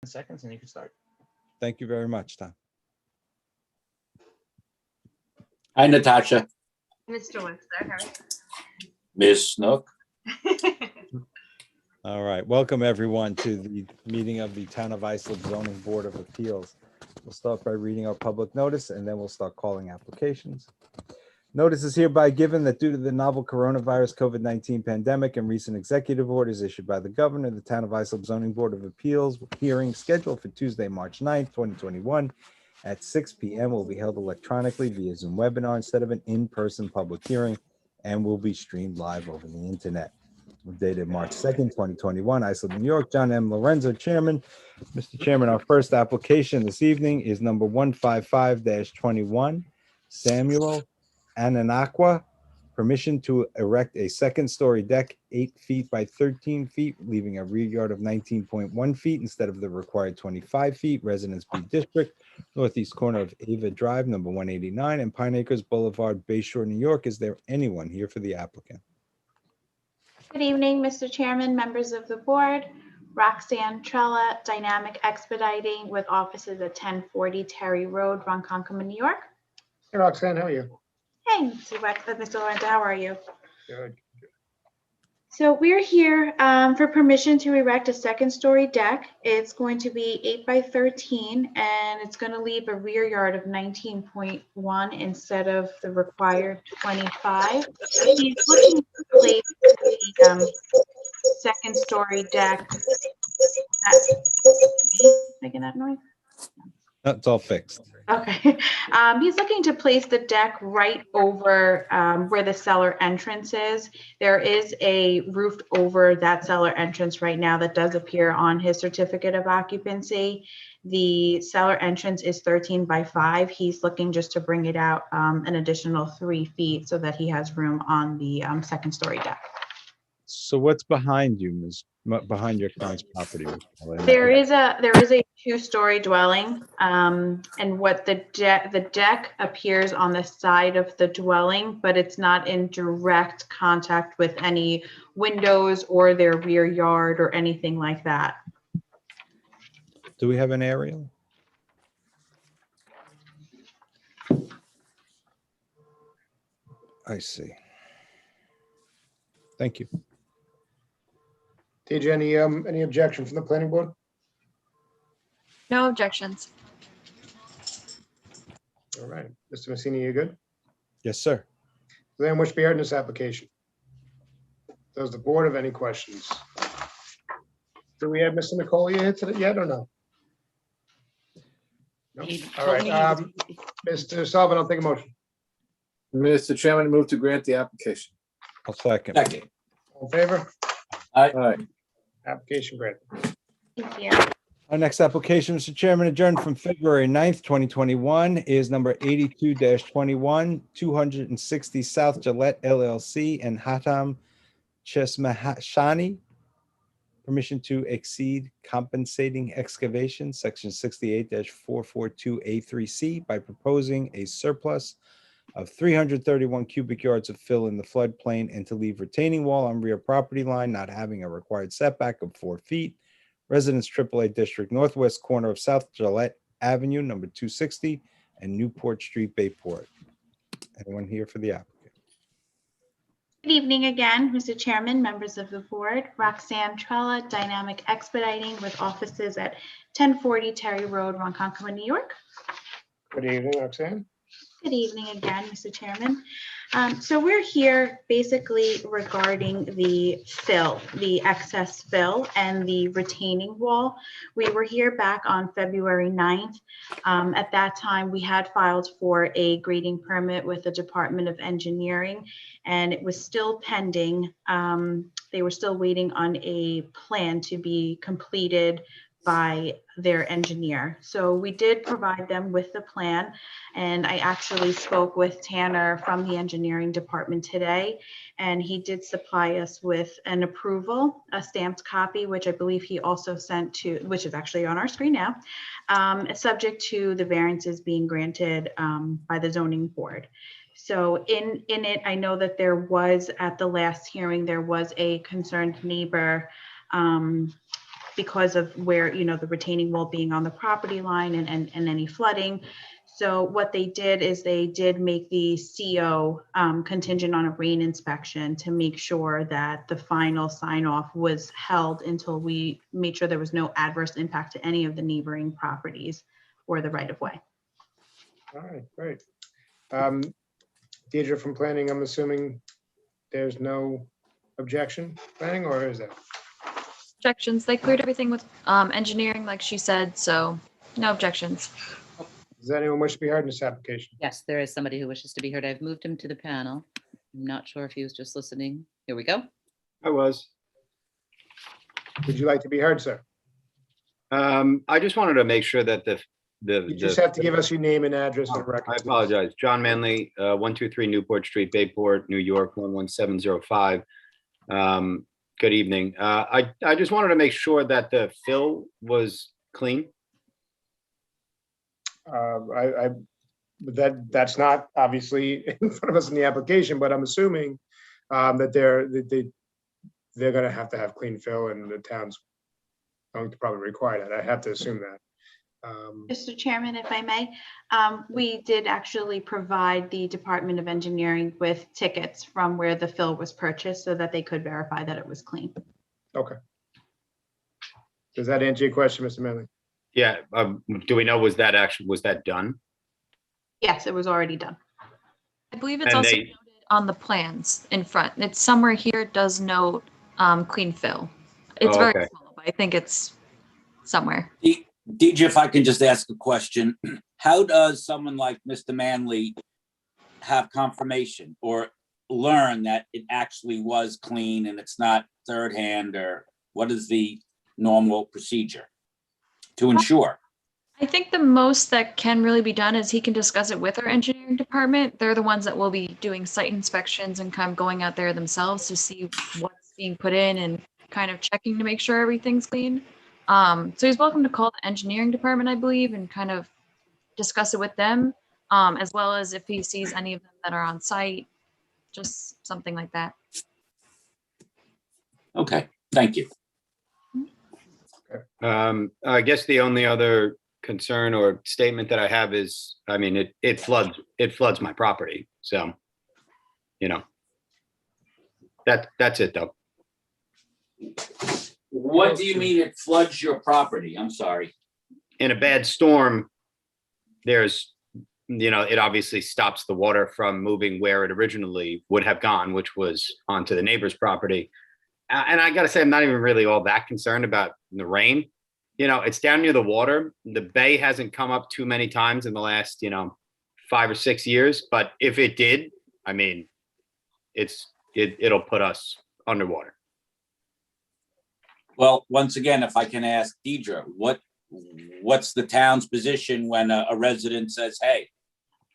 Seconds and you can start. Thank you very much, Tom. Hi, Natasha. Mr. Webster, Ms. Snook. All right, welcome everyone to the meeting of the Town of Iselli Zoning Board of Appeals. We'll start by reading our public notice and then we'll start calling applications. Notice is hereby given that due to the novel coronavirus COVID-19 pandemic and recent executive orders issued by the governor, the Town of Iselli Zoning Board of Appeals hearing scheduled for Tuesday, March 9th, 2021 at 6 p.m. will be held electronically via Zoom webinar instead of an in-person public hearing and will be streamed live over the internet. Dated March 2nd, 2021, Iselli, New York. John M. Lorenzo, Chairman. Mr. Chairman, our first application this evening is number 155-21, Samuel Ananakwa, permission to erect a second-story deck 8 feet by 13 feet, leaving a rear yard of 19.1 feet instead of the required 25 feet, Residence B District, northeast corner of Ava Drive, number 189, and Pine Acres Boulevard, Bayshore, New York. Is there anyone here for the applicant? Good evening, Mr. Chairman, members of the board. Roxanne Trella, Dynamic Expediting with offices at 1040 Terry Road, Ronkonkoma, New York. Hey, Roxanne, how are you? Hey, Mr. Lorenzo, how are you? Good. So we're here for permission to erect a second-story deck. It's going to be 8 by 13, and it's going to leave a rear yard of 19.1 instead of the required 25. He's looking to place the second-story deck. Making that noise? That's all fixed. Okay. He's looking to place the deck right over where the cellar entrance is. There is a roof over that cellar entrance right now that does appear on his certificate of occupancy. The cellar entrance is 13 by 5. He's looking just to bring it out an additional 3 feet so that he has room on the second story deck. So what's behind you, behind your client's property? There is a 2-story dwelling, and what the deck appears on the side of the dwelling, but it's not in direct contact with any windows or their rear yard or anything like that. Do we have an aerial? I see. Thank you. TJ, any objection from the planning board? No objections. All right, Mr. Messini, you good? Yes, sir. Then which be heard in this application? Does the board have any questions? Do we have Mr. Nicolia here today yet or no? No? All right, Mr. Sullivan, I'll take a motion. Mr. Chairman, I move to grant the application. I'll second. Second. All in favor? Aye. Application granted. Thank you. Our next application, Mr. Chairman, adjourned from February 9th, 2021, is number 82-21, 260 South Gillette LLC and Hatam Chesmahashani. Permission to exceed compensating excavation, section 68-442A3C, by proposing a surplus of 331 cubic yards of fill in the floodplain and to leave retaining wall on rear property line, not having a required setback of 4 feet. Residence AAA District, northwest corner of South Gillette Avenue, number 260, and Newport Street, Bayport. Anyone here for the applicant? Good evening again, Mr. Chairman, members of the board. Roxanne Trella, Dynamic Expediting with offices at 1040 Terry Road, Ronkonkoma, New York. Good evening, Roxanne. Good evening again, Mr. Chairman. So we're here basically regarding the fill, the excess fill and the retaining wall. We were here back on February 9th. At that time, we had filed for a grading permit with the Department of Engineering, and it was still pending. They were still waiting on a plan to be completed by their engineer. So we did provide them with the plan, and I actually spoke with Tanner from the engineering department today, and he did supply us with an approval, a stamped copy, which I believe he also sent to, which is actually on our screen now, subject to the variances being granted by the zoning board. So in it, I know that there was, at the last hearing, there was a concerned neighbor because of where, the retaining wall being on the property line and any flooding. So what they did is they did make the CO contingent on a rain inspection to make sure that the final sign off was held until we made sure there was no adverse impact to any of the neighboring properties or the right of way. All right, great. Deidre from planning, I'm assuming there's no objection, planning, or is there? Objections. They cleared everything with engineering, like she said, so no objections. Does anyone wish to be heard in this application? Yes, there is somebody who wishes to be heard. I've moved him to the panel. I'm not sure if he was just listening. Here we go. I was. Would you like to be heard, sir? I just wanted to make sure that You just have to give us your name and address for the I record. apologize. John Manley, 123 Newport Street, Bayport, New York, 11705. Good evening. I just wanted to make sure that the fill was clean. That's not obviously in front of us in the application, but I'm assuming that they're going to have clean fill, and the town's going to probably require that. I have to assume that. Mr. Chairman, if I may, we did actually provide the Department of Engineering with tickets from where the fill was purchased so that they could verify that it was clean. Okay. Does that answer your question, Mr. Manley? Yeah. Do we know, was that done? Yes, it was already done. I believe it's And also they- noted on the plans in front. It's somewhere here it does note clean fill. It's Oh, very okay. small, but I think it's somewhere. DJ, if I can just ask a question, how does someone like Mr. Manley have confirmation or learn that it actually was clean and it's not third hand, or what is the normal procedure to ensure? I think the most that can really be done is he can discuss it with our engineering department. They're the ones that will be doing site inspections and kind of going out there themselves to see what's being put in and kind of checking to make sure everything's clean. So he's welcome to call the engineering department, I believe, and kind of discuss it with them, as well as if he sees any of them that are on site, just something like that. Okay, thank you. I guess the only other concern or statement that I have is, I mean, it floods my property. So, that's it though. What do you mean it floods your property? I'm sorry. In a bad storm, there's, it obviously stops the water from moving where it originally would have gone, which was onto the neighbor's property. And I gotta say, I'm not even really all that concerned about the rain. It's down near the water. The bay hasn't come up too many times in the last, 5 or 6 years. But if it did, I mean, it'll put us underwater. Well, once again, if I can ask Deidre, what's the town's position when a resident says, hey,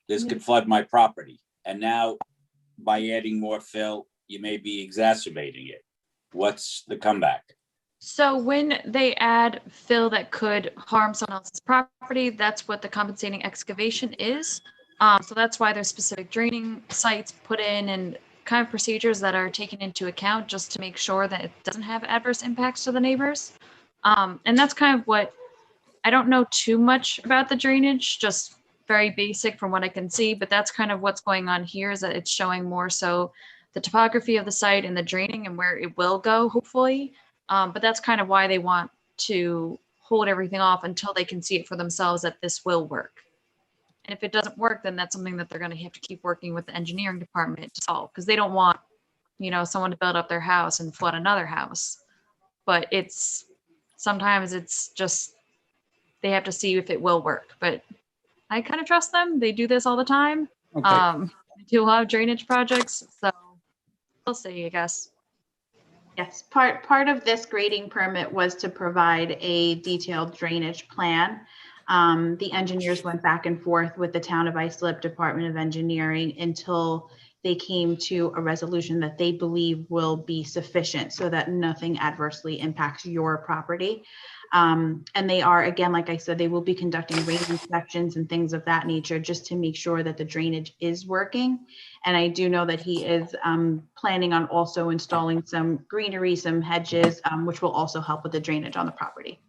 this could flood my property? And now by adding more fill, you may be exacerbating it. What's the comeback? So when they add fill that could harm someone else's property, that's what the compensating excavation is. So that's why there's specific draining sites put in and kind of procedures that are taken into account just to make sure that it doesn't have adverse impacts to the neighbors. And that's kind of what, I don't know too much about the drainage, just very basic from what I can see, but that's kind of what's going on here, is that it's showing more so the topography of the site and the draining and where it will go, hopefully. But that's kind of why they want to hold everything off until they can see it for themselves that this will work. And if it doesn't work, then that's something that they're going to have to keep working with the engineering department to solve, because they don't want, someone to build up their house and flood another house. But sometimes it's just, they have to see if it will work. But I kind of trust them. They do this all the time. Okay. They do a lot of drainage projects. So we'll see, I guess. Yes, part of this grading permit was to provide a detailed drainage plan. The engineers went back and forth with the Town of Islip Department of Engineering until they came to a resolution that they believe will be sufficient so that nothing adversely impacts your property. And they are, again, like I said, they will be conducting rain inspections and things of that nature just to make sure that the drainage is working. And I do know that he is planning on also installing some greenery, some hedges, which will also help with the drainage on the property.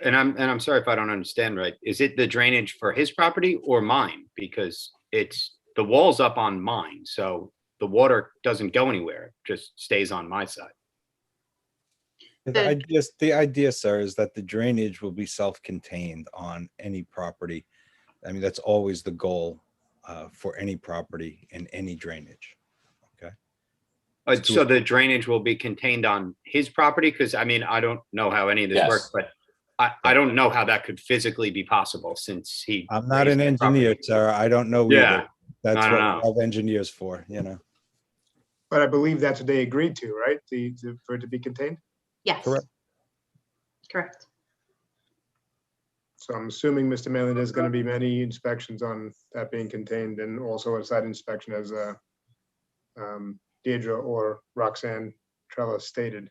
And I'm sorry if I don't understand right. Is it the drainage for his property or mine? Because it's, the wall's up on mine, so the water doesn't go anywhere, it just stays on my side. The idea, sir, is that the drainage will be self-contained on any property. I mean, that's always the goal for any property and any drainage. Okay. So the drainage will be contained on his property? Because I mean, I don't know how any of this Yes. works, but I don't know how that could physically be possible since he. I'm not an raised that engineer, property. sir. I don't know Yeah. either. That's I what don't know. we have engineers for, you know. But I believe that's what they agreed to, right? For it to be contained. Yes. Correct. Correct. So I'm assuming, Mr. Manley, there's going to be many inspections on that being contained, and also a site inspection as Deirdre or Roxanne Trella stated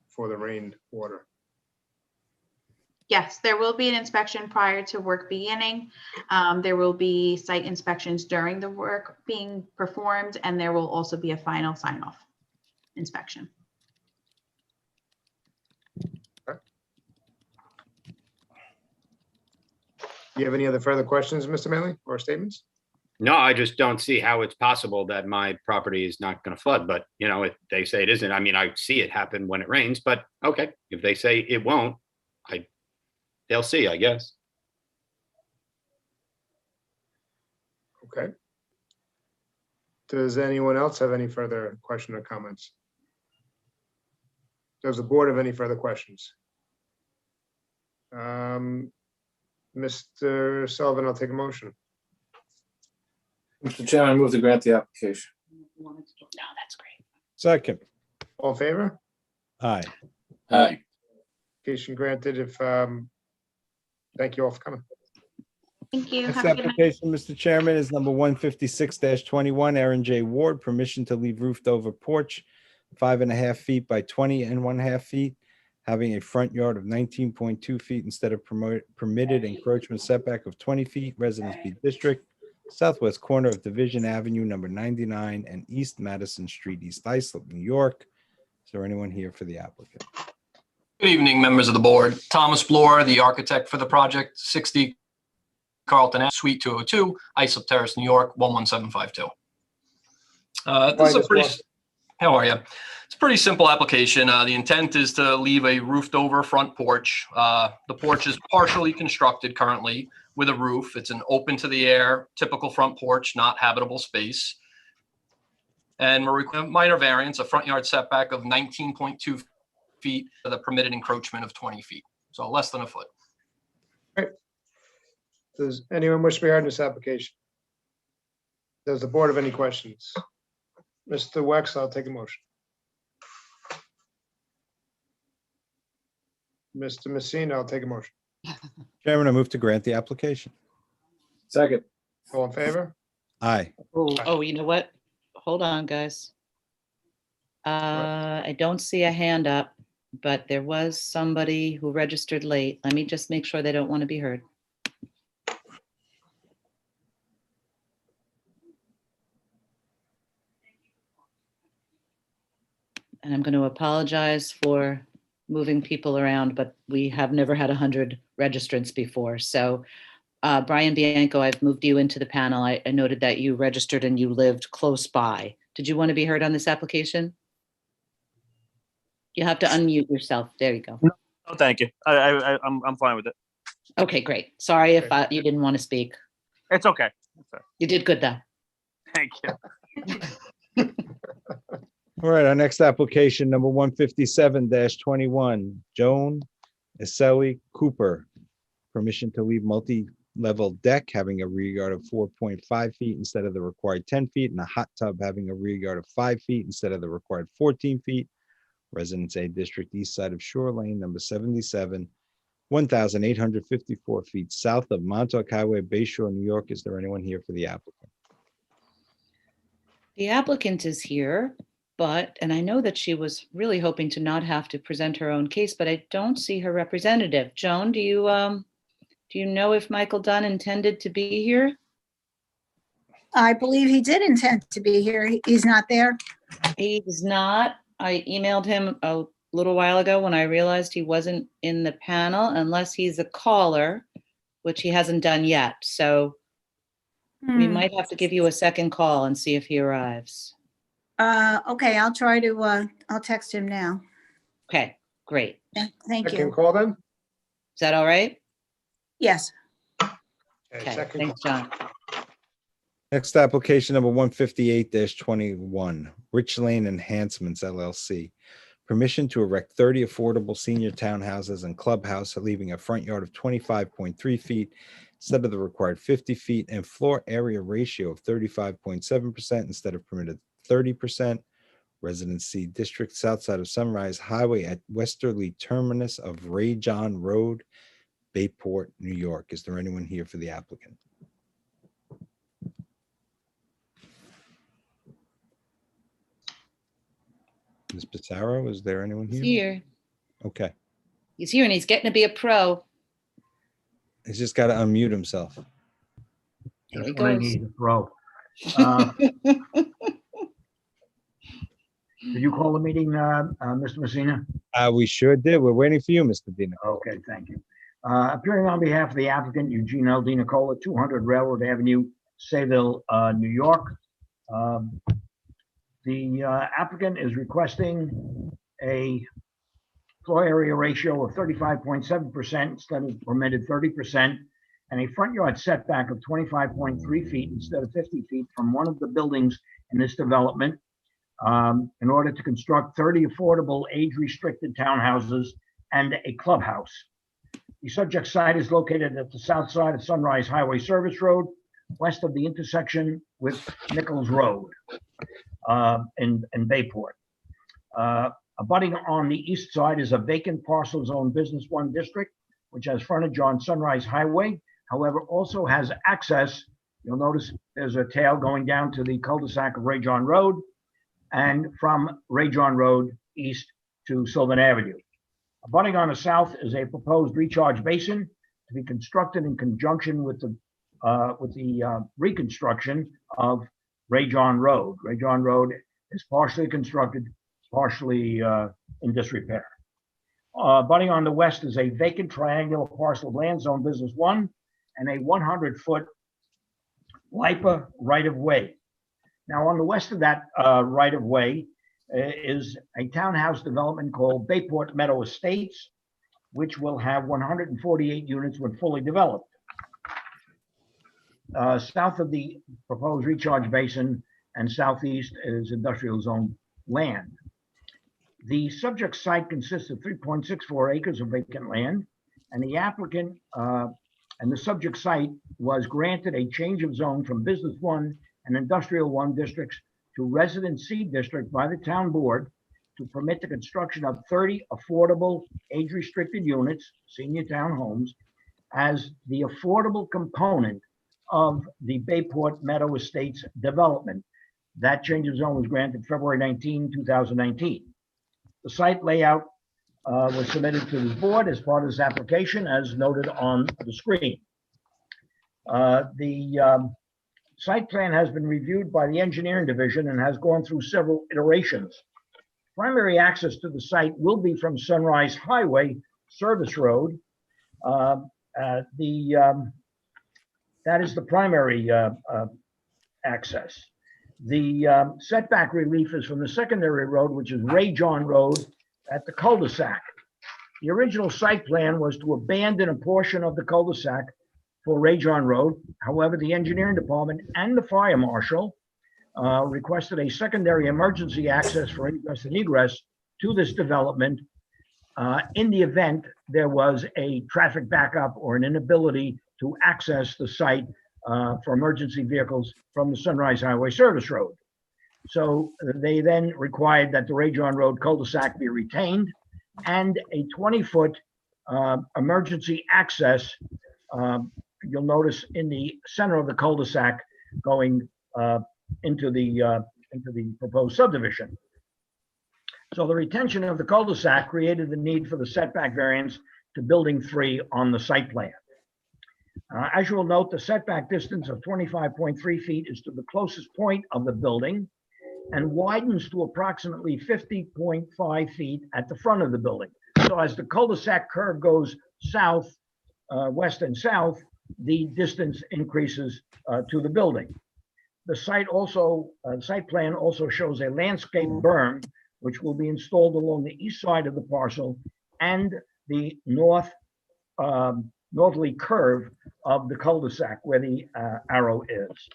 for the rain water. Yes, there will be an inspection prior to work beginning. There will be site inspections during the work being performed, and there will also be a final sign-off inspection. Do you have any other further questions, Mr. Manley, or statements? No, I just don't see how it's possible that my property is not going to flood. But you know, if they say it isn't, I mean, I see it happen when it rains. But okay, if they say it won't, they'll see, I guess. Okay. Does anyone else have any further question or comments? Does the board have any further questions? Mr. Sullivan, I'll take a motion. Mr. Chairman, I move to grant the application. No, that's great. Second. All in favor? Aye. Aye. Application granted. If, thank you all for coming. Thank you. Next Have a good night. application, Mr. Chairman, is number 156-21, Aaron J. Ward, permission to leave roofed over porch 5.5 feet by 20.5 feet, having a front yard of 19.2 feet instead of permitted encroachment setback of 20 feet, Residence B District, southwest corner of Division Avenue, number 99, and East Madison Street, East Islip, New York. Is there anyone here for the applicant? Good evening, members of the board. Thomas Bloor, the architect for the project, 60 Carlton Ave, Suite 202, Islip Terrace, New York, 11752. This is a pretty, how are you? It's a pretty simple application. The intent is to leave a roofed over front porch. The porch is partially constructed currently with a roof. It's an open to the air, typical front porch, not habitable space. And we're requiring a minor variance, a front yard setback of 19.2 feet for the permitted encroachment of 20 feet. So less than a foot. Does anyone wish to be heard in this application? Does the board have any questions? Mr. Wex, I'll take a motion. Mr. Messina, I'll take a motion. Chairman, I move to grant the application. Second. All in favor? Aye. Oh, you know what? Hold on, guys. I don't see a hand up, but there was somebody who registered late. Let me just make sure they don't want to be heard. And I'm going to apologize for moving people around, but we have never had 100 registrants before. So Brian Bianco, I've moved you into the panel. I noted that you registered and you lived close by. Did you want to be heard on this application? You have to unmute yourself. There you go. No, thank you. I'm fine with it. Okay, great. Sorry if you didn't want to speak. It's okay. You did good though. Thank you. All right, our next application, number 157-21, Joan Iselli Cooper. Permission to leave multi-level deck having a rear yard of 4.5 feet instead of the required 10 feet, and a hot tub having a rear yard of 5 feet instead of the required 14 feet. Residence A District, east side of Shore Lane, number 77, 1,854 feet south of Montauk Highway, Bay Shore, New York. Is there anyone here for the applicant? The applicant is here, and I know that she was really hoping to not have to present her own case, but I don't see her representative. Joan, do you know if Michael Dunn intended to be here? I believe he did intend to be here. He's not there. He's not. I emailed him a little while ago when I realized he wasn't in the panel unless he's a caller, which he hasn't done yet. So we might have to give you a second call and see if he arrives. Okay, I'll try to, I'll text him now. Okay, great. Thank Second you. call then? Is that all right? Yes. Okay, second thanks, call. John. Next application number 158-21, Rich Lane Enhancements LLC. Permission to erect 30 affordable senior townhouses and clubhouse, leaving a front yard of 25.3 feet instead of the required 50 feet, and floor area ratio of 35.7% instead of permitted 30%. Residency district south side of Sunrise Highway at westerly terminus of Ray John Road, Bayport, New York. Is there anyone here for the applicant? Ms. Pissarro, is there anyone He's here? here. Okay, He's here and he's getting to be a pro. he's just got to unmute himself. There he That's what I goes. need, bro. Did you call the meeting, Mr. Messina? We sure did. We're waiting for you, Mr. Dino. Okay, thank you. Appearing on behalf of the applicant, Eugene L. DiNicola, 200 Railroad Avenue, Sayville, New York. The applicant is requesting a floor area ratio of 35.7% instead of permitted 30%, and a front yard setback of 25.3 feet instead of 50 feet from one of the buildings in this development, in order to construct 30 affordable age-restricted townhouses and a clubhouse. The subject site is located at the south side of Sunrise Highway Service Road, west of the intersection with Nichols Road in Bayport. Abutting on the east side is a vacant parcel zone Business 1 district, which has frontage on Sunrise Highway, however, also has access. You'll notice there's a tail going down to the cul-de-sac of Ray John Road, and from Ray John Road east to Sylvan Avenue. Abutting on the south is a proposed recharge basin to be constructed in conjunction with the reconstruction of Ray John Road. Ray John Road is partially constructed, partially in disrepair. Abutting on the west is a vacant triangular parcel of land zone Business 1 and a 100-foot LIPA right-of-way. Now, on the west of that right-of-way is a townhouse development called Bayport Meadow Estates, which will have 148 units when fully developed. South of the proposed recharge basin and southeast is industrial zone land. The subject site consists of 3.64 acres of vacant land, and the applicant and the subject site was granted a change of zone from Business 1 and Industrial 1 districts to Resident C district by the town board to permit the construction of 30 affordable age-restricted units, senior townhomes, as the affordable component of the Bayport Meadow Estates development. That change of zone was granted February 19, 2019. The site layout was submitted to the board as part of this application, as noted on the screen. The site plan has been reviewed by the engineering division and has gone through several iterations. Primary access to the site will be from Sunrise Highway Service Road. That is the primary access. The setback relief is from the secondary road, which is Ray John Road at the cul-de-sac. The original site plan was to abandon a portion of the cul-de-sac for Ray John Road. However, the engineering department and the fire marshal requested a secondary emergency access for ingress and egress to this development in the event there was a traffic backup or an inability to access the site for emergency vehicles from the Sunrise Highway Service Road. So they then required that the Ray John Road cul-de-sac be retained and a 20-foot emergency access. You'll notice in the center of the cul-de-sac going into the into the proposed subdivision. So the retention of the cul-de-sac created the need for the setback variance to building 3 on the site plan. As you will note, the setback distance of 25.3 feet is to the closest point of the building and widens to approximately 50.5 feet at the front of the building. So as the cul-de-sac curve goes south, west and south, the distance increases to the building. The site plan also shows a landscape berm, which will be installed along the east side of the parcel and the northerly curve of the cul-de-sac where the arrow is.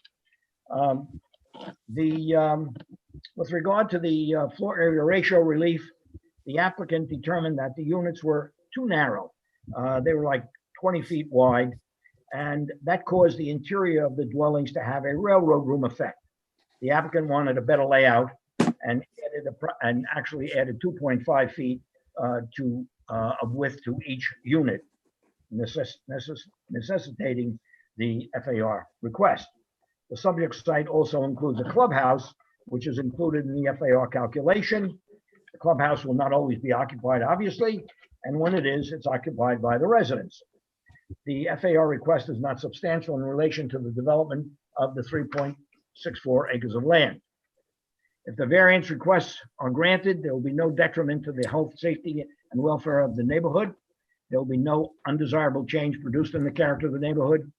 With regard to the floor area ratio relief, the applicant determined that the units were too narrow. They were like 20 feet wide, and that caused the interior of the dwellings to have a railroad room effect. The applicant wanted a better layout and actually added 2.5 feet of width to each unit, necessitating the FAR request. The subject site also includes a clubhouse, which is included in the FAR calculation. The clubhouse will not always be occupied, obviously, and when it is, it's occupied by the residents. The FAR request is not substantial in relation to the development of the 3.64 acres of land. If the variance requests are granted, there will be no detriment to the health, safety, and welfare of the neighborhood. There will be no undesirable change produced in the character of the neighborhood.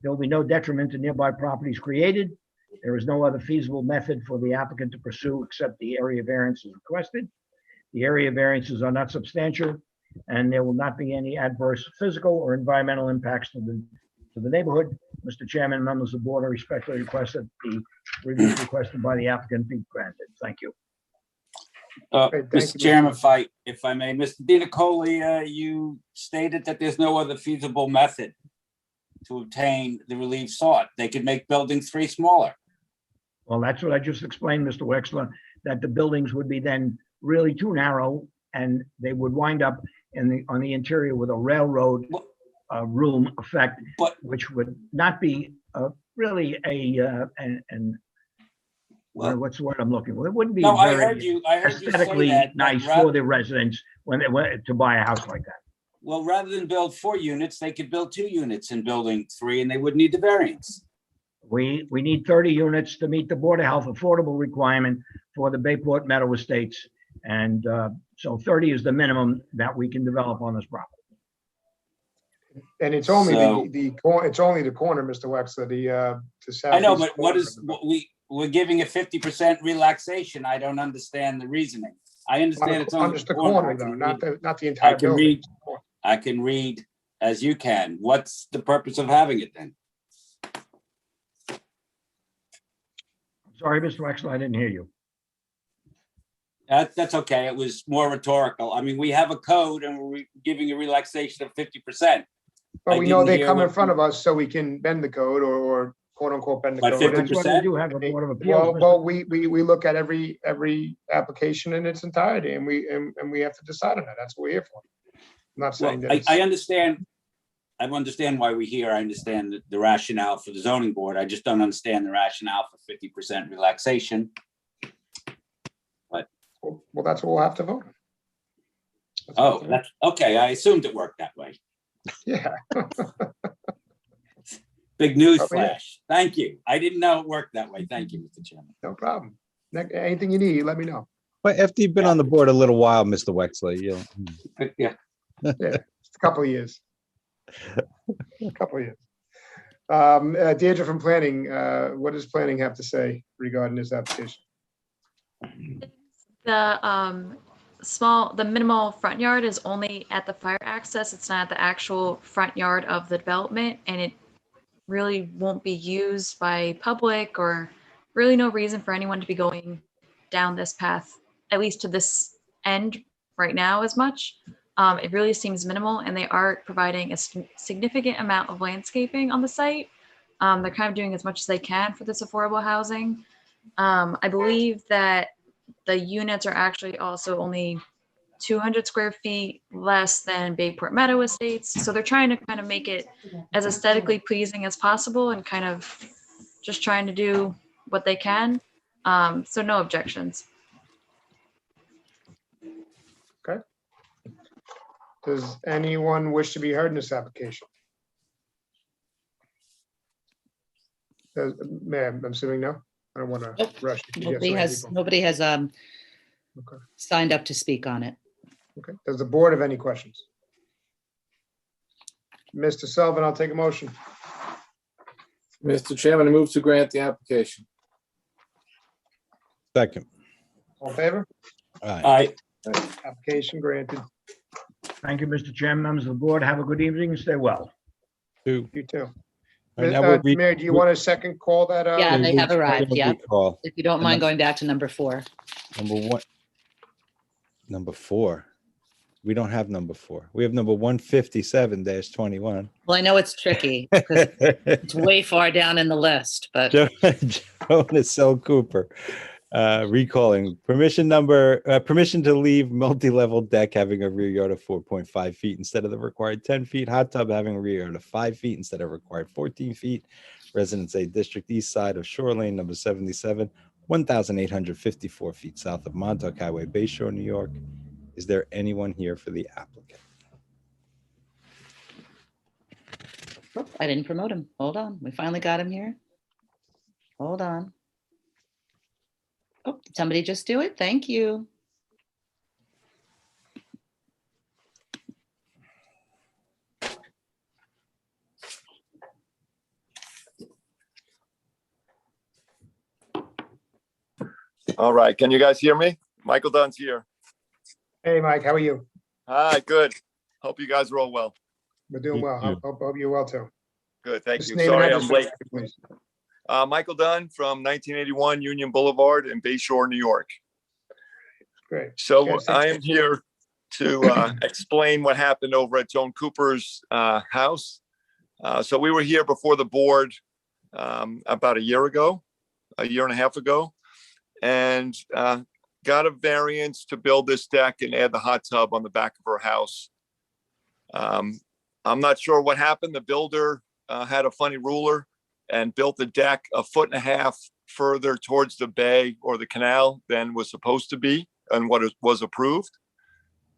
There will be no detriment to nearby properties created. There is no other feasible method for the applicant to pursue except the area variance is requested. The area variances are not substantial, and there will not be any adverse physical or environmental impacts to the neighborhood. Mr. Chairman, members of the board, I respectfully request that the relief requested by the applicant be granted. Thank you. Mr. Chairman, if I may, Mr. DiNicoli, you stated that there's no other feasible method to obtain the relief sought. They could make building 3 smaller. Well, that's what I just explained, Mr. Wexler, that the buildings would be then really too narrow and they would wind up on the interior with a railroad room effect, which would not be really what's the word I'm looking for? It wouldn't be very aesthetically nice for the residents when they went to buy a house like that. Well, rather than build 4 units, they could build 2 units in building 3 and they wouldn't need the variance. We need 30 units to meet the Board of Health affordable requirement for the Bayport Meadow Estates. And so 30 is the minimum that we can develop on this property. And it's only it's only the corner, Mr. Wexler, the south. I know, but we're giving a 50% relaxation. I don't understand the reasoning. I understand it's only the corner, though, not the entire building. I can read as you can. What's the purpose of having it then? Sorry, Mr. Wexler, I didn't hear you. That's okay. It was more rhetorical. I mean, we have a code and we're giving a relaxation of 50%. But we know they come in front of us so we can bend the code or quote unquote bend the code. 50%? We do have a Board of Appeals. Well, we look at every application in its entirety and we have to decide on that. That's what we're here for. I'm not saying that. I understand. I understand why we're here. I understand the rationale for the zoning board. I just don't understand the rationale for 50% relaxation. But well, that's what we'll have to vote. That's okay. I assumed it worked that way. Yeah. Big news flash. Thank you. I didn't know it worked that way. Thank you, Mr. Chairman. No problem. Anything you need, let me know. But after you've been on the board a little while, Mr. Wexler, Yeah. Yeah, a couple of years. Deirdre from planning, what does planning have to say regarding this application? The minimal front yard is only at the fire access. It's not the actual front yard of the development, and it really won't be used by public or really no reason for anyone to be going down this path, at least to this end right now as much. It really seems minimal, and they are providing a significant amount of landscaping on the site. They're kind of doing as much as they can for this affordable housing. I believe that the units are actually also only 200 square feet less than Bayport Meadow Estates. So they're trying to kind of make it as aesthetically pleasing as possible and kind of just trying to do what they can. So no objections. Does anyone wish to be heard in this application? Ma'am, I'm assuming no? I don't want to Nope. rush. because you have so many people. Nobody has Okay. signed up to speak on it. Okay. Does the board have any questions? Mr. Sullivan, I'll take a motion. Mr. Chairman, I move to grant the application. Second. All in favor? Aye. Application granted. Thank you, Mr. Chairman, members of the board. Have a good evening and stay well. Two. You too. All right, now we'll read- Mayor, do you want a second call that? Yeah, they have we'll arrived, we'll yeah. recall. If you don't mind going back to number 4. Number 1. Number 4. We don't have number 4. We have number 157-21. Well, I know it's tricky because it's way far down in the list, but Jonas L. Cooper, recalling permission to leave multi-level deck having a rear yard of 4.5 feet instead of the required 10 feet, hot tub having a rear yard of 5 feet instead of required 14 feet, Residence A District East side of Shore Lane, number 77, 1,854 feet south of Montauk Highway, Bay Shore, New York. Is there anyone here for the applicant? oh, I didn't promote him. Hold on. We finally got him here. Hold on. Oh, did somebody just do it? Thank you. All right, can you guys hear me? Michael Dunn's here. Hey, Mike, how are you? Hi, good. Hope you guys are all well. We're doing well. you. Hope you're well too. Good, thank Just you. name and Sorry address I'm for the late. record, please. Michael Dunn from 1981 Union Boulevard in Bay Shore, New York. Great. So Yes, I am here to explain what happened over at Joan Cooper's house. So we were here before the board about a year and a half ago, and got a variance to build this deck and add the hot tub on the back of her house. I'm not sure what happened. The builder had a funny ruler and built the deck 1.5 feet further towards the bay or the canal than was supposed to be and what was approved.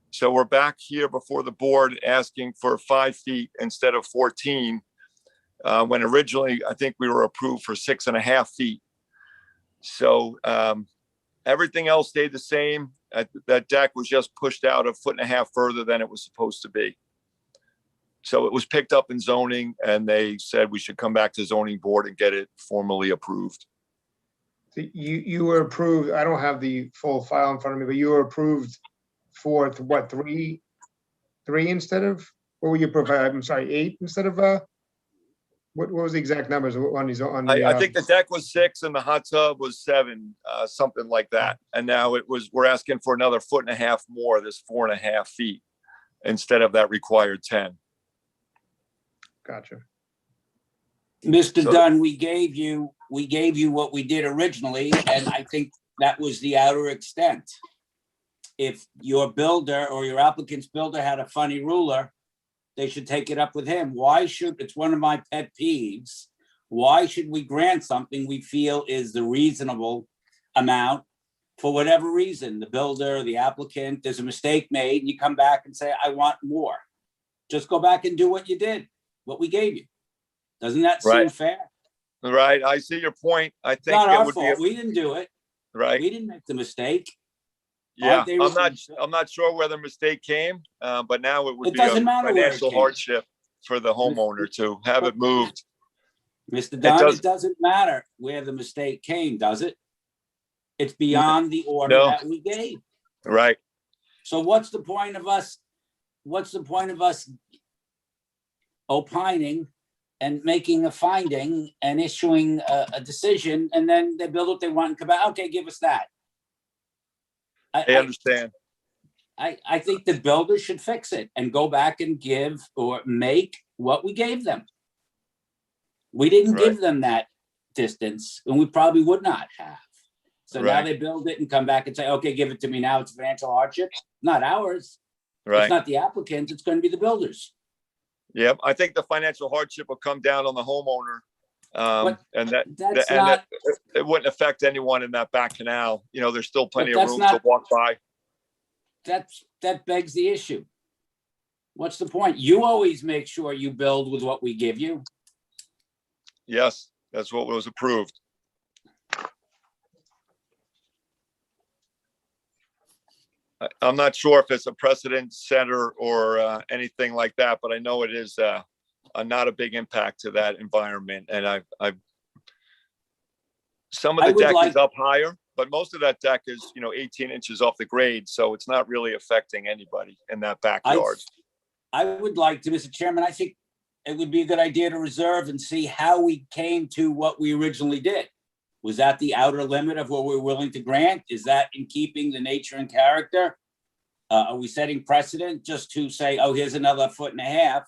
So we're back here before the board asking for 5 feet instead of 14, when originally I think we were approved for 6.5 feet. So everything else stayed the same. That deck was just pushed out 1.5 feet further than it was supposed to be. So it was picked up in zoning and they said we should come back to zoning board and get it formally approved. So you were approved, I don't have the full file in front of me, but you were approved for what, three instead of, what were you provide? I'm sorry, 8 instead of, what was the exact numbers on these, on the? I think the deck was 6 and the hot tub was 7, something like that. And now we're asking for another 1.5 feet more, this 4.5 feet instead of that required 10. Gotcha. Mr. So- Dunn, we gave you what we did originally, and I think that was the outer extent. If your builder or your applicant's builder had a funny ruler, they should take it up with him. It's one of my pet peeves. Why should we grant something we feel is the reasonable amount for whatever reason? The builder, the applicant, there's a mistake made, and you come back and say, I want more. Just go back and do what you did, what we gave you. Doesn't that seem Right. fair? Right, I see your point. I It's think not it our would fault. be, We didn't do it. right, We didn't make the mistake. yeah. Aren't they I'm not sure where the mistake came, but now it would It be a doesn't matter where it financial came. hardship for the homeowner to have it moved. Mr. Dunn, does- it doesn't matter where the mistake came, does it? It's beyond the order No. that we gave. Right, So what's the point of us opining and making a finding and issuing a decision, and then they build what they want and come back, okay, give us that. I understand. I think the builder should fix it and go back and give or make what we gave them. We didn't give them that distance, and we probably would not have. So now Right. they build it and come back and say, okay, give it to me now. It's financial hardship, not ours. It's Right. not the applicant, it's going to be the builders. Yep, I think the financial hardship will come down on the homeowner And that, That's and not, it wouldn't affect anyone in that back canal. You know, there's still plenty But of that's room to not- walk by. that begs the issue. What's the point? You always make sure you build with what we give you. Yes, that's what was approved. I'm not sure if it's a precedent setter or anything like that, but I know it is not a big impact to that environment. And I've some of I the would deck like- is up higher, but most of that deck is, 18 inches off the grade. So it's not really affecting anybody in that backyard. I would like to, Mr. Chairman, I think it would be a good idea to reserve and see how we came to what we originally did. Was that the outer limit of what we're willing to grant? Is that in keeping the nature and character? Are we setting precedent just to say, oh, here's another 1.5 feet?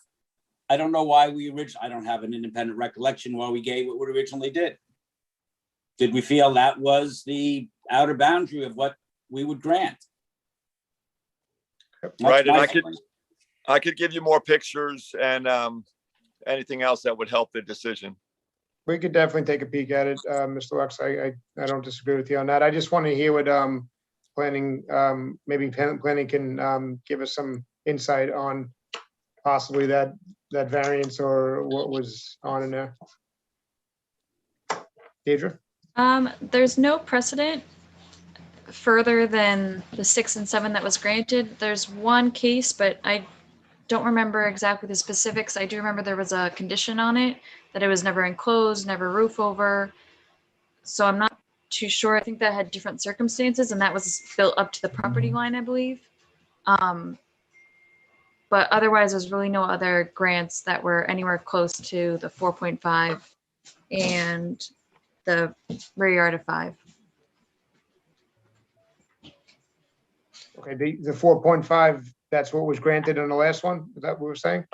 I don't know why I don't have an independent recollection why we gave what we originally did. Did we feel that was the outer boundary of what we would grant? That's Right, and my I could, feeling. I could give you more pictures and anything else that would help the decision. We could definitely take a peek at it, Mr. Lux. I don't disagree with you on that. I just want to hear what planning, maybe planning can give us some insight on possibly that variance or what was on in there. Deidre? There's no precedent further than the 6 and 7 that was granted. There's one case, but I don't remember exactly the specifics. I do remember there was a condition on it that it was never enclosed, never roof over. So I'm not too sure. I think that had different circumstances and that was built up to the property line, I believe. But otherwise, there's really no other grants that were anywhere close to the 4.5 and the rear yard of 5. Okay, the 4.5, that's what was granted on the last one? Is that what we're saying?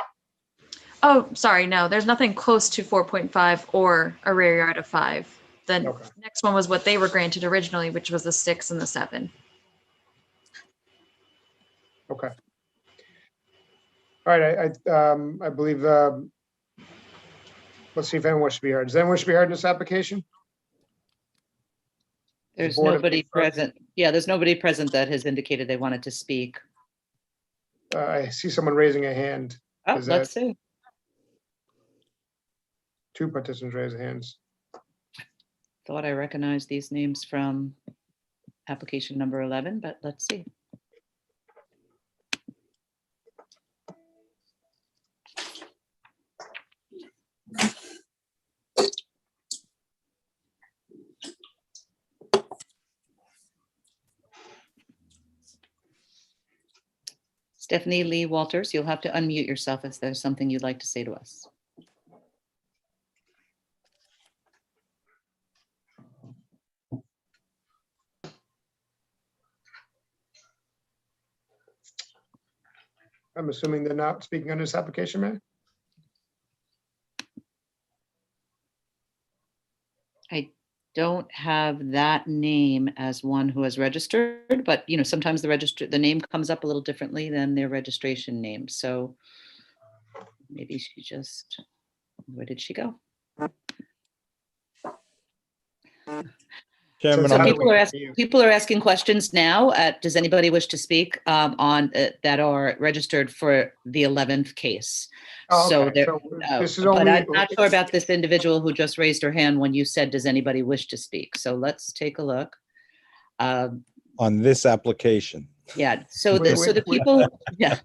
Oh, sorry, no, there's nothing close to 4.5 or a rear yard of 5. The Okay. next one was what they were granted originally, which was the 6 and the 7. Okay. All right, I believe, let's see if anyone wants to be heard. Does anyone wish to be heard in this application? There's Board of nobody Trustees. present. Yeah, there's nobody present that has indicated they wanted to speak. I see someone raising a hand. Oh, Is let's see. Two participants raising hands. Thought I recognized these names from application number 11, but let's see. Stephanie Lee Walters, you'll have to unmute yourself if there's something you'd like to say to us. I'm assuming they're not speaking on this application, man? I don't have that name as one who has registered, but sometimes the name comes up a little differently than their registration name. So maybe she just, where did she go? Chairman, So I'll make- people are asking questions now. Does anybody wish to speak on that are registered for the 11th case? Oh, So okay. there, This is but only- I'm not sure about this individual who just raised her hand when you said, does anybody wish to speak? So let's take a look. on this application. Yeah, so the people, yeah,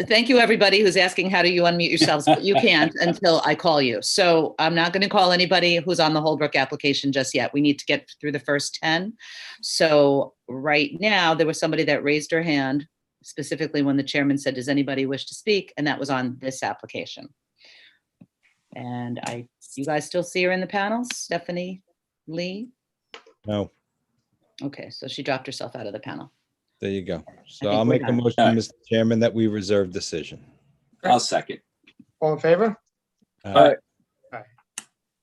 thank you, everybody who's asking, how do you unmute yourselves? But you can't until I call you. So I'm not going to call anybody who's on the Holbrook application just yet. We need to get through the first 10. So right now, there was somebody that raised her hand, specifically when the chairman said, does anybody wish to speak? And that was on this application. And you guys still see her in the panel, Stephanie Lee? No, Okay, so she dropped herself out of the panel. there you go. So think I'll we're make a done. motion, All right. Mr. Chairman, that we reserve decision. I'll second. All in favor? Uh,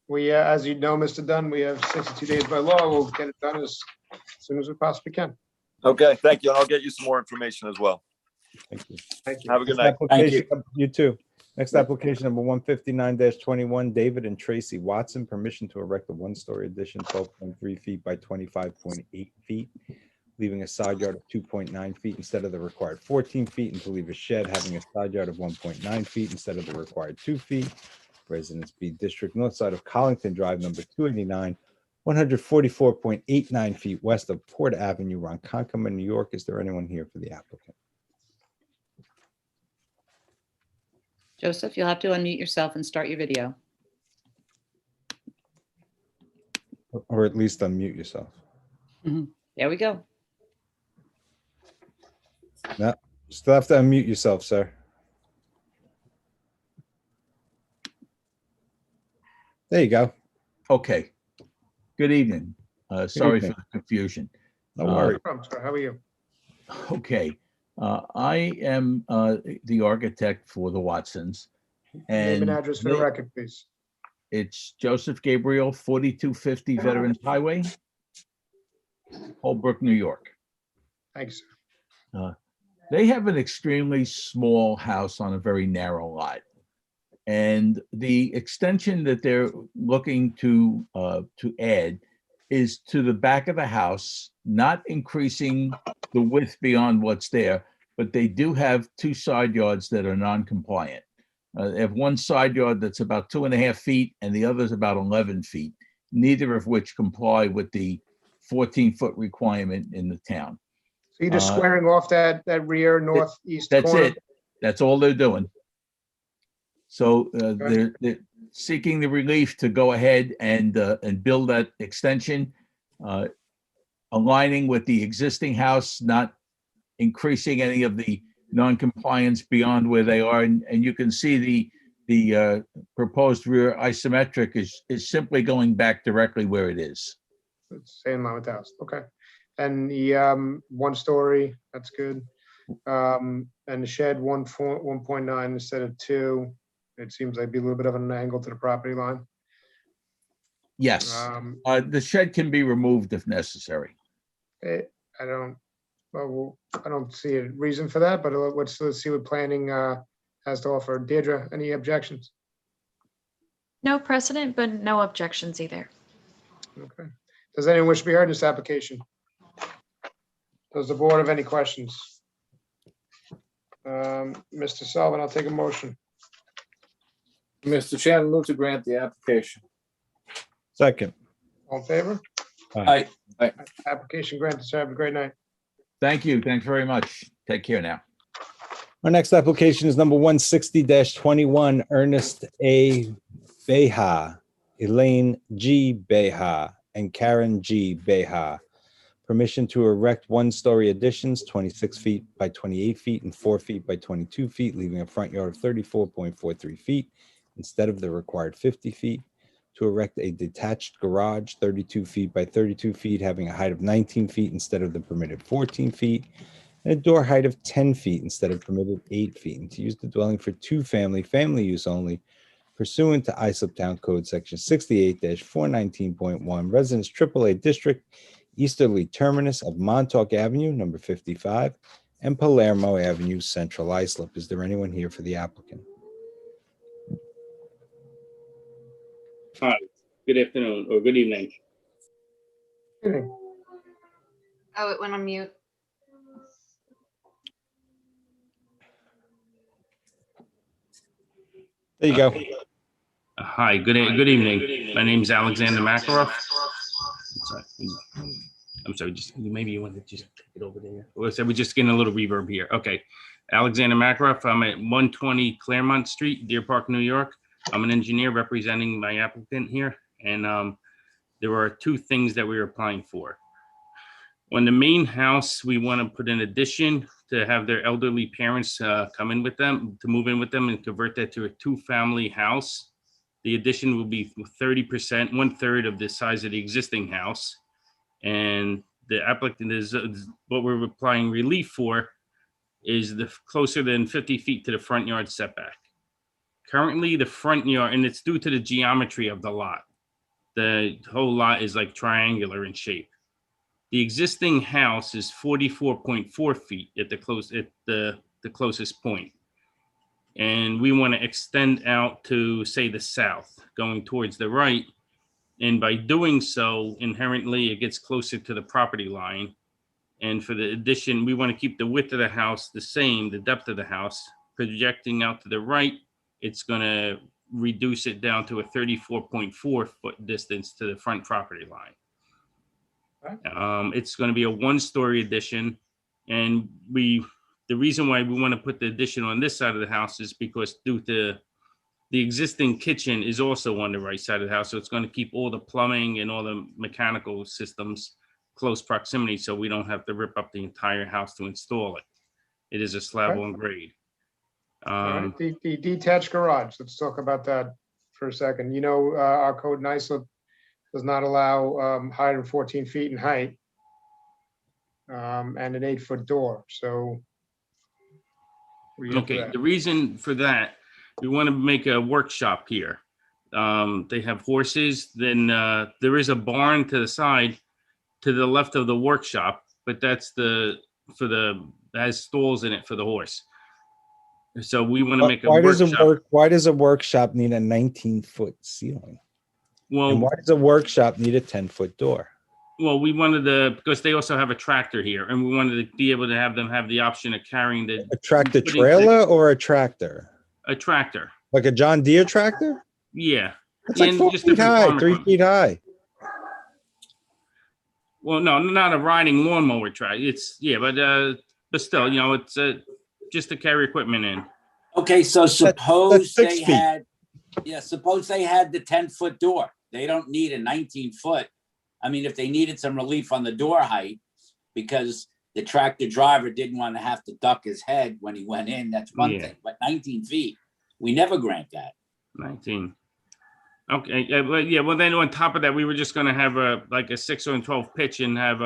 We, as you know, Mr. Dunn, we have 62 days by law. We'll get it done as soon as we possibly can. Okay, thank you. And I'll get you some more information as well. Thank you. Thank you. Have a good night. Thank you. Application- You too. Next application number 159-21, David and Tracy Watson, permission to erect a one-story addition, 12.3 feet by 25.8 feet, leaving a side yard of 2.9 feet instead of the required 14 feet, and to leave a shed having a side yard of 1.9 feet instead of the required 2 feet. Residence B District, north side of Collington Drive, number 289, 144.89 feet west of Port Avenue, Ronkonkoma, New York. Is there anyone here for the applicant? Joseph, you'll have to unmute yourself and start your video. Or at least unmute yourself. There we go. No, still have to unmute yourself, sir. There you go. Okay. Good evening. Sorry evening. for the confusion. No worries. How are you? Okay. I am the architect for the Watsons. Name And and address for the record, please. it's Joseph Gabriel, 4250 Veterans Highway, Holbrook, New York. Thanks. They have an extremely small house on a very narrow lot. And the extension that they're looking to add is to the back of the house, not increasing the width beyond what's there, but they do have two side yards that are non-compliant. They have one side yard that's about 2.5 feet and the other is about 11 feet, neither of which comply with the 14-foot requirement in the town. So you're just squaring off that rear northeast That's corner? it. That's all they're doing. So they're seeking the relief to go ahead and build that extension, aligning with the existing house, not increasing any of the non-compliance beyond where they are. And you can see the proposed rear isometric is simply going back directly where it is. It's same line with the house. Okay. And the 1 story, that's good. And the shed 1.9 instead of 2. It seems like be a little bit of an angle to the property line. Yes, the shed can be removed if necessary. I don't see a reason for that, but let's see what planning has to offer. Deirdre, any objections? No precedent, but no objections either. Okay. Does anyone wish to be heard in this application? Does the board have any questions? Mr. Sullivan, I'll take a motion. Mr. Chairman, move to grant the application. Second. All in favor? Aye. Application granted, sir. Have a great night. Thank you. Thanks very much. Take care now. Our next application is number 160-21, Ernest A. Feha, Elaine G. Beha, and Karen G. Beha. Permission to erect one-story additions, 26 feet by 28 feet and 4 feet by 22 feet, leaving a front yard of 34.43 feet instead of the required 50 feet. To erect a detached garage, 32 feet by 32 feet, having a height of 19 feet instead of the permitted 14 feet, and a door height of 10 feet instead of permitted 8 feet, and to use the dwelling for family use only, pursuant to Islip Town Code Section 68-419.1, Residence AAA District, Easterly Terminus of Montauk Avenue, number 55, and Palermo Avenue, Central Islip. Is there anyone here for the applicant? Hi, good afternoon or good evening. Oh, it went on mute. There you go. Hi, good evening. My name is Alexander Makarov. I'm sorry, just maybe you want to just take it over there. Or so we're just getting a little reverb here. Okay. Alexander Makarov. I'm at 120 Claremont Street, Deer Park, New York. I'm an engineer representing my applicant here. And there are 2 things that we are applying for. On the main house, we want to put an addition to have their elderly parents come in with them, to move in with them and convert that to a 2-family house. The addition will be 30%, 1/3 of the size of the existing house. And the applicant is what we're applying relief for is the closer than 50 feet to the front yard setback. Currently, the front yard, and it's due to the geometry of the lot. The whole lot is like triangular in shape. The existing house is 44.4 feet at the closest point. And we want to extend out to, say, the south, going towards the right. And by doing so, inherently, it gets closer to the property line. And for the addition, we want to keep the width of the house the same, the depth of the house. Projecting out to the right, it's going to reduce it down to a 34.4 foot distance to the front property line. It's going to be a one-story addition. And the reason why we want to put the addition on this side of the house is because due to the existing kitchen is also on the right side of the house. So it's going to keep all the plumbing and all the mechanical systems close proximity, so we don't have to rip up the entire house to install it. It is a slab on grade. All right, the detached garage, let's talk about that for a second. You know, our code in Iselli does not allow higher than 14 feet in height and an 8-foot door, so. Okay, the reason for that, we want to make a workshop here. They have horses, then there is a barn to the side to the left of the workshop, but that's has stalls in it for the horse. So we want to make a workshop. Why does a workshop need a 19-foot ceiling? Well, and why does a workshop need a 10-foot door? Well, we wanted because they also have a tractor here, and we wanted to be able to have them have the option of carrying a tractor trailer or a tractor? A tractor. Like a John Deere tractor? Yeah. It's like 4 feet high, 3 feet high. Well, no, not a riding lawnmower tractor. But still, you know, it's just to carry equipment in. Okay, so suppose they had the 10-foot door. They don't need a 19-foot. I mean, if they needed some relief on the door height because the tractor driver didn't want to have to duck his head when he went in, that's one thing. But 19 feet, we never grant that. 19. Okay, well then on top of that, we were just going to have like a 6 or 12 pitch and have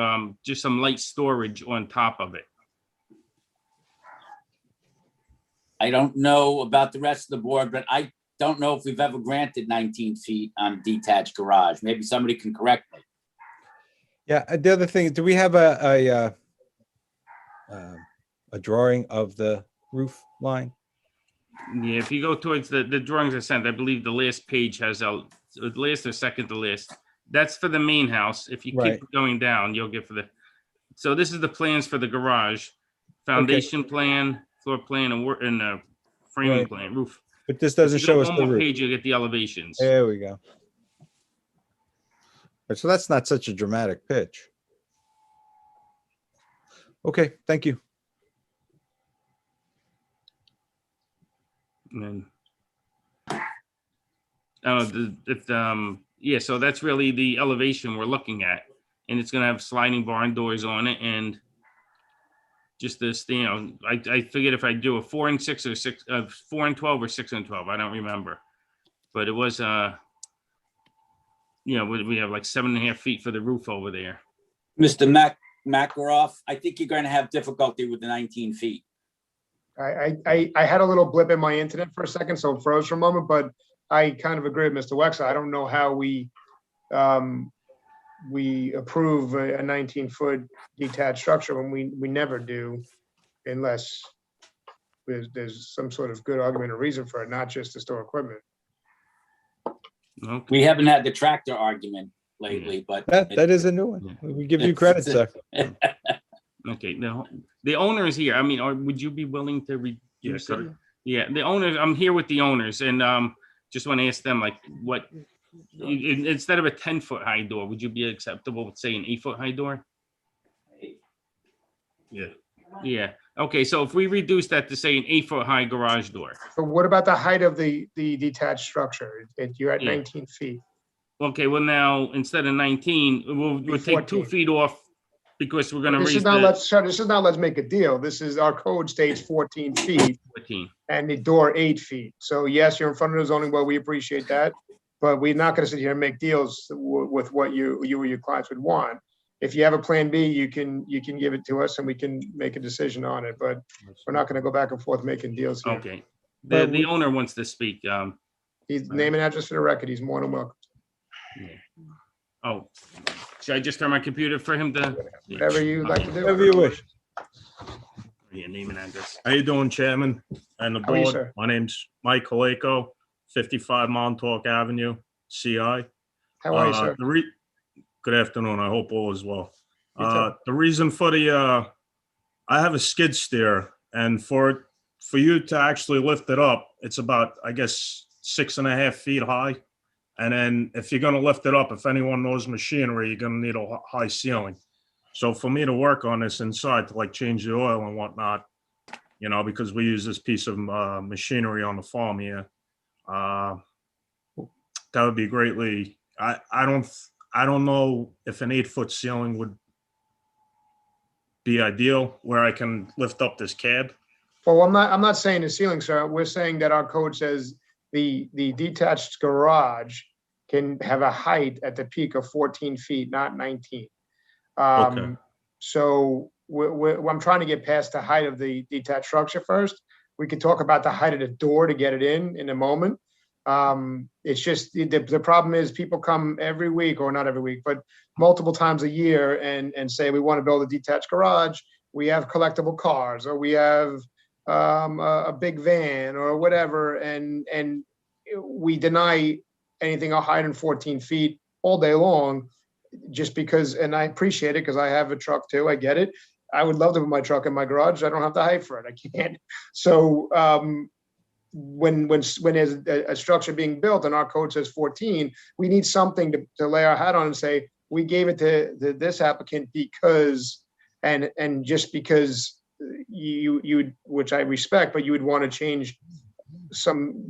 just some light storage on top of it. I don't know about the rest of the board, but I don't know if we've ever granted 19 feet on detached garage. Maybe somebody can correct me. Yeah, the other thing, do we have a drawing of the roof line? Yeah, if you go towards the drawings I sent, I believe the last page has the last or second to last. That's for the main house. If you keep going down, you'll get for the. So this is the plans for the garage, foundation plan, floor plan, and framing plan, roof. But this doesn't show us one the more roof. page, you get the elevations. There we go. So that's not such a dramatic pitch. Okay, thank you. And then, so that's really the elevation we're looking at, and it's going to have sliding barn doors on it, and just this, you know, I forget if I do a 4 and 6 or 6, 4 and 12 or 6 and 12. I don't remember, but it was you know, we have like 7.5 feet for the roof over there. Mr. Makaroff, I think you're going to have difficulty with the 19 feet. I had a little blip in my internet for a second, so it froze for a moment, but I kind of agree with Mr. Wexler. I don't know how we approve a 19-foot detached structure when we never do, unless there's some sort of good argument or reason for it, not just to store equipment. Okay. We haven't had the tractor argument lately, but that is a new one. We give you credit, sir. Okay, the owner is here. I mean, would you be willing to reduce it? Yeah, the owners. I'm here with the owners, and just want to ask them, like, what instead of a 10-foot high door, would you be acceptable with, say, an 8-foot high door? Yeah. Okay, so if we reduce that to, say, an 8-foot high garage door. But what about the height of the detached structure? You're at 19 feet. Okay, well now instead of 19, we'll take 2 feet off because we're going to raise this is not let's make a deal. This is our code states 14 feet 14. and the door 8 feet. So yes, you're in front of the zoning board. We appreciate that, but we're not going to sit here and make deals with what you or your clients would want. If you have a plan B, you can give it to us and we can make a decision on it, but we're not going to go back and forth making deals here. Okay. The owner wants to speak. His name and address for the record. He's more than welcome. Yeah. Oh, should I just turn my computer for him to? Whatever you like to do. Whatever you wish. Your name and address. How you doing, Chairman and the How are you, board? sir? My name's Mike Haleko, 55 Montauk Avenue, CI. How are you, sir? Good afternoon. I hope all is well. You too. The reason for I have a skid steer, and for you to actually lift it up, it's about, I guess, 6.5 feet high. And then if you're gonna lift it up, if anyone knows machinery, you're gonna need a high ceiling. So for me to work on this inside, to like change the oil and whatnot, you know, because we use this piece of machinery on the farm here, that would be greatly. I don't know if an 8-foot ceiling would be ideal where I can lift up this cab. Well, I'm not saying the ceiling, sir. We're saying that our code says the detached garage can have a height at the peak of 14 feet, not 19. Okay. So I'm trying to get past the height of the detached structure first. We could talk about the height of the door to get it in a moment. It's just the problem is people come every week, or not every week, but multiple times a year and say, we want to build a detached garage. We have collectible cars, or we have a big van or whatever. And we deny anything higher than 14 feet all day long, just because, and I appreciate it because I have a truck too. I get it. I would love to put my truck in my garage. I don't have the height for it. I can't. So when there's a structure being built and our code says 14, we need something to lay our hat on and say, we gave it to this applicant because, and just because you, which I respect, but you would want to change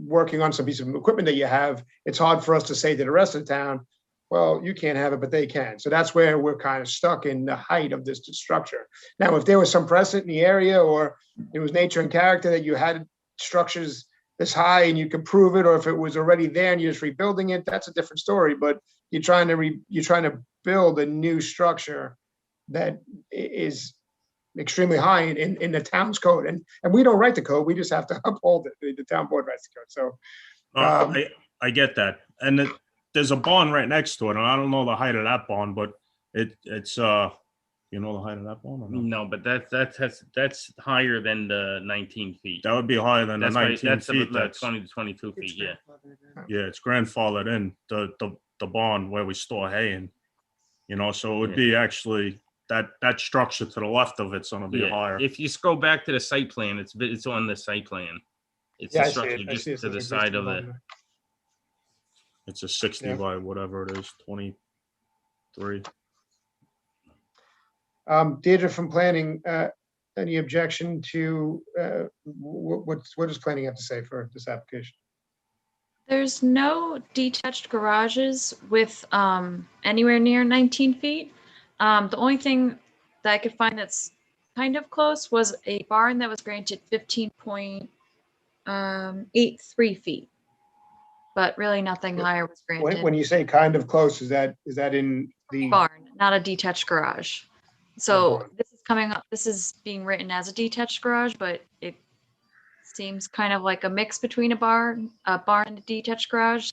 working on some piece of equipment that you have. It's hard for us to say to the rest of the town, well, you can't have it, but they can. So that's where we're kind of stuck in the height of this structure. Now, if there was some precedent in the area, or it was nature and character that you had structures this high and you could prove it, or if it was already there and you're just rebuilding it, that's a different story. But you're trying to build a new structure that is extremely high in the town's code, and we don't write the code. We just have to uphold it. The town board writes the code. So I get that, and there's a barn right next to it, and I don't know the height of that barn, but it's you know the height of that barn or no? No, but that's higher than the 19 feet. That would be higher than the That's right, 19 that's feet. about 20 to 22 feet. Yeah. Yeah, it's grandfathered in the barn where we store hay in, you know, so it would be actually that structure to the left of it's going to be Yeah. higher. If you scroll back to the site plan, it's on the site plan. It's Yeah, the I see it. structure I just see it. to the There's a side of existing it. It's a 60 Yeah. by whatever it is, 23. Deirdre from planning, any objection to what does planning have to say for this application? There's no detached garages with anywhere near 19 feet. The only thing that I could find that's kind of close was a barn that was granted 15.83 feet. But really nothing higher was granted. When you say kind of close, is that in the Barn, not a detached garage. So barn. this is coming up, this is being written as a detached garage, but it seems kind of like a mix between a barn and a detached garage,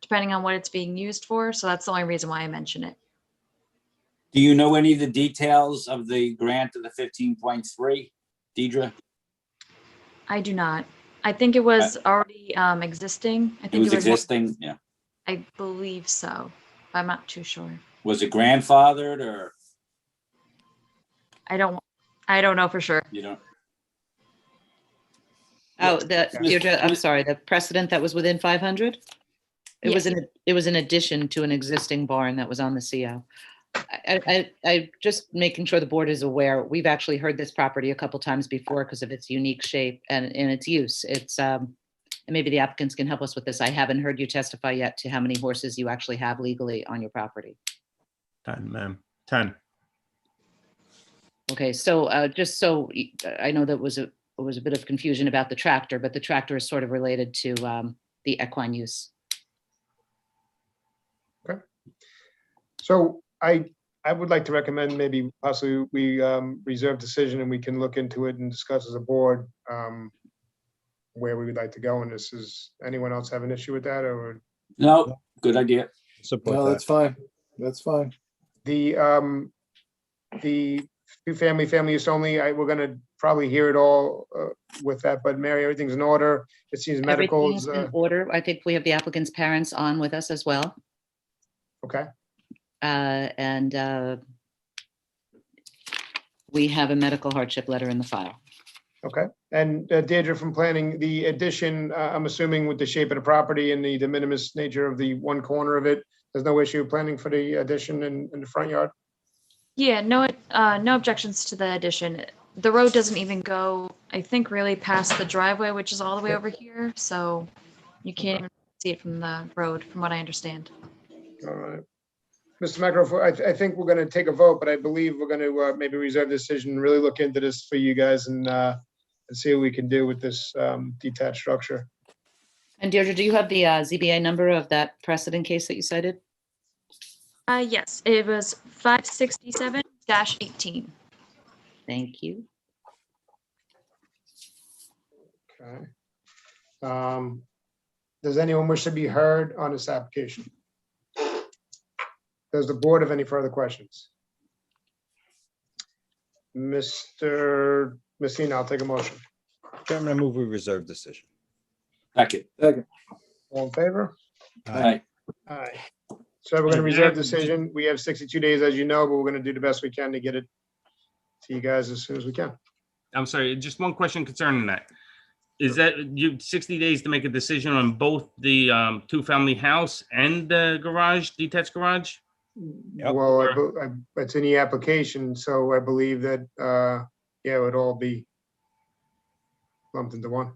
depending on what it's being used for. So that's the only reason why I mention it. Do you know any of the details of the grant of the 15.3, Deidre? I do not. I think it was already existing. I It think was existing, yeah. I believe so. I'm not too sure. Was it grandfathered or I don't know for sure. you don't? Oh, Deirdre, I'm sorry, the precedent that was within 500? It was in addition to an existing barn that was on the CO. I just making sure the board is aware, we've actually heard this property a couple times before because of its unique shape and in its use. It's, and maybe the applicants can help us with this. I haven't heard you testify yet to how many horses you actually have legally on your property. 10, ma'am. 10. Okay, so just so I know that was a bit of confusion about the tractor, but the tractor is sort of related to the equine use. Okay. So I would like to recommend maybe possibly we reserve decision and we can look into it and discuss as a board where we would like to go. And this is, anyone else have an issue with that or? No, good idea. Support No, that. that's fine. That's fine. The two family use only, we're gonna probably hear it all with that, but Mary, everything's in order. It seems medical Everything is, is in order. I think we have the applicant's parents on with us as well. okay. And we have a medical hardship letter in the file. Okay, and Deirdre from planning, the addition, I'm assuming with the shape of the property and the de minimis nature of the one corner of it, there's no issue planning for the addition in the front yard? Yeah, no, no objections to the addition. The road doesn't even go, I think, really past the driveway, which is all the way over here. So you can't even see it from the road, from what I understand. All right. Mr. McElroy, I think we're going to take a vote, but I believe we're going to maybe reserve the decision, and really look into this for you guys and see what we can do with this detached structure. And Deirdre, do you have the ZBA number of that precedent case that you cited? Yes, it was 567-18. Thank you. Okay. Does anyone wish to be heard on this application? Does the board have any further questions? Mr. Messina, I'll take a motion. Chairman, I move we reserve decision. Second. All in favor? Aye. Aye. So we're going to reserve decision. We have 62 days, as you know, but we're going to do the best we can to get it to you guys as soon as we can. I'm sorry, just one question concerning that. Is that you 60 days to make a decision on both the two-family house and the garage, detached garage? Yep. Well, it's in the application, so I believe that, yeah, it would all be lumped into one.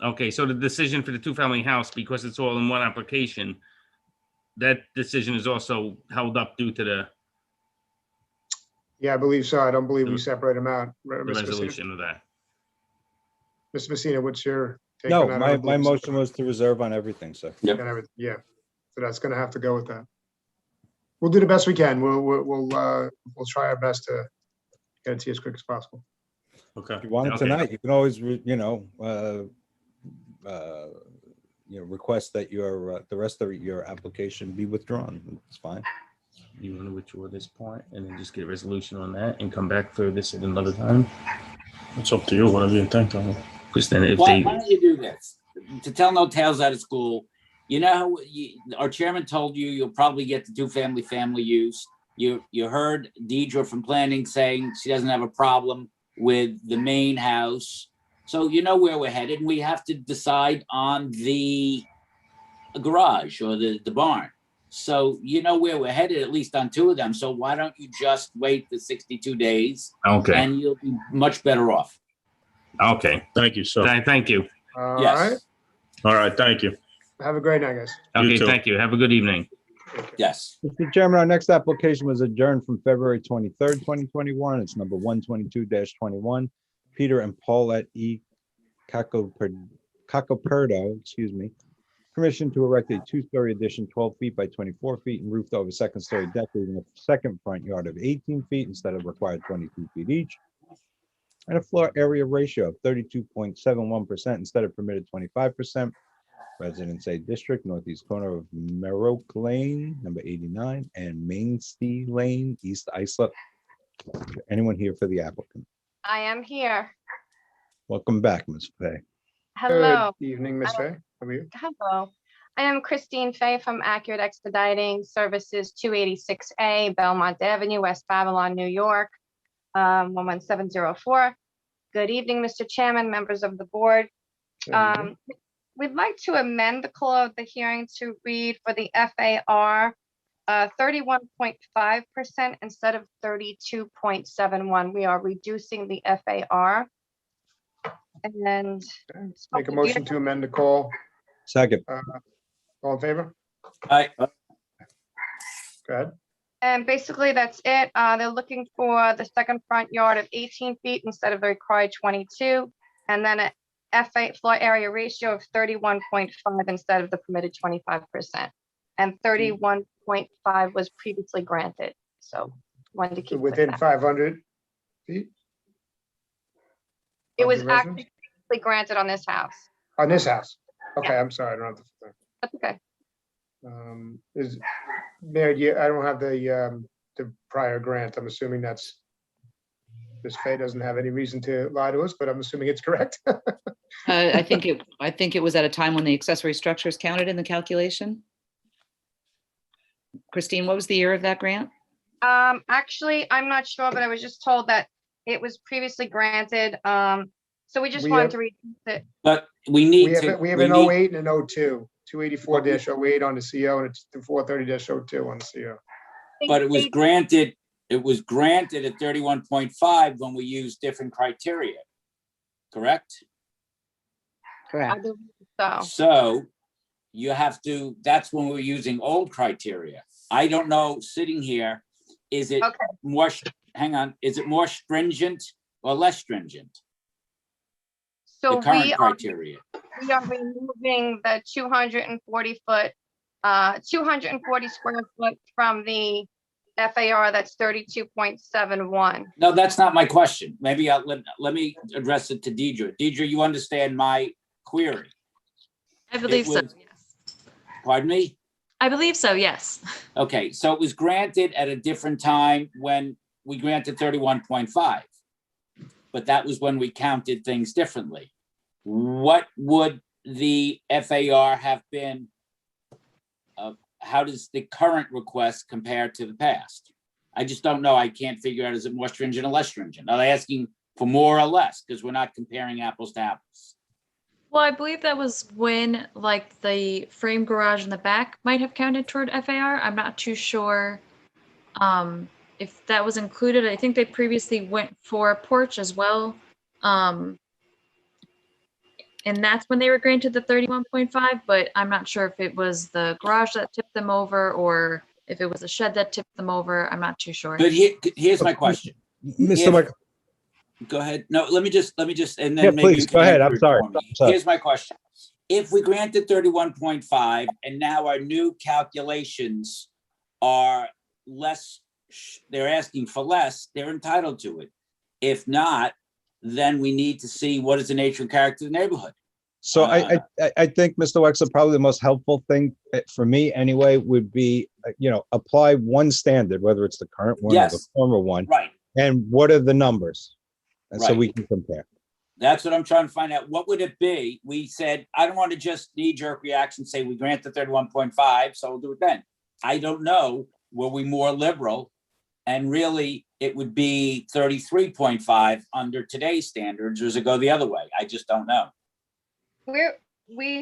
Okay, so the decision for the two-family house, because it's all in one application, that decision is also held up due to the Yeah, I believe so. I don't believe we separate them out. the resolution of that. Mr. Messina, what's your take No, on that? I don't my believe we motion was to reserve on everything, sir. Yep. and everything. Yeah, so that's gonna have to go with that. We'll do the best we can. We'll try our best to get it to you as quick as possible. Okay. If you want it Okay. tonight, you can always, request that your, the rest of your application be withdrawn. It's fine. You want to withdraw this part and then just get a resolution on that and come back for this at another time? It's up to you, whatever you think. Because then if Why they, don't you do this? To tell no tales out of school, you know, how our chairman told you, you'll probably get the family use. You heard Deidre from planning saying she doesn't have a problem with the main house. So you know where we're headed, and we have to decide on the garage or the barn. So you know where we're headed, at least on two of them. So why don't you just wait the 62 days? Okay. And you'll be much better off. Okay. Thank you, sir. Thank you. All Yes. right. All right, thank you. Have a great night, guys. Okay, too. thank you. Have a good evening. Yes. Mr. Chairman, our next application was adjourned from February 23rd, 2021. It's number 122-21. Peter and Paulette E. Cacoperdo, permission to erect a two-story addition 12 feet by 24 feet and roofed over second-story deck, leaving a second front yard of 18 feet instead of required 22 feet each, and a floor area ratio of 32.71% instead of permitted 25%. Residence A District, northeast corner of Meroke Lane, number 89, and Mainstay Lane, East Islip. Anyone here for the applicant? I am here. Welcome back, Ms. Fay. Hello. Good evening, Ms. Fay. How are you? Hello. I am Christine Fay from Accurate Expediting Services, 286A Belmont Avenue, West Babylon, New York, 11704. Good evening, Mr. Chairman, members of the board. We'd like to amend the call of the hearing to read for the FAR 31.5% instead of 32.71. We are reducing the FAR. And Make a motion to amend the call. Second. All in favor? Aye. Go ahead. And basically that's it. They're looking for the second front yard of 18 feet instead of the required 22. And then a F8 floor area ratio of 31.5 instead of the permitted 25%. And 31.5 was previously granted. So wanted to keep it Within that. 500 feet? It of was the residence? actually previously granted on this house. On this house? Okay, I'm sorry, I don't have the. That's okay. Is, Mayor, I don't have the prior grant. I'm assuming that's Ms. Fay doesn't have any reason to lie to us, but I'm assuming it's correct. I think it was at a time when the accessory structures counted in the calculation. Christine, what was the year of that grant? Actually, I'm not sure, but I was just told that it was previously granted. So we just We wanted have- to read it. But we need to. We have we an need- 08 and an 02, 284-08 on the CO and it's 430-02 on the CO. But it was granted at 31.5 when we used different criteria, correct? I Correct. believe so. So you have to, that's when we're using old criteria. I don't know, sitting here, is it Okay. more, hang on, is it more stringent or less stringent? The So current we are criteria. removing the 240 foot, 240 square foot from the FAR, that's 32.71. No, that's not my question. Maybe let me address it to Deidre. Deidre, you understand my query? I believe so, was- yes. Pardon me? I believe so, yes. Okay, so it was granted at a different time when we granted 31.5. But that was when we counted things differently. What would the FAR have been? How does the current request compare to the past? I just don't know. I can't figure out, is it more stringent or less stringent? Are they asking for more or less? Because we're not comparing apples to apples. Well, I believe that was when like the frame garage in the back might have counted toward FAR. I'm not too sure if that was included. I think they previously went for a porch as well. And that's when they were granted the 31.5, but I'm not sure if it was the garage that tipped them over or if it was a shed that tipped them over. I'm not too sure. But here's my question. Mr. Michael, Go ahead. No, let me just, and then Yeah, maybe please, you go can ahead. answer I'm it sorry. for me. I'm sorry. Here's my question. If we granted 31.5 and now our new calculations are less, they're asking for less, they're entitled to it. If not, then we need to see what is the nature and character of the neighborhood. So I think, Mr. Wexler, probably the most helpful thing for me anyway would be, apply one standard, whether it's the current one or the Yes. former one. Right. And what are the numbers? And so Right. we can compare. That's what I'm trying to find out. What would it be? We said, I don't want to just knee-jerk reaction, say we grant the 31.5, so we'll do it then. I don't know. Were we more liberal? And really, it would be 33.5 under today's standards, or does it go the other way? I just don't know. We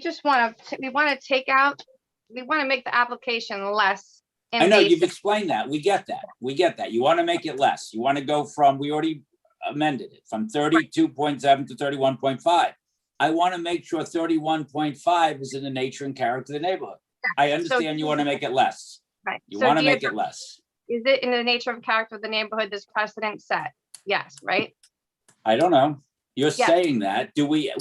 just want to, we want to make the application less. I know you've invasive. explained that. We get that. We get that. You want to make it less. You want to go from, we already amended it from 32.7 to 31.5. I want to make sure 31.5 is in the nature and character of the neighborhood. I understand you want to make it less. Right. You So want to make Deirdre, it less. Is it in the nature of character of the neighborhood, this precedent set? Yes, right? I don't know. You're Yeah. saying that.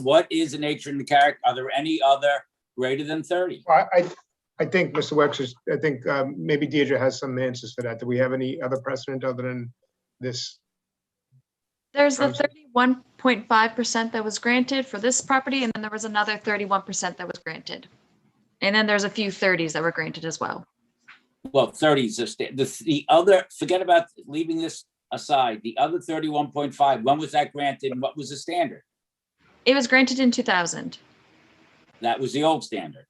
What is the nature and the character? Are there any other greater than 30? I think, Mr. Wexler, I think maybe Deidre has some answers for that. Do we have any other precedent other than this? There's the 31.5% that was granted for this property, and then there was another 31% that was granted. And then there's a few 30s that were granted as well. Well, 30 is the other, forget about leaving this aside. The other 31.5, when was that granted and what was the standard? It was granted in 2000. That was the old standard.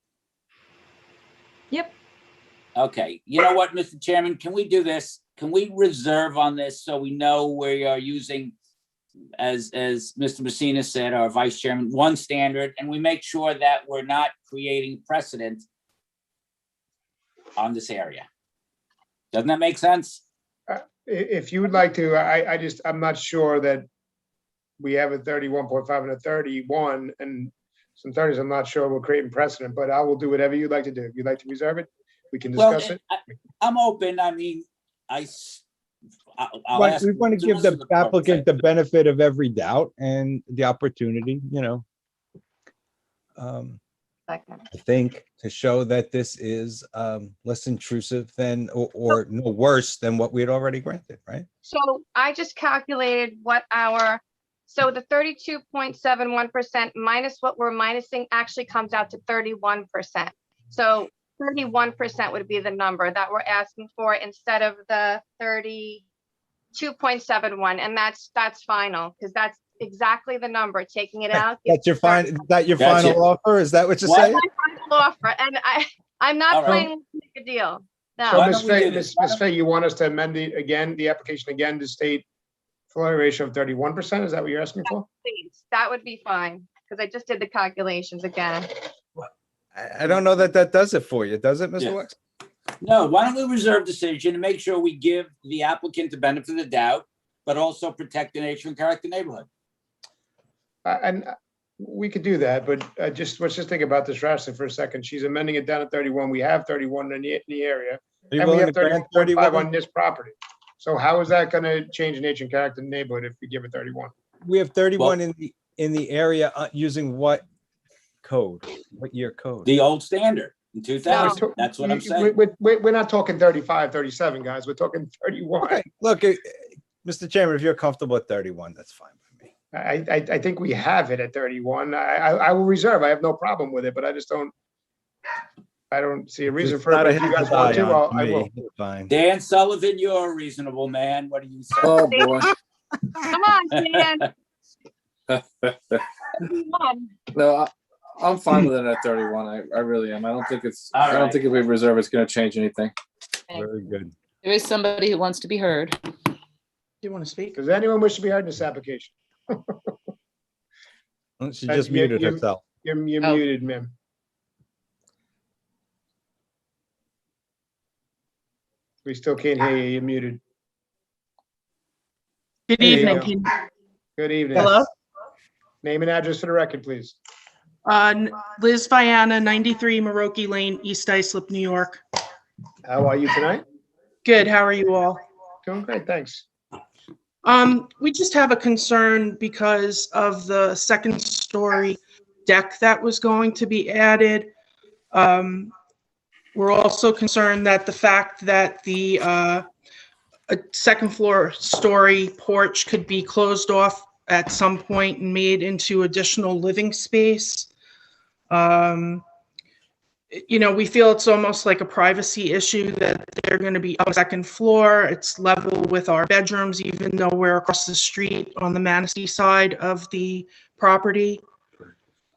Yep. Okay, you know what, Mr. Chairman, can we do this? Can we reserve on this so we know we are using, as Mr. Messina said, our vice chairman, one standard, and we make sure that we're not creating precedent on this area? Doesn't that make sense? If you would like to, I'm not sure that we have a 31.5 and a 31 and some 30s. I'm not sure we're creating precedent, but I will do whatever you'd like to do. If you'd like to reserve it, we can discuss it. I'm open. I mean, I'll But ask. we want to give the applicant the benefit of every doubt and the opportunity, I think, to show that this is less intrusive than, or no worse than what we had already granted, right? So I just calculated so the 32.71% minus what we're minusing actually comes out to 31%. So 31% would be the number that we're asking for instead of the 32.7. 2.71, and that's final, because that's exactly the number. Taking it out. That's your final, is that your Gotcha. final offer? Is that what you're What? saying? My final offer, and I'm not All right. playing to make a deal. So No, Why Ms. don't we do Fay, this? Ms. Fay, you want us to amend the application again to state flow area ratio of 31%? Is that what you're asking for? please, that would be fine, because I just did the calculations again. I don't know that that does it for you, does it, Mr. Yeah. Wex? No, why don't we reserve decision and make sure we give the applicant the benefit of the doubt, but also protect the nature and character neighborhood? And we could do that, but let's just think about this rationally for a second. She's amending it down to 31. We have 31 in the area. Are you And we willing have to grant 31.5 31? on this property. So how is that gonna change the nature and character of the neighborhood if we give it 31? We have 31 in the area using what code? What year code? The old standard in 2000. That's what I'm saying. We're not talking 35, 37, guys. We're talking 31. Okay, look, Mr. Chairman, if you're comfortable at 31, that's fine with me. I think we have it at 31. I will reserve. I have no problem with it, but I don't see a reason It's for it. not But a if you hill to guys want die to, on I me. will. It's fine. Dan Sullivan, you're a reasonable man. What do you say? Oh, boy. Come on, Dan. Come on. No, I'm fine with it at 31. I really am. I don't think All I don't right. think if we reserve, it's going to change anything. Very good. There is somebody who wants to be heard. Do you want to speak? Does anyone wish to be heard in this application? She just muted you're- herself. You're Oh. muted, ma'am. We still can't hear you. You're muted. Good There you evening. go. Can- Good evening. Hello? Name and address for the record, please. Liz Viana, 93 Maroki Lane, East Islip, New York. How are you tonight? Good, how are you all? Doing great, thanks. We just have a concern because of the second story deck that was going to be added. We're also concerned that the fact that the a second floor story porch could be closed off at some point and made into additional living space. You know, we feel it's almost like a privacy issue that they're going to be on the second floor. It's level with our bedrooms, even though we're across the street on the Manistee side of the property.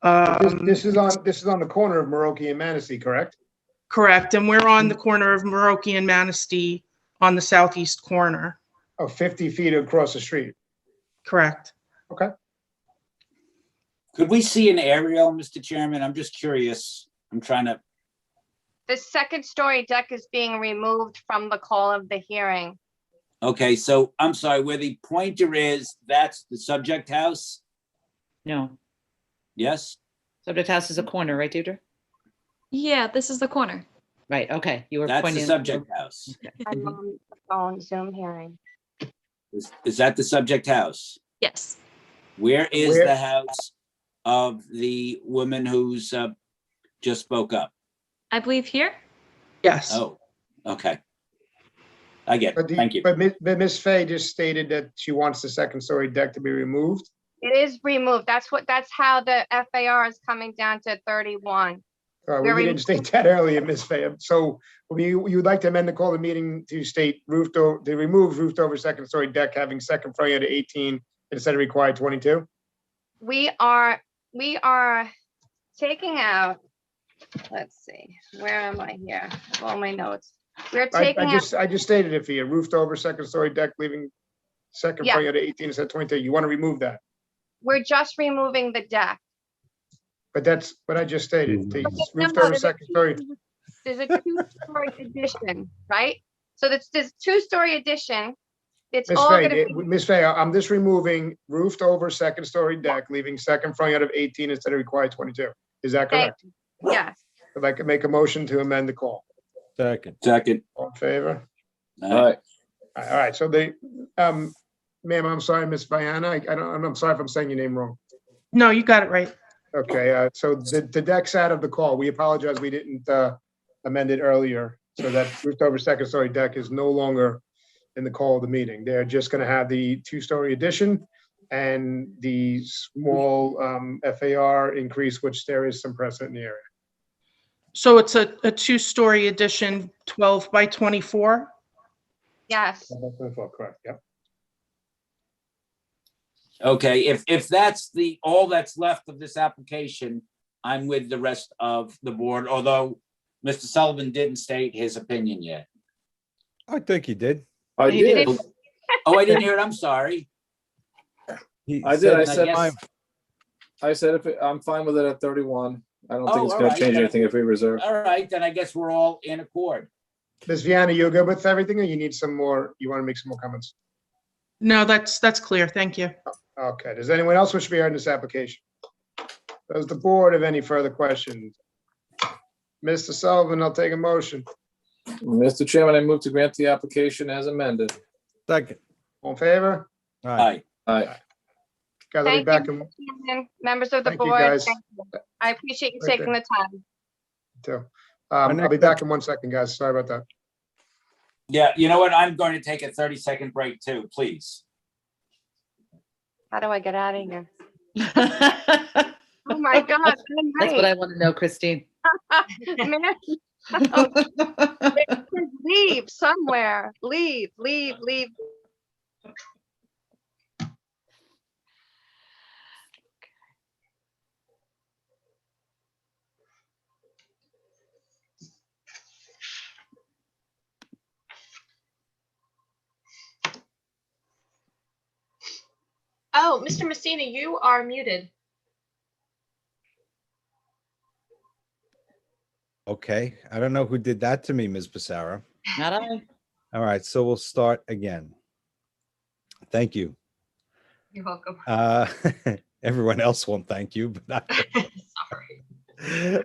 This is on the corner of Maroki and Manistee, correct? Correct, and we're on the corner of Maroki and Manistee on the southeast corner. Oh, 50 feet across the street. Correct. Okay. Could we see an aerial, Mr. Chairman? I'm just curious. I'm trying to, The second story deck is being removed from the call of the hearing. okay, so I'm sorry, where the pointer is, that's the subject house? No, Yes? subject house is a corner, right, Deirdre? Yeah, this is the corner. Right, okay, you were That's the pointing. subject house. I'm on the phone Zoom hearing. Is that the subject house? Yes. Where is Where- the house of the woman who's just spoke up? I believe here. Yes. Oh, okay. I get But it. Thank you. But Ms. Fay just stated that she wants the second story deck to be removed. It is removed. That's how the FAR is coming down to 31. Well, Very- we didn't state that earlier, Ms. Fay. So you would like to amend the call of the meeting to state to remove roofed over second story deck having second front yard to 18 instead of required 22? We are taking out, let's see, where am I here? All my notes. We're taking out, I just stated it for you, roofed over second story deck leaving second Yeah. front yard to 18 instead of 22. You want to remove that? we're just removing the deck. But that's what I just stated. The roofed No, over there's second story. There's a two-story addition, right? So this two-story addition. It's Ms. all Fay, gonna be, Ms. Fay, I'm just removing roofed over second story deck, leaving second front yard of 18 instead of required 22. Is that Thank correct? yes. If I could make a motion to amend the call. Second. Second. All in favor? All All right. All right, so ma'am, I'm sorry, Ms. Viana, I'm sorry if I'm saying your name wrong. No, you got it right. Okay, so the deck's out of the call. We apologize, we didn't amend it earlier. So that roofed over second story deck is no longer in the call of the meeting. They're just gonna have the two-story addition and the small FAR increase, which there is some precedent in the area. So it's a two-story addition, 12 by 24? Yes. Correct, yep. Okay, if that's all that's left of this application, I'm with the rest of the board, although Mr. Sullivan didn't state his opinion yet. I think he did. I He did. did. Oh, I didn't hear it. I'm sorry. He I did. I said- said, Yes. I said if I'm fine with it at 31. I don't think Oh, it's all going right, to change then. anything if we reserve. All right, then I guess we're all in accord. Ms. Viana, you good with everything or you need some more, you want to make some more comments? No, that's clear. Thank you. Okay, does anyone else wish to be heard in this application? Does the board have any further questions? Mr. Sullivan, I'll take a motion. Mr. Chairman, I move to grant the application as amended. Second. All in favor? All right. Aye. Aye. Guys, I'll be Thank back you, in Mr. Chairman, members of the Thank you, board. guys. Thank you. I appreciate you Right taking the time. too. Our I'll next be back in 1 second, guys. Sorry about that. Yeah, you know what? I'm going to take a 30-second break too, please. How do I get out of here? That's Oh my God. good what I night. want to know, Christine. Man, oh, leave somewhere. Leave. Oh, Mr. Messina, you are muted. Okay, I don't know who did that to me, Ms. Pissarro. Not I. All right, so we'll start again. Thank you. You're welcome. Everyone else won't thank you, but Sorry.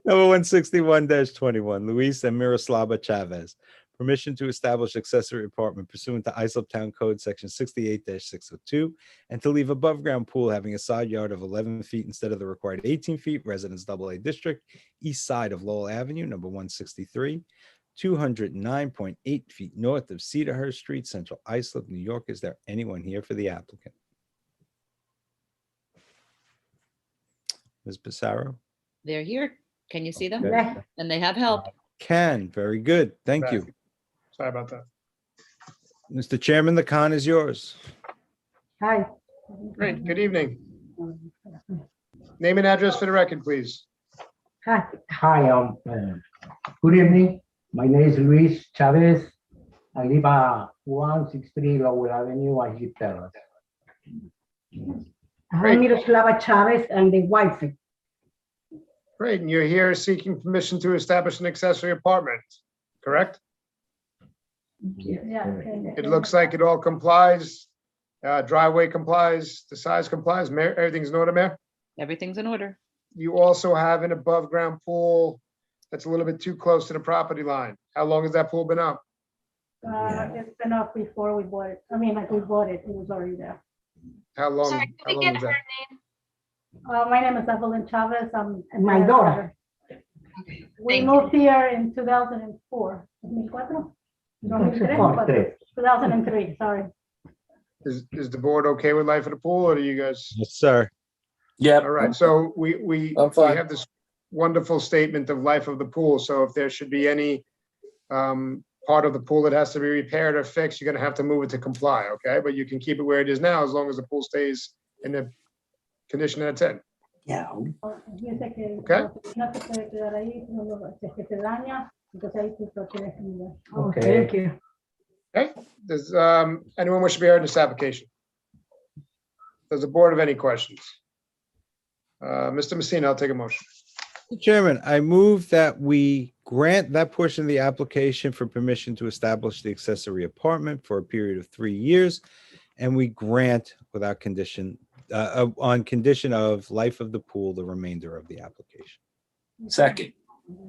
number 161-21, Luis and Miroslava Chavez. Permission to establish accessory apartment pursuant to Islip Town Code Section 68-602, and to leave above ground pool having a side yard of 11 feet instead of the required 18 feet, Residence AA District, east side of Lowell Avenue, number 163, 209.8 feet north of Cedarhurst Street, Central Islip, New York. Is there anyone here for the applicant? Ms. Pissarro? They're here. Can you see them? Okay. And they have help. Can, very good. Thank you. Sorry about that. Mr. Chairman, the con is yours. Hi. Great, good evening. Name and address for the record, please. Hi, good evening. My name is Luis Chavez. I live at 163 Lowell Avenue, Islip Terrace. I'm Miroslava Chavez and the wife. Great, and you're here seeking permission to establish an accessory apartment, correct? Yeah. It looks like it all complies, driveway complies, the size complies, everything's in order, Mayor? Everything's in order. You also have an above-ground pool that's a little bit too close to the property line. How long has that pool been up? It's been up before we bought it. I mean, like we bought it, it was already there. How long, Sorry, how can we long get was her that? name? My name is Evelyn Chavez. I'm My daughter. We moved here in 2004. 2003, sorry. Is the board okay with life of the pool, or do you guys? Yes, sir. Yeah. All right, so we I'm fine. have this wonderful statement of life of the pool. So if there should be any part of the pool that has to be repaired or fixed, you're gonna have to move it to comply, okay? But you can keep it where it is now as long as the pool stays in the condition that it's in. Dice que Okay. no se puede quedar ahí, si es que se daña, entonces ahí tú lo tienes que mudar. Okay. Thank you. Okay, does anyone wish to be heard in this application? Does the board have any questions? Mr. Messina, I'll take a motion. Mr. Chairman, I move that we grant that portion of the application for permission to establish the accessory apartment for a period of 3 years, and we grant without condition, on condition of life of the pool, the remainder of the application. Second.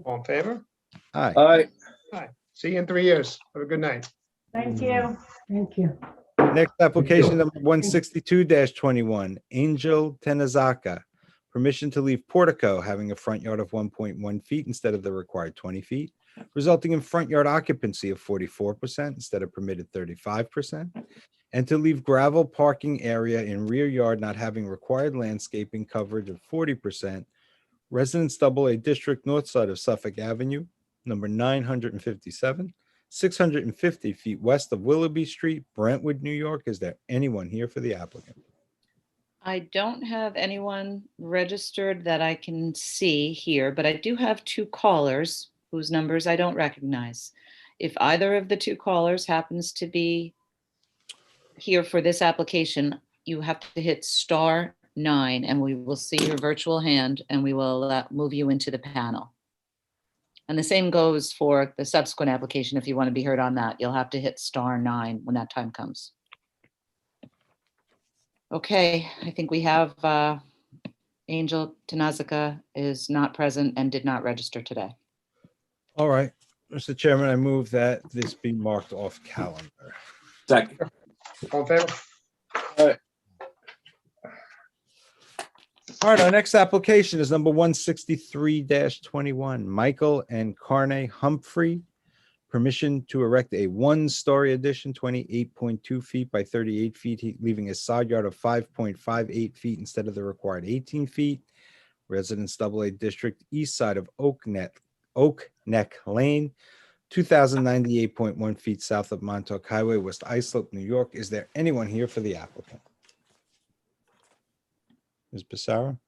All in favor? Aye. Aye. Aye. See you in 3 years. Have a good night. Thank you. Thank you. Next application number 162-21, Angel Tenazaka. Permission to leave portico having a front yard of 1.1 feet instead of the required 20 feet, resulting in front yard occupancy of 44% instead of permitted 35%, and to leave gravel parking area in rear yard not having required landscaping coverage of 40%, Residence AA District, north side of Suffolk Avenue, number 957, 650 feet west of Willoughby Street, Brentwood, New York. Is there anyone here for the applicant? I don't have anyone registered that I can see here, but I do have two callers whose numbers I don't recognize. If either of the two callers happens to be here for this application, you have to hit *9 and we will see your virtual hand and we will move you into the panel. And the same goes for the subsequent application. If you want to be heard on that, you'll have to hit *9 when that time comes. Okay, I think we have Angel Tenazaka is not present and did not register today. All right, Mr. Chairman, I move that this be marked off calendar. Second. All in favor? All right, our next application is number 163-21, Michael and Carne Humphrey. Permission to erect a one-story addition, 28.2 feet by 38 feet, leaving a side yard of 5.58 feet instead of the required 18 feet. Residence AA District, east side of Oak Neck Lane, 2,098.1 feet south of Montauk Highway, West Islip, New York. Is there anyone here for the applicant? Ms. Bissara?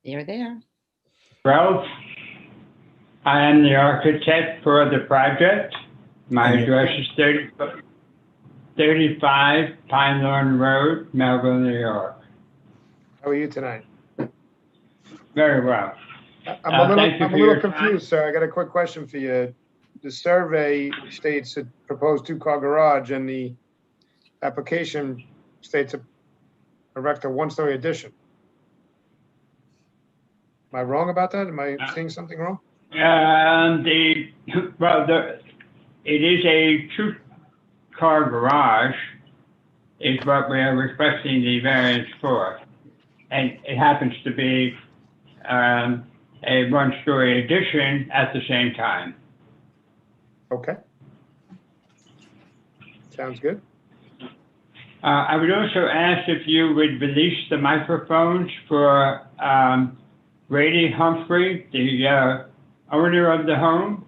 They're there. Ralph, I am the architect for the project. My address is 35 Pine Lawn Road, Melville, New York. How are you tonight? Very well. I'm a thank you for little your time. confused, sir. I got a quick question for you. The survey states a proposed two-car garage and the application states erect a one-story addition. Am I wrong about that? Am I seeing something wrong? It is a two-car garage is what we are requesting the variance for. And it happens to be a one-story addition at the same time. Okay. Sounds good. I would also ask if you would release the microphones for Brady Humphrey, the owner of the home,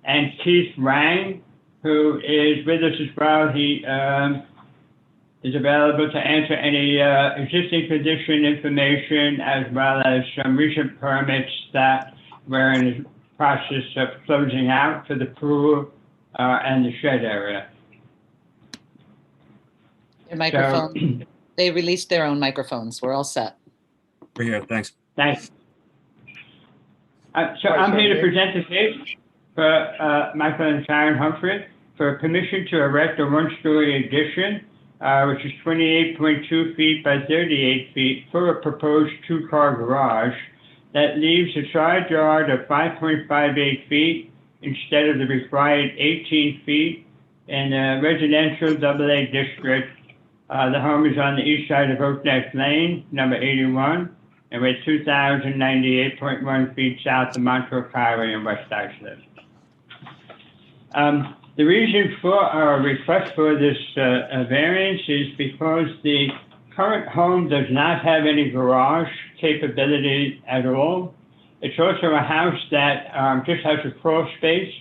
and Keith Rang, who is with us as well. He is available to answer any existing condition information as well as some recent permits that we're in the process of closing out for the pool and the shed area. Their microphone, they released their own microphones. We're all set. We're here, thanks. Thanks. So I'm here to present the case for Michael and Sharon Humphrey for permission to erect a one-story addition, which is 28.2 feet by 38 feet for a proposed two-car garage that leaves a side yard of 5.58 feet instead of the required 18 feet in the residential AA district. The home is on the east side of Oak Neck Lane, number 81, and we're 2,098.1 feet south of Montauk Highway in West Islip. The reason for our request for this variance is because the current home does not have any garage capability at all. It's also a house that just has a crawl space,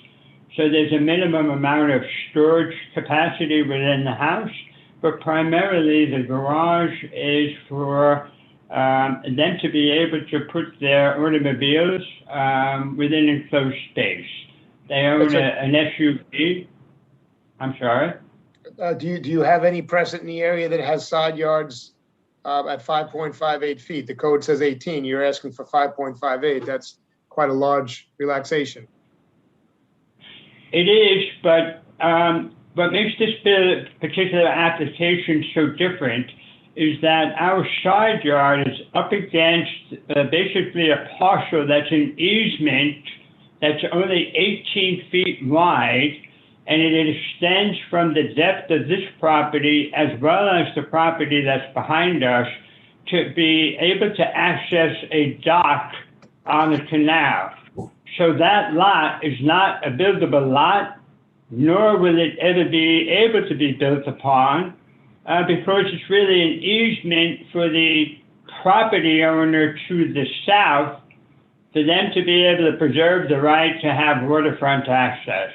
so there's a minimum amount of storage capacity within the house, but primarily the garage is for them to be able to put their automobiles within enclosed space. They own an SUV. I'm sorry? Do you have any precedent in the area that has side yards at 5.58 feet? The code says 18. You're asking for 5.58. That's quite a large relaxation. It is, but what makes this particular application so different is that our side yard is up against basically a parcel that's an easement that's only 18 feet wide, and it extends from the depth of this property as well as the property that's behind us to be able to access a dock on the canal. So that lot is not a buildable lot, nor will it ever be able to be built upon because it's really an easement for the property owner to the south for them to be able to preserve the right to have waterfront access.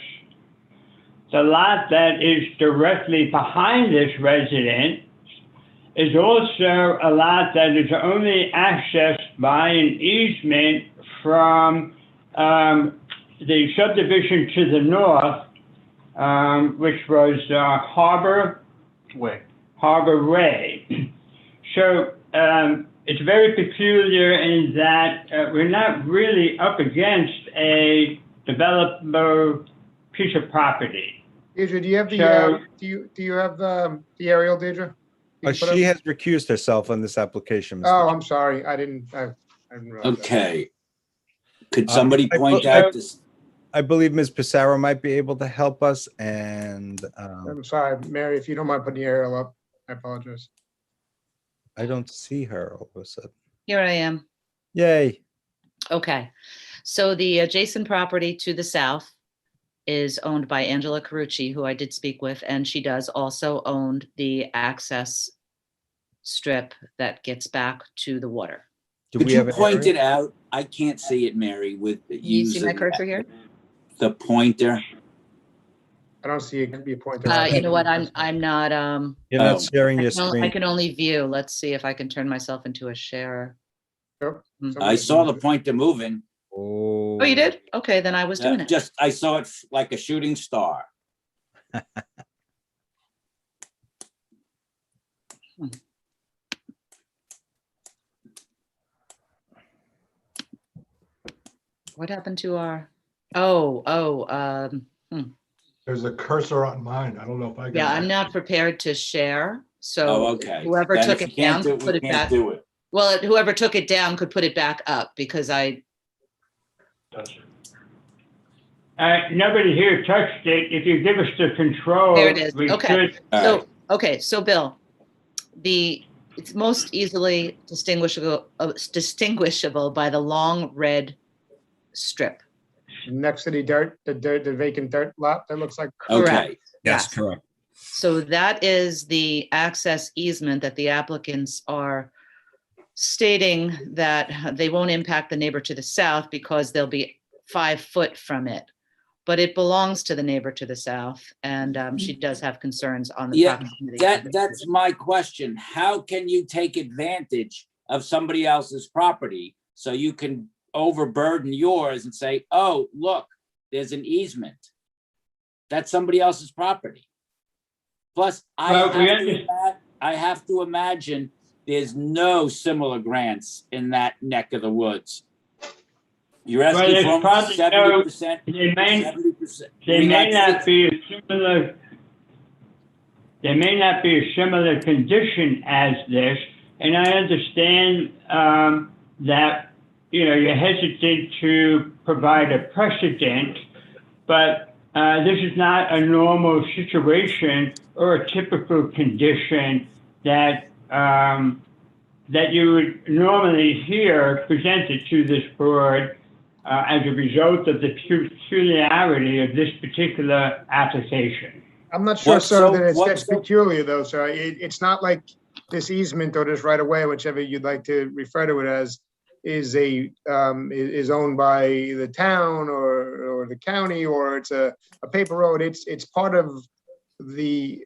The lot that is directly behind this residence is also a lot that is only accessed by an easement from the subdivision to the north, which was Harbor Way. So it's very peculiar in that we're not really up against a developable piece of property. Deidre, do you have the, So- do you have the aerial, Deidre? You can put She up- has recused herself on this application. Mr. Oh, Chair. I'm sorry. I didn't realize that. Okay. Could somebody I- point I- out this? I believe Ms. Pissarro might be able to help us, and I'm sorry, Mary, if you don't mind putting the aerial up, I apologize. I don't see her all of a sudden. Here I am. Yay. Okay. So the adjacent property to the south is owned by Angela Carucci, who I did speak with, and she does also own the access strip that gets back to the water. Do Could we you have an point area? it out? I can't see it, Mary, with You see my using cursor here? the pointer. I don't see it. Could be a pointer. You know what? I'm not, You're not Oh. sharing your I screen. can only view. Let's see if I can turn myself into a sharer. Yep. I saw the pointer moving. Oh, Oh, you did? Okay, then I was doing it. Just, I saw it like a shooting star. What happened to our, oh, There's a cursor on mine. I don't know if I can. yeah, I'm not prepared to share. Oh, So okay. whoever Then took if it you can't down do could we put it can't back. do it. Well, whoever took it down could put it back up because Nobody here touched it. If you give us the control, there it is. we Okay. could. So Bill, it's most easily distinguishable by the long red strip. Next to the the vacant dirt lot, that looks like. Okay. Yes, correct. So that is the access easement that the applicants are stating that they won't impact the neighbor to the south because they'll be 5 foot from it. But it belongs to the neighbor to the south, and she does have concerns on the Yeah, proximity. that's my question. How can you take advantage of somebody else's property so you can overburden yours and say, oh, look, there's an easement? That's somebody else's property. Plus, I have to imagine there's no similar grants in that neck of the woods. You're asking for almost 70%. They may 70%. There may not be a similar condition as this, and I understand that you're hesitant to provide a precedent, but this is not a normal situation or a typical condition that that you would normally hear presented to this board as a result of the peculiarity of this particular application. I'm not sure, sir, that that's peculiar though, sir. It's not like this easement or this right of way, whichever you'd like to refer to it as, is owned by the town or the county, or it's a paper road. It's part of the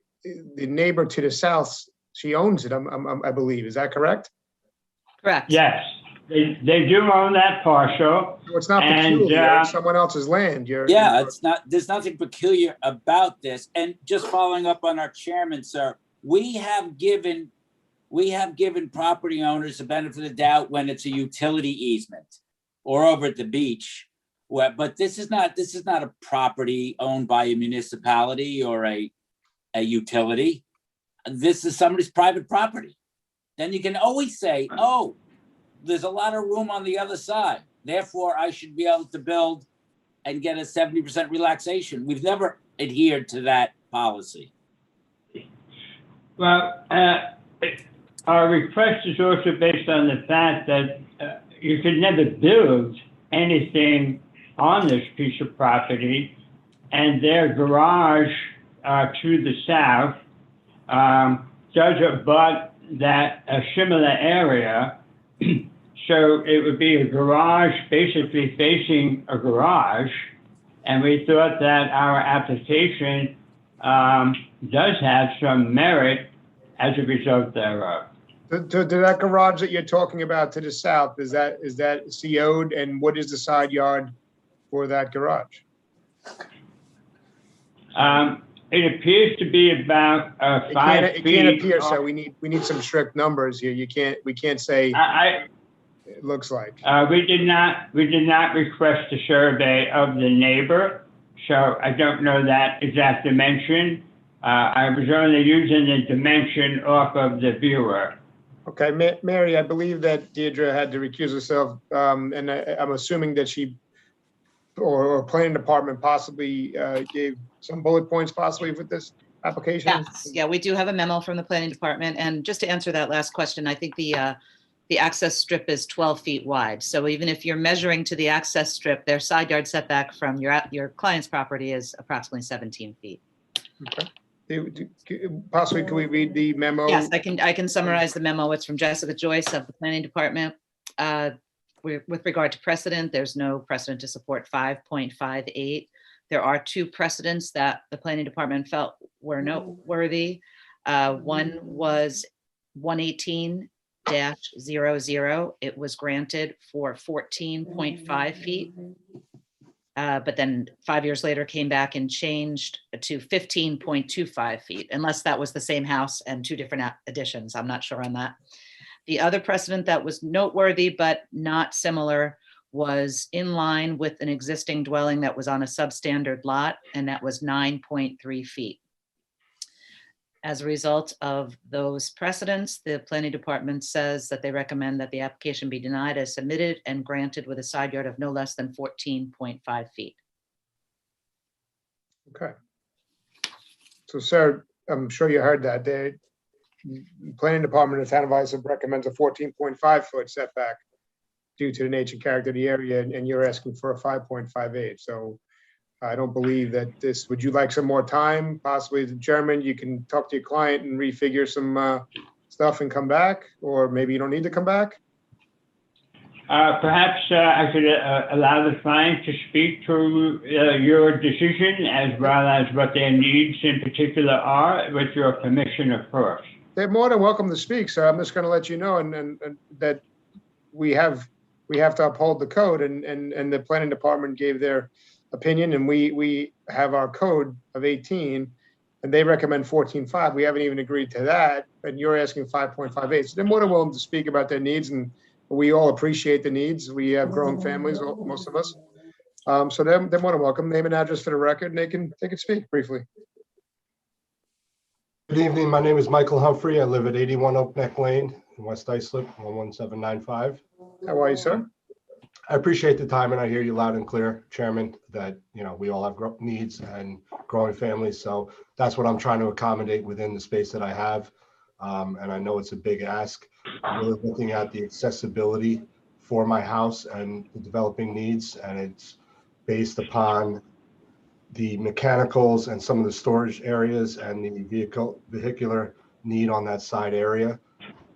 neighbor to the south. She owns it, I believe. Is that correct? Correct. Yes, they do own that parcel. So it's not peculiar. It's someone else's land. It's not. There's nothing peculiar about this. And just following up on our chairman, sir, we have given property owners the benefit of the doubt when it's a utility easement or over at the beach. But this is not a property owned by a municipality or a utility. This is somebody's private property. Then you can always say, oh, there's a lot of room on the other side. Therefore, I should be able to build and get a 70% relaxation. We've never adhered to that policy. Well, our request is also based on the fact that you could never build anything on this piece of property, and their garage to the south does abut that a similar area. So it would be a garage basically facing a garage. And we thought that our application does have some merit as a result thereof. To that garage that you're talking about to the south, is that CO'd, and what is the side yard for that garage? It appears to be about 5 It feet. can't appear, off- so we need some strict numbers here. We can't say it looks like. We did not request a survey of the neighbor, so I don't know that exact dimension. I was only using the dimension off of the viewer. Okay, Mary, I believe that Deirdre had to recuse herself, and I'm assuming that she or planning department possibly gave some bullet points possibly with this application. Yes, yeah, we do have a memo from the planning department. And just to answer that last question, I think the access strip is 12 feet wide. So even if you're measuring to the access strip, their side yard setback from your client's property is approximately 17 feet. Okay. Possibly, can we read the memo? Yes, I can summarize the memo. It's from Jessica Joyce of the planning department. With regard to precedent, there's no precedent to support 5.58. There are two precedents that the planning department felt were noteworthy. One was 118-00. It was granted for 14.5 feet. But then 5 years later came back and changed to 15.25 feet, unless that was the same house and two different additions. I'm not sure on that. The other precedent that was noteworthy but not similar was in line with an existing dwelling that was on a substandard lot, and that was 9.3 feet. As a result of those precedents, the planning department says that they recommend that the application be denied as submitted and granted with a side yard of no less than 14.5 feet. Okay. So, sir, I'm sure you heard that. The planning department of the town of Islip recommends a 14.5 foot setback due to the nature and character of the area, and you're asking for a 5.58. So I don't believe that this, would you like some more time? Possibly the chairman, you can talk to your client and refigure some stuff and come back, or maybe you don't need to come back? Perhaps I could allow the client to speak to your decision as well as what their needs in particular are, with your permission, of course. They're more than welcome to speak, sir. I'm just going to let you know and that we have to uphold the code, and the planning department gave their opinion, and we have our code of 18, and they recommend 14.5. We haven't even agreed to that, and you're asking 5.58. So they're more than willing to speak about their needs, and we all appreciate the needs. We have growing families, most of us. So they're more than welcome. Name and address for the record, and they can speak briefly. Good evening. My name is Michael Humphrey. I live at 81 Oak Neck Lane in West Islip, 11795. How are you, sir? I appreciate the time, and I hear you loud and clear, Chairman, that, you know, we all have needs and growing families. So that's what I'm trying to accommodate within the space that I have. And I know it's a big ask. I'm really looking at the accessibility for my house and the developing needs, and it's based upon the mechanicals and some of the storage areas and the vehicular need on that side area.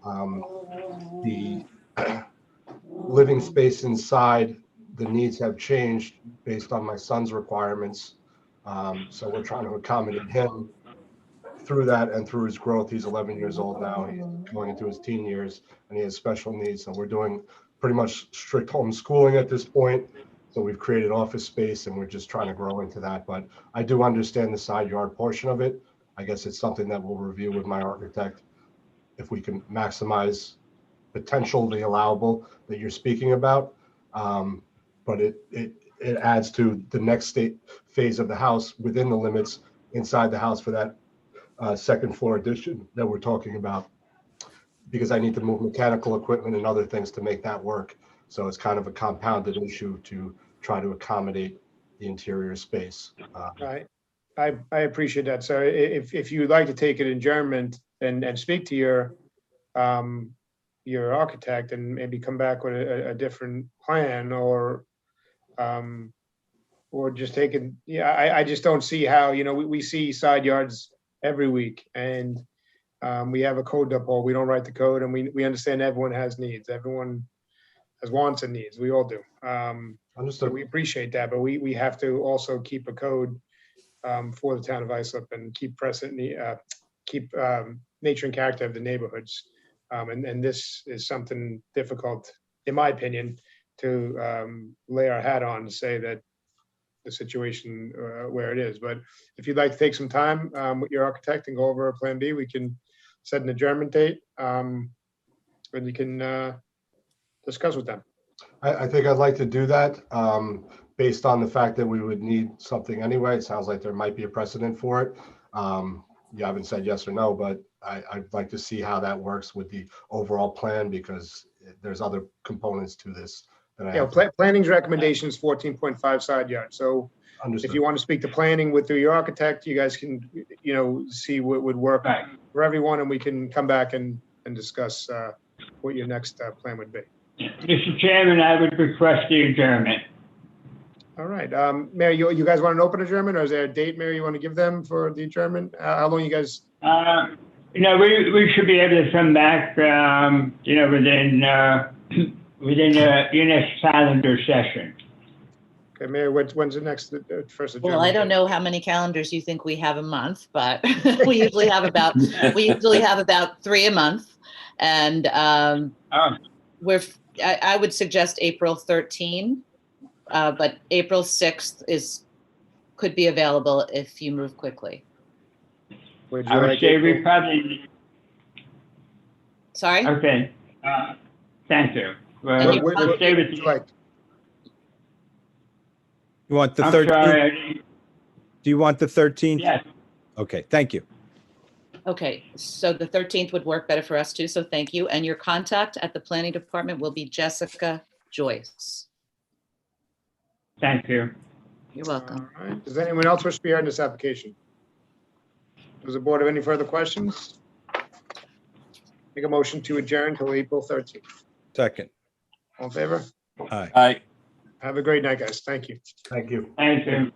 The living space inside, the needs have changed based on my son's requirements. So we're trying to accommodate him through that and through his growth. He's 11 years old now. He's going into his teen years, and he has special needs. So we're doing pretty much strict homeschooling at this point. So we've created office space, and we're just trying to grow into that. But I do understand the side yard portion of it. I guess it's something that we'll review with my architect if we can maximize potentially allowable that you're speaking about. But it adds to the next phase of the house within the limits inside the house for that second floor addition that we're talking about, because I need to move mechanical equipment and other things to make that work. So it's kind of a compounded issue to try to accommodate the interior space. I appreciate that, sir. If you'd like to take it in adjournment and speak to your architect and maybe come back with a different plan, or just take it. Yeah, I just don't see how, you know, we see side yards every week, and we have a code to uphold. We don't write the code, and we understand everyone has needs. Everyone has wants and needs. We all do. So we appreciate that, but we have to also keep a code for the town of Islip and keep precedent, keep nature and character of the neighborhoods. And this is something difficult, in my opinion, to lay our hat on to say that the situation where it is. But if you'd like to take some time with your architect and go over a plan B, we can set an adjournment date and you can discuss with them. I think I'd like to do that based on the fact that we would need something anyway. It sounds like there might be a precedent for it. You haven't said yes or no, but I'd like to see how that works with the overall plan because there's other components to this. That I have to- Planning's recommendation is 14.5 side yard. So Understood. if you want to speak to planning with your architect, you guys can, see what would work for everyone, and we can come back and discuss what your next plan would be. Mr. Chairman, I would request the adjournment. All right, Mayor, you guys want an open adjournment, or is there a date, Mayor, you want to give them for the adjournment? How long you guys? We should be able to come back, within your next calendar session. Okay, Mayor, when's the next first adjournment? Well, I don't know how many calendars you think we have a month, but we usually have about 3 a month. And I would suggest April 13, but April 6th could be available if you move quickly. I would say we probably. Sorry? Okay. Thank you. What stay with you. You want the I'm 13th? sorry. Do you want the 13th? Yes. Okay, thank you. Okay, so the 13th would work better for us too, so thank you. And your contact at the planning department will be Jessica Joyce. Thank you. You're welcome. All right. Does anyone else wish to be heard in this application? Does the board have any further questions? Make a motion to adjourn till April 13th. Second. All in favor? Aye. Aye. Have a great night, guys. Thank you. Thank you. Thank you.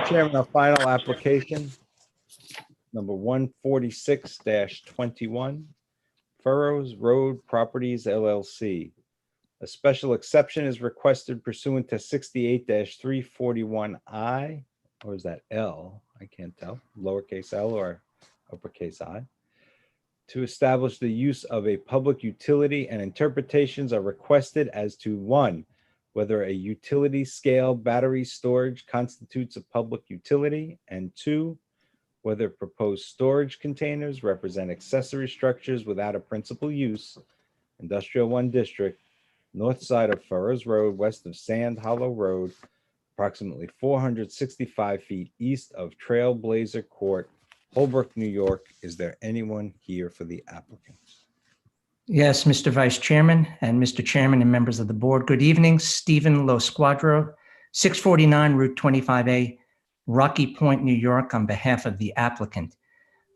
Chairman, our final application, number 146-21, Furrows Road Properties LLC. A special exception is requested pursuant to 68-341I, or is that L? I can't tell, lowercase l or uppercase I, to establish the use of a public utility, and interpretations are requested as to 1, whether a utility scale battery storage constitutes a public utility, and 2, whether proposed storage containers represent accessory structures without a principal use, Industrial 1 District, north side of Furrows Road, west of Sand Hollow Road, approximately 465 feet east of Trailblazer Court, Holbrook, New York. Is there anyone here for the applicants? Yes, Mr. Vice Chairman and Mr. Chairman and members of the board. Good evening. Stephen Lo Squadro, 649 Route 25A, Rocky Point, New York, on behalf of the applicant.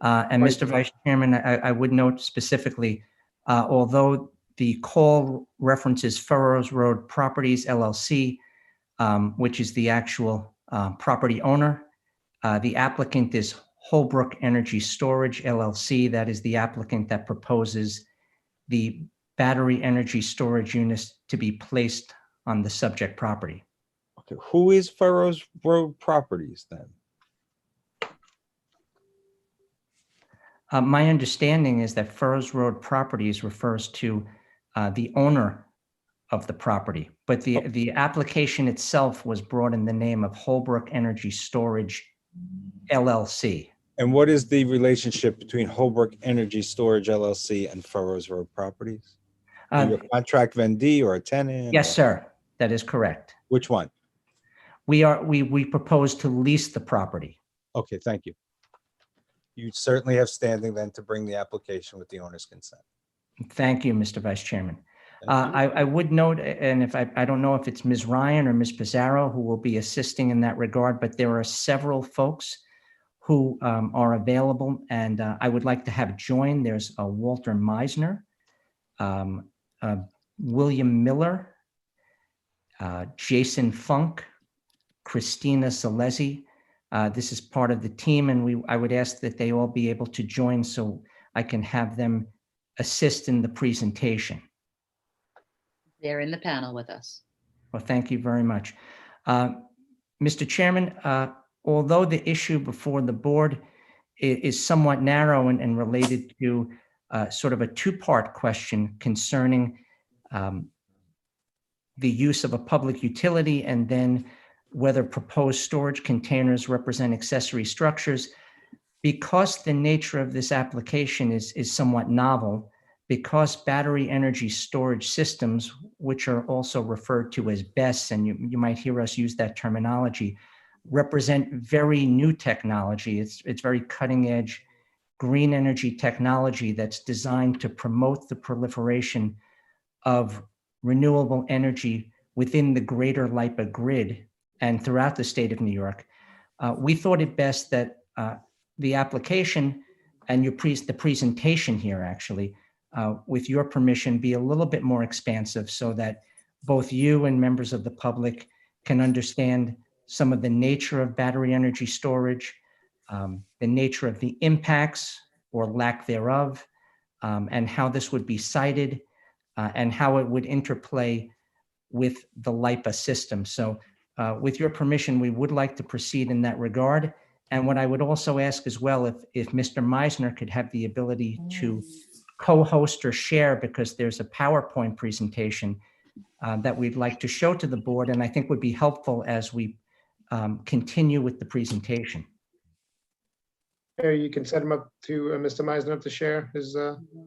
And Mr. Vice Chairman, I would note specifically, although the call references Furrows Road Properties LLC, which is the actual property owner, the applicant is Holbrook Energy Storage LLC. That is the applicant that proposes the battery energy storage units to be placed on the subject property. Okay, who is Furrows Road Properties then? My understanding is that Furrows Road Properties refers to the owner of the property, but the application itself was brought in the name of Holbrook Energy Storage LLC. And what is the relationship between Holbrook Energy Storage LLC and Furrows Road Properties? Are you a contract vendee or a tenant? Yes, sir. That is correct. Which one? We propose to lease the property. Okay, thank you. You certainly have standing then to bring the application with the owner's consent. Thank you, Mr. Vice Chairman. I would note, and if I don't know if it's Ms. Ryan or Ms. Pizarro who will be assisting in that regard, but there are several folks who are available, and I would like to have joined. There's Walter Meisner, William Miller, Jason Funk, Christina Zalesi. This is part of the team, and I would ask that they all be able to join so I can have them assist in the presentation. They're in the panel with us. Well, thank you very much. Mr. Chairman, although the issue before the board is somewhat narrow and related to sort of a two-part question concerning the use of a public utility and then whether proposed storage containers represent accessory structures. Because the nature of this application is somewhat novel, because battery energy storage systems, which are also referred to as BESS, and you might hear us use that terminology, represent very new technology. It's very cutting edge green energy technology that's designed to promote the proliferation of renewable energy within the greater LIPA grid and throughout the state of New York. We thought it best that the application and the presentation here actually, with your permission, be a little bit more expansive so that both you and members of the public can understand some of the nature of battery energy storage, the nature of the impacts or lack thereof, and how this would be cited, and how it would interplay with the LIPA system. So with your permission, we would like to proceed in that regard. And what I would also ask as well, if Mr. Meisner could have the ability to co-host or share, because there's a PowerPoint presentation that we'd like to show to the board, and I think would be helpful as we continue with the presentation. You can set him up to Mr. Meisner to share his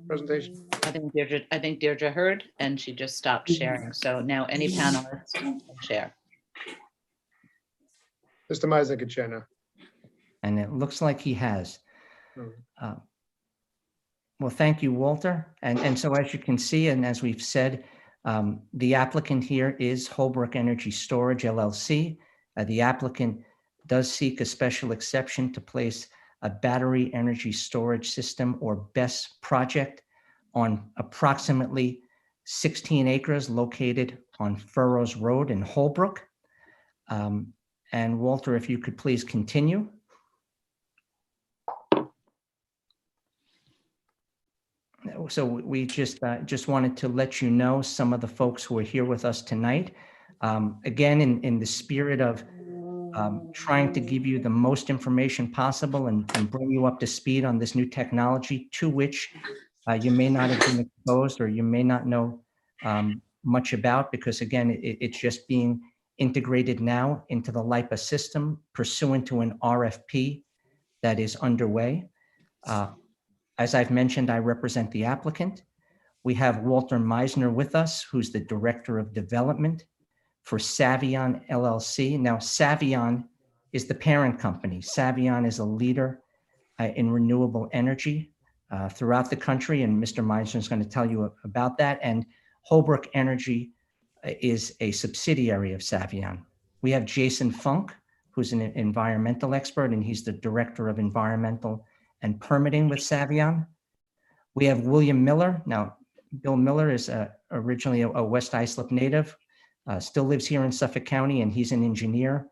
presentation. I think Deirdre heard and she just stopped sharing. So now any panelists can share. Mr. Meisner can share now. And it looks like he has. Well, thank you, Walter. And so as you can see, and as we've said, the applicant here is Holbrook Energy Storage LLC. The applicant does seek a special exception to place a battery energy storage system or BESS project on approximately 16 acres located on Furrows Road in Holbrook. And Walter, if you could please continue. So we just wanted to let you know some of the folks who are here with us tonight. Again, in the spirit of trying to give you the most information possible and bring you up to speed on this new technology to which you may not have been exposed or you may not know much about, because again, it's just being integrated now into the LIPA system pursuant to an RFP that is underway. As I've mentioned, I represent the applicant. We have Walter Meisner with us, who's the Director of Development for Savion LLC. Now, Savion is the parent company. Savion is a leader in renewable energy throughout the country, and Mr. Meisner is going to tell you about that. And Holbrook Energy is a subsidiary of Savion. We have Jason Funk, who's an environmental expert, and he's the Director of Environmental and Permitting with Savion. We have William Miller. Now, Bill Miller is originally a West Islip native, still lives here in Suffolk County, and he's an engineer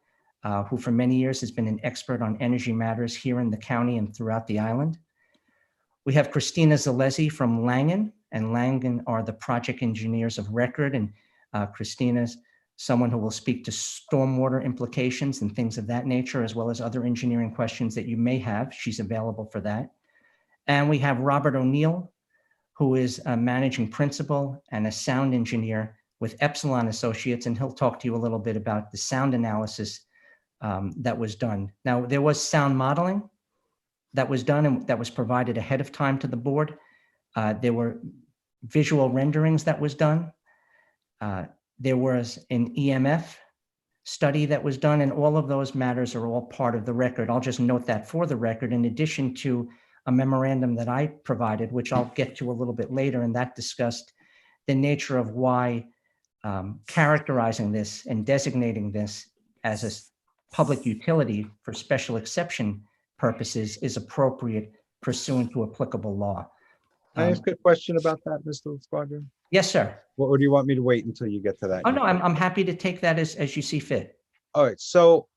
who for many years has been an expert on energy matters here in the county and throughout the island. We have Christina Zalesi from Langen, and Langen are the project engineers of record, and Christina's someone who will speak to stormwater implications and things of that nature, as well as other engineering questions that you may have. She's available for that. And we have Robert O'Neill, who is a managing principal and a sound engineer with Epsilon Associates, and he'll talk to you a little bit about the sound analysis that was done. Now, there was sound modeling that was done and that was provided ahead of time to the board. There were visual renderings that was done. There was an EMF study that was done, and all of those matters are all part of the record. I'll just note that for the record, in addition to a memorandum that I provided, which I'll get to a little bit later, and that discussed the nature of why characterizing this and designating this as a public utility for special exception purposes is appropriate pursuant to applicable law. Can I ask a question about that, Mr. Squadron? Yes, sir. Or do you want me to wait until you get to that? Oh, no, I'm happy to take that as you see fit. All right, so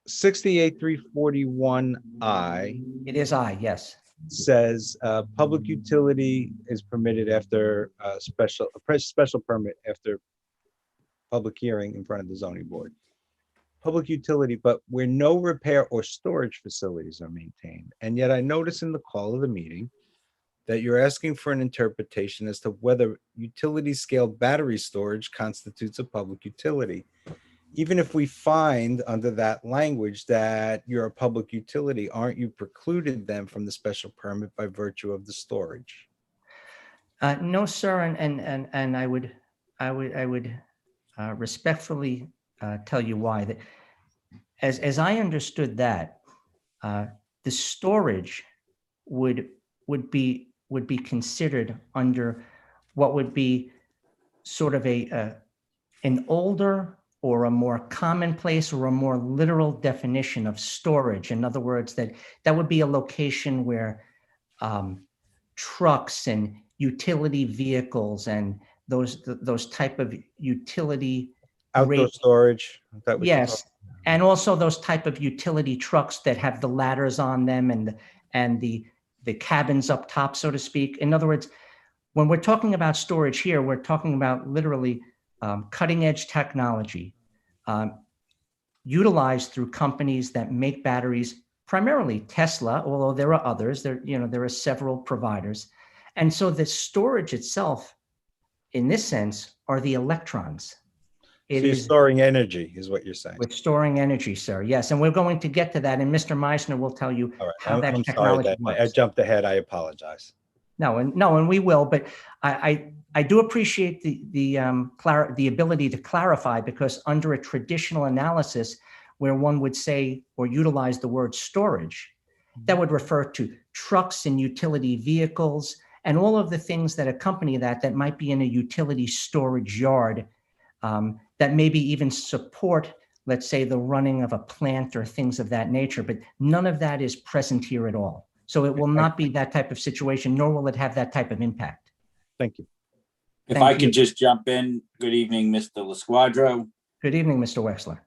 68341I. It is I, yes. Says public utility is permitted after a special permit after public hearing in front of the zoning board. public utility, but where no repair or storage facilities are maintained. And yet I notice in the call of the meeting that you're asking for an interpretation as to whether utility scale battery storage constitutes a public utility. Even if we find under that language that you're a public utility, aren't you precluded then from the special permit by virtue of the storage? No, sir, and I would respectfully tell you why. That as I understood that, the storage would be considered under what would be sort of an older or a more commonplace or a more literal definition of storage. In other words, that would be a location where trucks and utility vehicles and those type of utility Outdoor storage. Yes, and also those type of utility trucks that have the ladders on them and the cabins up top, so to speak. In other words, when we're talking about storage here, we're talking about literally cutting edge technology utilized through companies that make batteries, primarily Tesla, although there are others. There are several providers. And so the storage itself, in this sense, are the electrons. So you're storing energy is what you're saying. With storing energy, sir. Yes, and we're going to get to that, and Mr. Meissner will tell you how that I'm technology sorry that I jumped ahead. I apologize. No, and we will, but I do appreciate the ability to clarify, because under a traditional analysis where one would say or utilize the word storage, that would refer to trucks and utility vehicles and all of the things that accompany that might be in a utility storage yard, that maybe even support, let's say, the running of a plant or things of that nature. But none of that is present here at all. So it will not be that type of situation, nor will it have that type of impact. Thank you. If I could just jump in. Good evening, Mr. LaSquadro. Good evening, Mr. Wexler.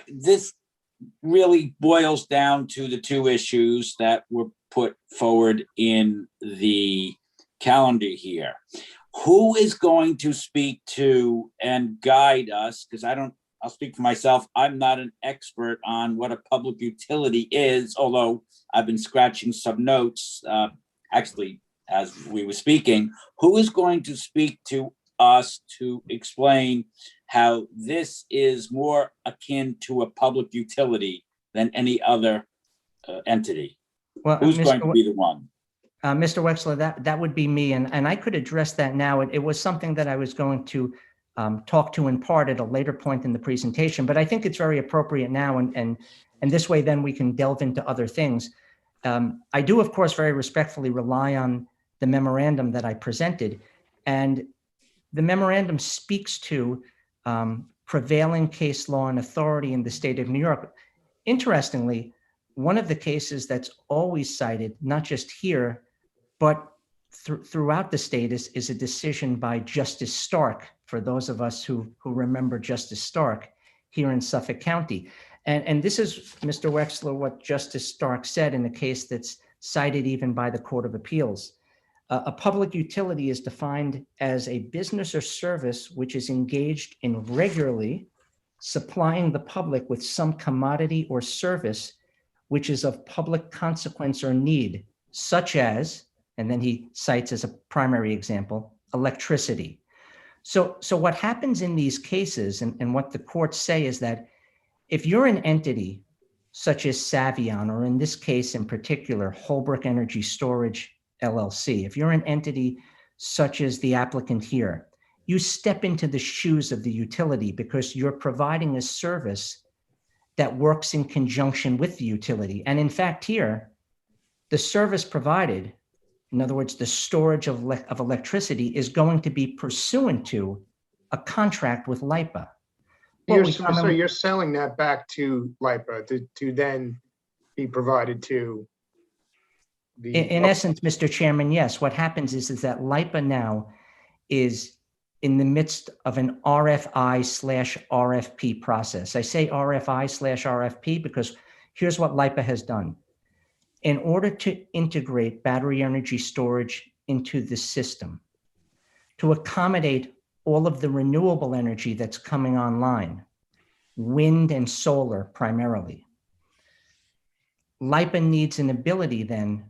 This really boils down to the two issues that were put forward in the calendar here. Who is going to speak to and guide us? Because I'll speak for myself. I'm not an expert on what a public utility is, although I've been scratching some notes, actually, as we were speaking. Who is going to speak to us to explain how this is more akin to a public utility than any other entity? Well, who's going to be the one? Mr. Wexler, that would be me, and I could address that now. It was something that I was going to talk to in part at a later point in the presentation, but I think it's very appropriate now, and this way then we can delve into other things. I do, of course, very respectfully rely on the memorandum that I presented, and the memorandum speaks to prevailing case law and authority in the state of New York. Interestingly, one of the cases that's always cited, not just here, but throughout the state is a decision by Justice Stark, for those of us who remember Justice Stark here in Suffolk County. And this is, Mr. Wexler, what Justice Stark said in a case that's cited even by the Court of Appeals. A public utility is defined as a business or service which is engaged in regularly supplying the public with some commodity or service which is of public consequence or need, such as, and then he cites as a primary example, electricity. So what happens in these cases, and what the courts say, is that if you're an entity such as Savion, or in this case in particular, Holbrook Energy Storage LLC, if you're an entity such as the applicant here, you step into the shoes of the utility because you're providing a service that works in conjunction with the utility. And in fact here, the service provided, in other words, the storage of electricity, is going to be pursuant to a contract with LIPA. So you're selling that back to LIPA to then be provided to the... In essence, Mr. Chairman, yes. What happens is that LIPA now is in the midst of an RFI/RFP process. I say RFI/RFP because here's what LIPA has done. In order to integrate battery energy storage into the system, to accommodate all of the renewable energy that's coming online, wind and solar primarily. LIPA needs an ability then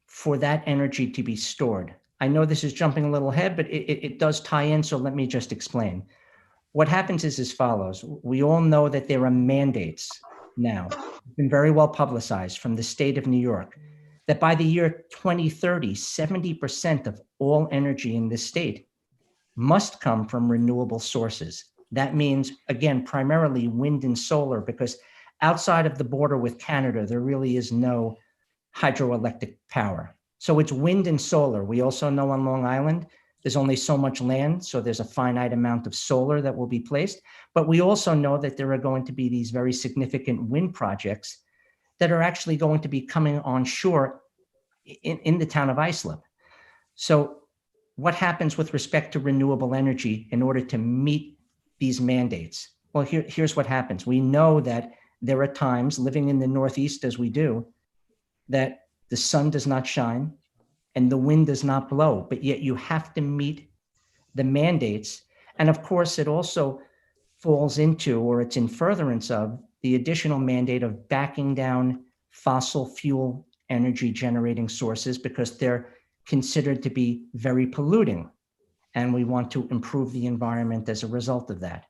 for that energy to be stored. I know this is jumping a little ahead, but it does tie in, so let me just explain. What happens is as follows. We all know that there are mandates now, been very well publicized from the state of New York, that by the year 2030, 70% of all energy in this state must come from renewable sources. That means, again, primarily wind and solar, because outside of the border with Canada, there really is no hydroelectric power. So it's wind and solar. We also know on Long Island, there's only so much land, so there's a finite amount of solar that will be placed. But we also know that there are going to be these very significant wind projects that are actually going to be coming on shore in the town of Islip. So what happens with respect to renewable energy in order to meet these mandates? Well, here's what happens. We know that there are times, living in the Northeast as we do, that the sun does not shine and the wind does not blow, but yet you have to meet the mandates. And of course, it also falls into, or it's in furtherance of, the additional mandate of backing down fossil fuel energy generating sources because they're considered to be very polluting. And we want to improve the environment as a result of that.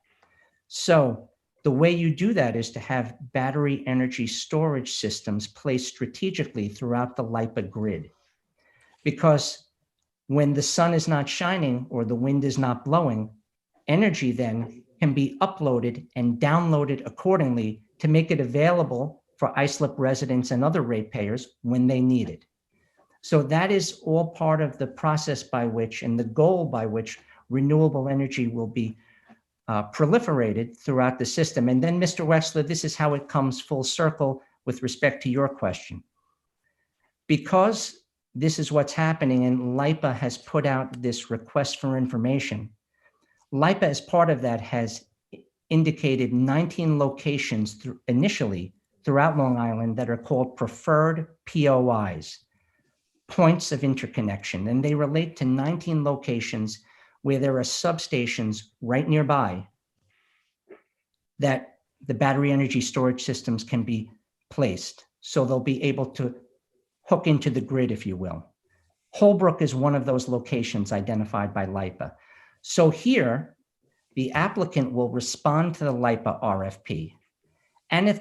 So the way you do that is to have battery energy storage systems placed strategically throughout the LIPA grid. Because when the sun is not shining or the wind is not blowing, energy then can be uploaded and downloaded accordingly to make it available for Islip residents and other ratepayers when they need it. So that is all part of the process by which, and the goal by which, renewable energy will be proliferated throughout the system. And then, Mr. Wexler, this is how it comes full circle with respect to your question. Because this is what's happening, and LIPA has put out this request for information, LIPA, as part of that, has indicated 19 locations initially throughout Long Island that are called preferred POIs, points of interconnection. And they relate to 19 locations where there are substations right nearby that the battery energy storage systems can be placed. So they'll be able to hook into the grid, if you will. Holbrook is one of those locations identified by LIPA. So here, the applicant will respond to the LIPA RFP. And if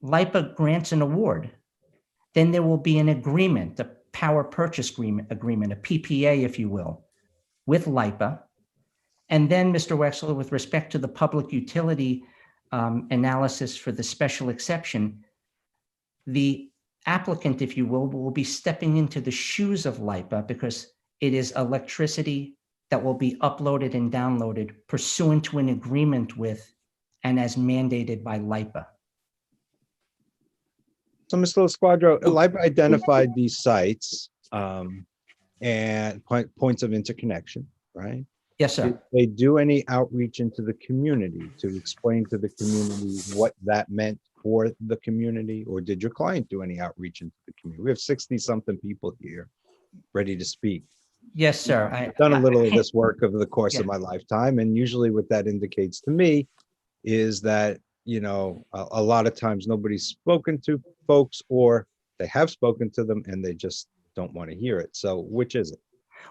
LIPA grants an award, then there will be an agreement, a power purchase agreement, a PPA, if you will, with LIPA. And then, Mr. Wexler, with respect to the public utility analysis for the special exception, the applicant, if you will be stepping into the shoes of LIPA because it is electricity that will be uploaded and downloaded pursuant to an agreement with and as mandated by LIPA. So, Mr. Squadro, LIPA identified these sites and points of interconnection, right? Yes, sir. Did they do any outreach into the community to explain to the community what that meant for the community? Or did your client do any outreach into the community? We have 60-something people here ready to speak. Yes, sir. I've done a little of this work over the course of my lifetime. And usually what that indicates to me is that, you know, a lot of times nobody's spoken to folks, or they have spoken to them and they just don't want to hear it. So which is it?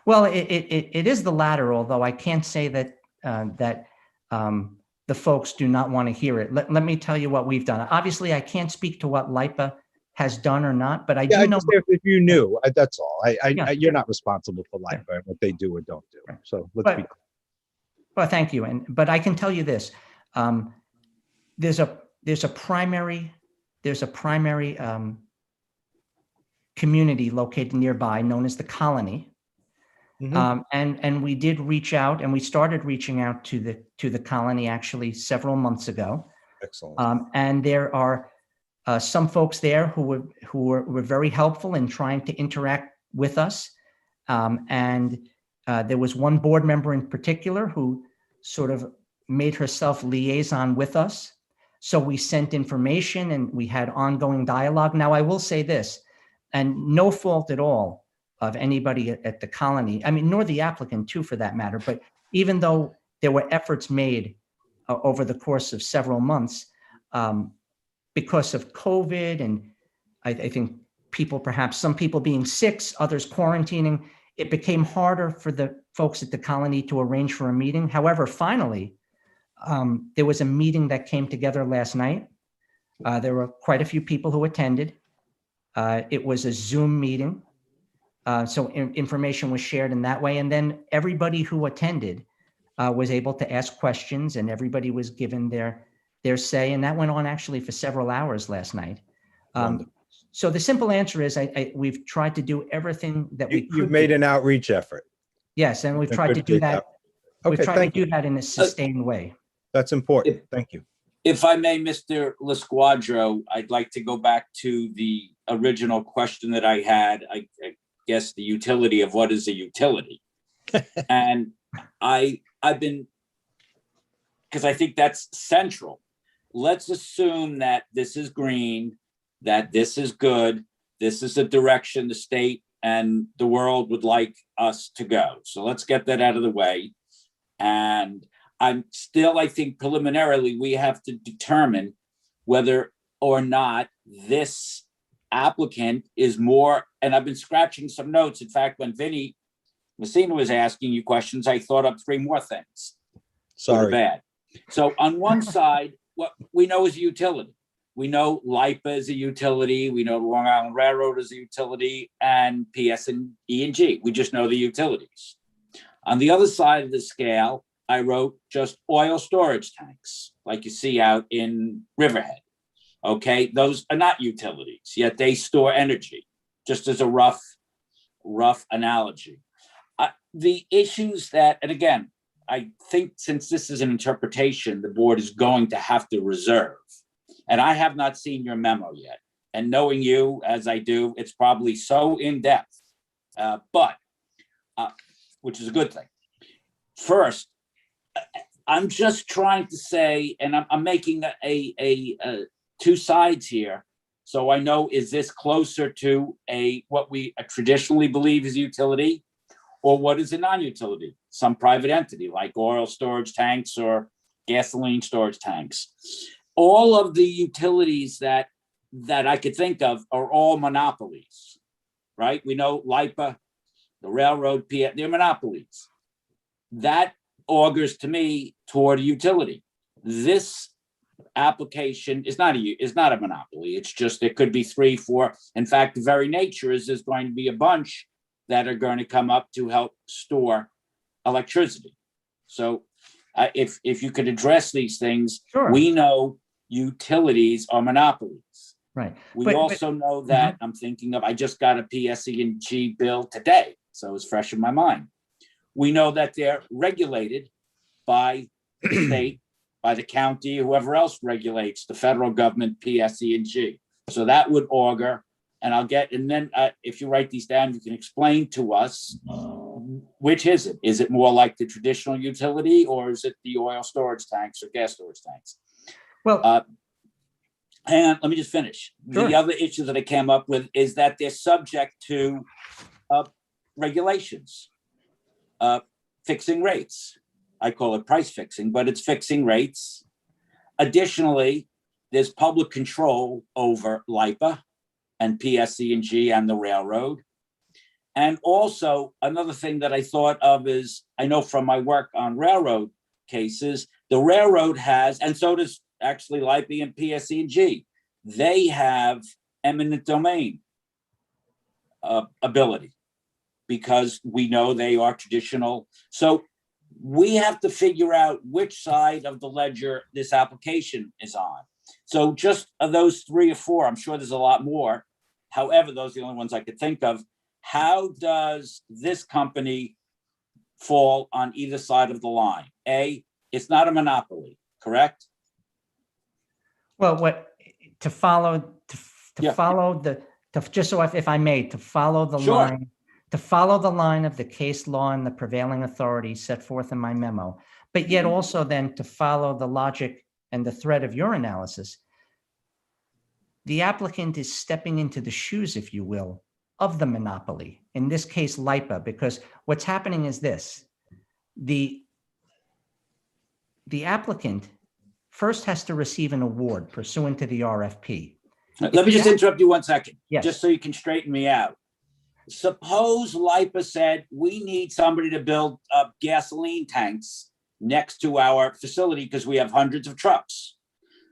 Well, it is the latter, although I can't say that the folks do not want to hear it. Let me tell you what we've done. Obviously, I can't speak to what LIPA has done or not, but I do know. If you knew, that's all. You're not responsible for LIPA and what they do or don't do. So let's be clear. Well, thank you. But I can tell you this: there's a primary community located nearby known as the Colony. And we did reach out, and we started reaching out to the Colony actually several months ago. Excellent. And there are some folks there who were very helpful in trying to interact with us. And there was one board member in particular who sort of made herself liaison with us. So we sent information and we had ongoing dialogue. Now, I will say this, and no fault at all of anybody at the Colony, I mean, nor the applicant too, for that matter, but even though there were efforts made over the course of several months because of COVID, and I think perhaps some people being sick, others quarantining. It became harder for the folks at the colony to arrange for a meeting. However, finally, there was a meeting that came together last night. There were quite a few people who attended. It was a Zoom meeting. So information was shared in that way. And then everybody who attended was able to ask questions, and everybody was given their say. And that went on actually for several hours last night. So the simple answer is we've tried to do everything that we could. You've made an outreach effort. Yes, and we've tried to do that. We've Okay, tried thank to do that in a sustained way. That's important. Thank you. If I may, Mr. Lasquadro, I'd like to go back to the original question that I had. I guess the utility of what is a utility. And I've been, because I think that's central. Let's assume that this is green, that this is good. This is the direction the state and the world would like us to go. So let's get that out of the way. And I'm still, I think preliminarily, we have to determine whether or not this applicant is more, and I've been scratching some notes. In fact, when Vinny Messina was asking you questions, I thought up 3 more things. Sorry. Bad. So on one side, what we know is a utility. We know LIPA is a utility. We know Long Island Railroad is a utility, and PS&E&G. We just know the utilities. On the other side of the scale, I wrote just oil storage tanks, like you see out in Riverhead. Okay, those are not utilities, yet they store energy, just as a rough analogy. The issues that, and again, I think since this is an interpretation, the board is going to have to reserve. And I have not seen your memo yet. And knowing you as I do, it's probably so in-depth, but which is a good thing. First, I'm just trying to say, and I'm making a 2 sides here. So I know, is this closer to what we traditionally believe is utility, or what is a non-utility? Some private entity like oil storage tanks or gasoline storage tanks. All of the utilities that I could think of are all monopolies, right? We know LIPA, the railroad, they're monopolies. That augurs to me toward a utility. This application is not a monopoly. It's just, there could be 3, 4. In fact, the very nature is there's going to be a bunch that are going to come up to help store electricity. So if you could address these things, Sure. We know utilities are monopolies. Right. We also know that I'm thinking of, I just got a PSE&G bill today, so it's fresh in my mind. We know that they're regulated by the state, by the county, whoever else regulates, the federal government, PSE&G. So that would augur, and then if you write these down, you can explain to us, which is it? Is it more like the traditional utility, or is it the oil storage tanks or gas storage tanks? Well, and let me just finish. Sure. The other issue that I came up with is that they're subject to regulations, fixing rates. I call it price fixing, but it's fixing rates. Additionally, there's public control over LIPA and PSE&G and the railroad. And also another thing that I thought of is, I know from my work on railroad cases, the railroad has, and so does actually LIPA and PSE&G, they have eminent domain ability, because we know they are traditional. So we have to figure out which side of the ledger this application is on. So just of those 3 or 4, I'm sure there's a lot more. However, those are the only ones I could think of. How does this company fall on either side of the line? A, it's not a monopoly, correct? Well, to follow the line of the case law and the prevailing authority set forth in my memo, but yet also then to follow the logic and the thread of your analysis, the applicant is stepping into the shoes, if you will, of the monopoly, in this case, LIPA, because what's happening is this: the applicant first has to receive an award pursuant to the RFP. Let me just interrupt you 1 second. Yes. Just so you can straighten me out. Suppose LIPA said, we need somebody to build gasoline tanks next to our facility because we have hundreds of trucks.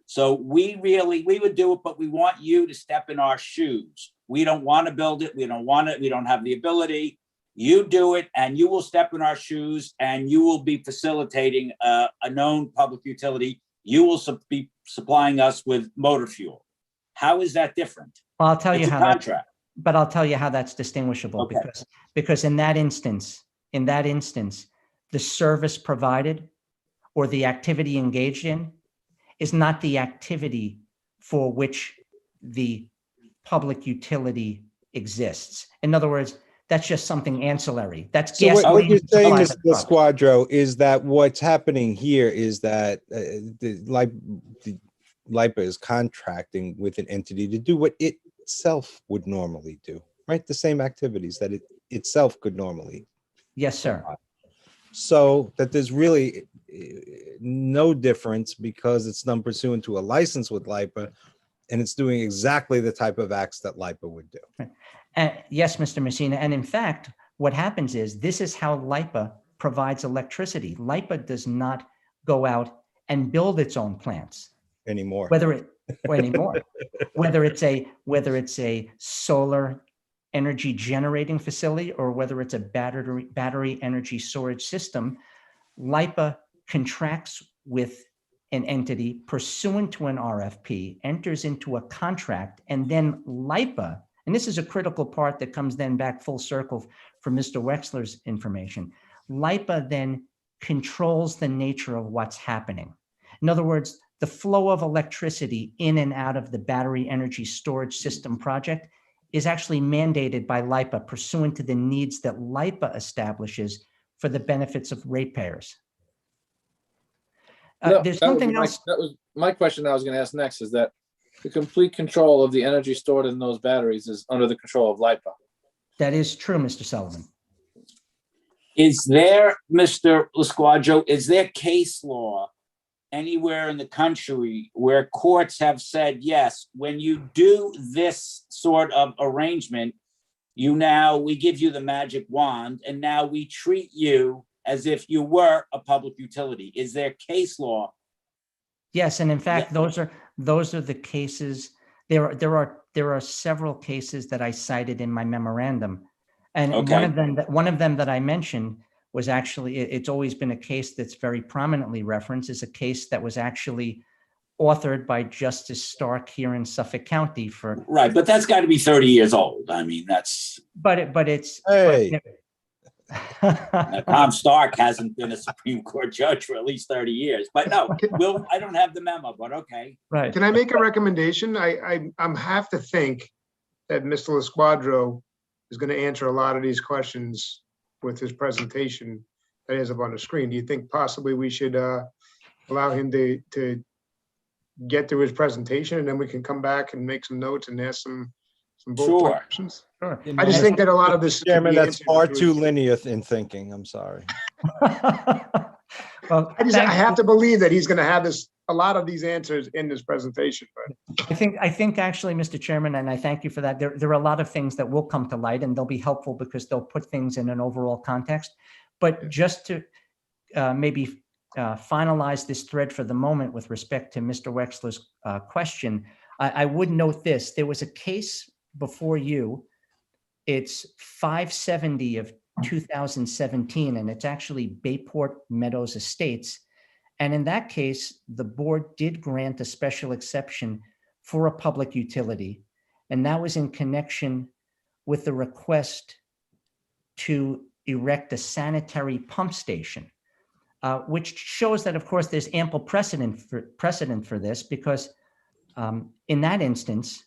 So we would do it, but we want you to step in our shoes. We don't want to build it. We don't want it. We don't have the ability. You do it and you will step in our shoes and you will be facilitating a known public utility. You will be supplying us with motor fuel. How is that different? Well, I'll tell It's you a how contract. but I'll tell you how that's distinguishable Okay. because in that instance, the service provided or the activity engaged in is not the activity for which the public utility exists. In other words, that's just something ancillary. That's So what gasoline you're saying, supplied Mr. to the truck. Squadro, is that what's happening here is that the LIPA is contracting with an entity to do what it itself would normally do, right? The same activities that it itself could normally. Yes, sir. So that there's really no difference because it's done pursuant to a license with LIPA and it's doing exactly the type of acts that LIPA would do. Yes, Mr. Messina. And in fact, what happens is this is how LIPA provides electricity. LIPA does not go out and build its own plants Anymore. whether it's a solar energy generating facility or whether it's a battery energy storage system. LIPA contracts with an entity pursuant to an RFP, enters into a contract, and then LIPA, and this is a critical part that comes then back full circle for Mr. Wexler's information. LIPA then controls the nature of what's happening. In other words, the flow of electricity in and out of the battery energy storage system project is actually mandated by LIPA pursuant to the needs that LIPA establishes for the benefits of ratepayers. No, There's that was something my- else. That was my question I was going to ask next, is that the complete control of the energy stored in those batteries is under the control of LIPA. That is true, Mr. Sullivan. Is there, Mr. Lasquadro, is there case law anywhere in the country where courts have said, yes, when you do this sort of arrangement, we give you the magic wand and now we treat you as if you were a public utility? Is there case law? Yes, and in fact, those are the cases. There are several cases that I cited in my memorandum, and Okay. one of them that I mentioned was actually, it's always been a case that's very prominently referenced, is a case that was actually authored by Justice Stark here in Suffolk County for. Right, but that's got to be 30 years old. I mean, that's. But it's. Hey. Tom Stark hasn't been a Supreme Court judge for at least 30 years, but no, I don't have the memo, but okay. Right. Can I make a recommendation? I'm have to think that Mr. Lasquadro is going to answer a lot of these questions with his presentation that he has up on the screen. Do you think possibly we should allow him to get through his presentation and then we can come back and make some notes and ask some bullet point questions? Sure. I just think that a lot of this. could Chairman, be that's answered far through- too linear in thinking. I'm sorry. Well, I have to believe that he's going to have a lot of these answers in this presentation. But I think actually, Mr. Chairman, and I thank you for that. There are a lot of things that will come to light and they'll be helpful because they'll put things in an overall context. But just to maybe finalize this thread for the moment with respect to Mr. Wexler's question, I would note this. There was a case before you. It's 570 of 2017, and it's actually Bayport Meadows Estates. And in that case, the board did grant a special exception for a public utility. And that was in connection with the request to erect a sanitary pump station, which shows that, of course, there's ample precedent for this because in that instance,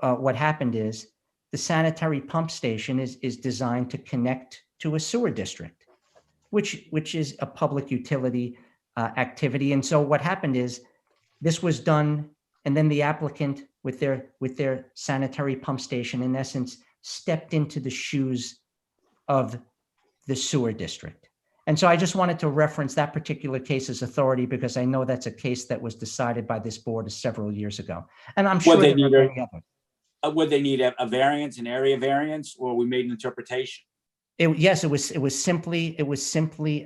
what happened is the sanitary pump station is designed to connect to a sewer district, which is a public utility activity. And so what happened is this was done, and then the applicant with their sanitary pump station, in essence, stepped into the shoes of the sewer district. And so I just wanted to reference that particular case as authority because I know that's a case that was decided by this board several years ago. And I'm sure Would they there are need a- many others. Would they need a variance, an area variance, or we made an interpretation? Yes, it was simply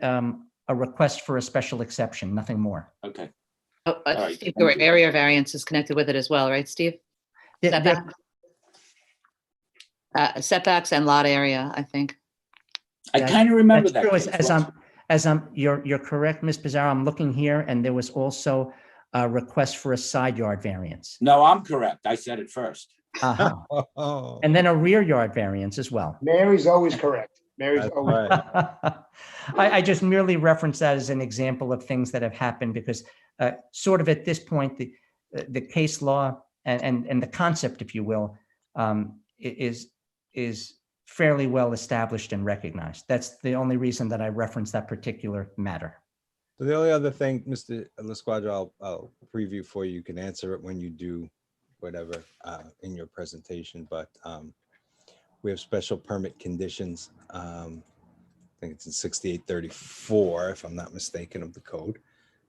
a request for a special exception, nothing more. Okay. Oh, All right. Steve, there were area variances connected with it as well, right, Steve? Setbacks? Setbacks and lot area, I think. I kind of remember That's that. true. You're correct, Ms. Pizarro. I'm looking here, and there was also a request for a side yard variance. No, I'm correct. I said it first. Uh-huh. And then a rear yard variance as well. Mary's always correct. Mary's That's always. right. I just merely reference that as an example of things that have happened because sort of at this point, the case law and the concept, if you will, is fairly well established and recognized. That's the only reason that I reference that particular matter. So the only other thing, Mr. Lasquadra, I'll preview for you. You can answer it when you do whatever in your presentation, but we have special permit conditions. I think it's in 6834, if I'm not mistaken, of the code.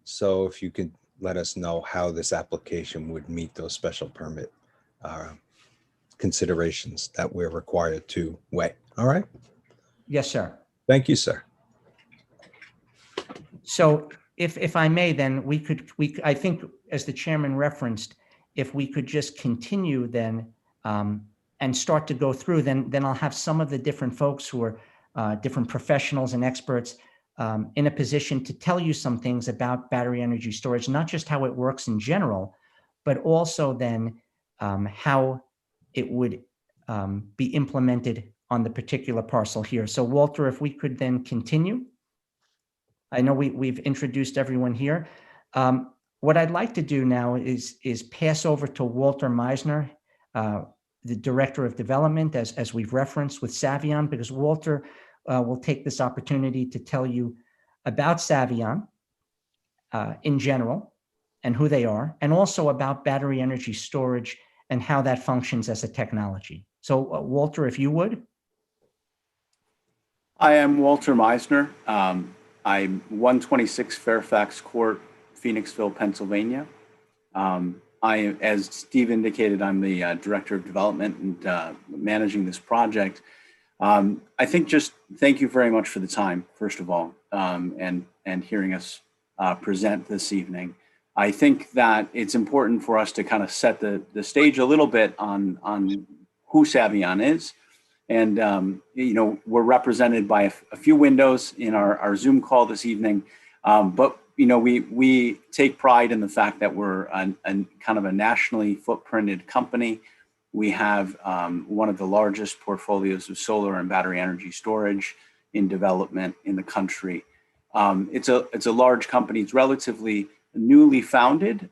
So if you could let us know how this application would meet those special permit considerations that we're required to weigh. All right. Yes, sir. Thank you, sir. So if I may, then I think as the chairman referenced, if we could just continue then and start to go through, then I'll have some of the different folks who are different professionals and experts in a position to tell you some things about battery energy storage, not just how it works in general, but also then how it would be implemented on the particular parcel here. So Walter, if we could then continue. I know we've introduced everyone here. What I'd like to do now is pass over to Walter Meisner, the Director of Development, as we've referenced with Savion, because Walter will take this opportunity to tell you about Savion in general and who they are, and also about battery energy storage and how that functions as a technology. So Walter, if you would. I am Walter Meisner. I'm 126 Fairfax Court, Phoenixville, Pennsylvania. As Steve indicated, I'm the Director of Development and managing this project. I think just thank you very much for the time, first of all, and hearing us present this evening. I think that it's important for us to kind of set the stage a little bit on who Savion is. And, we're represented by a few windows in our Zoom call this evening. But, we take pride in the fact that we're kind of a nationally footprinted company. We have one of the largest portfolios of solar and battery energy storage in development in the country. It's a large company. It's relatively newly founded.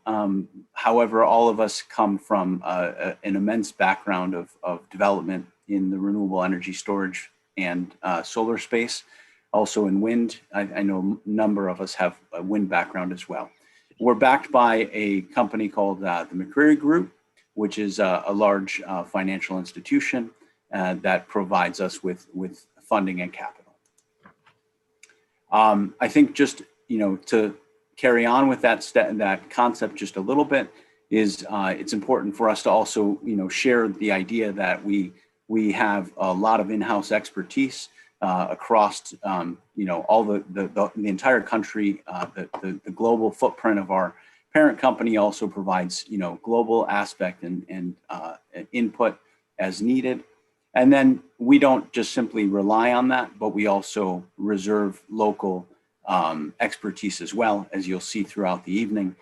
However, all of us come from an immense background of development in the renewable energy storage and solar space, also in wind. I know a number of us have a wind background as well. We're backed by a company called the McCreary Group, which is a large financial institution that provides us with funding and capital. I think just, to carry on with that concept just a little bit is it's important for us to also, share the idea that we have a lot of in-house expertise across, all the entire country. The global footprint of our parent company also provides, global aspect and input as needed. And then we don't just simply rely on that, but we also reserve local expertise as well, as you'll see throughout the evening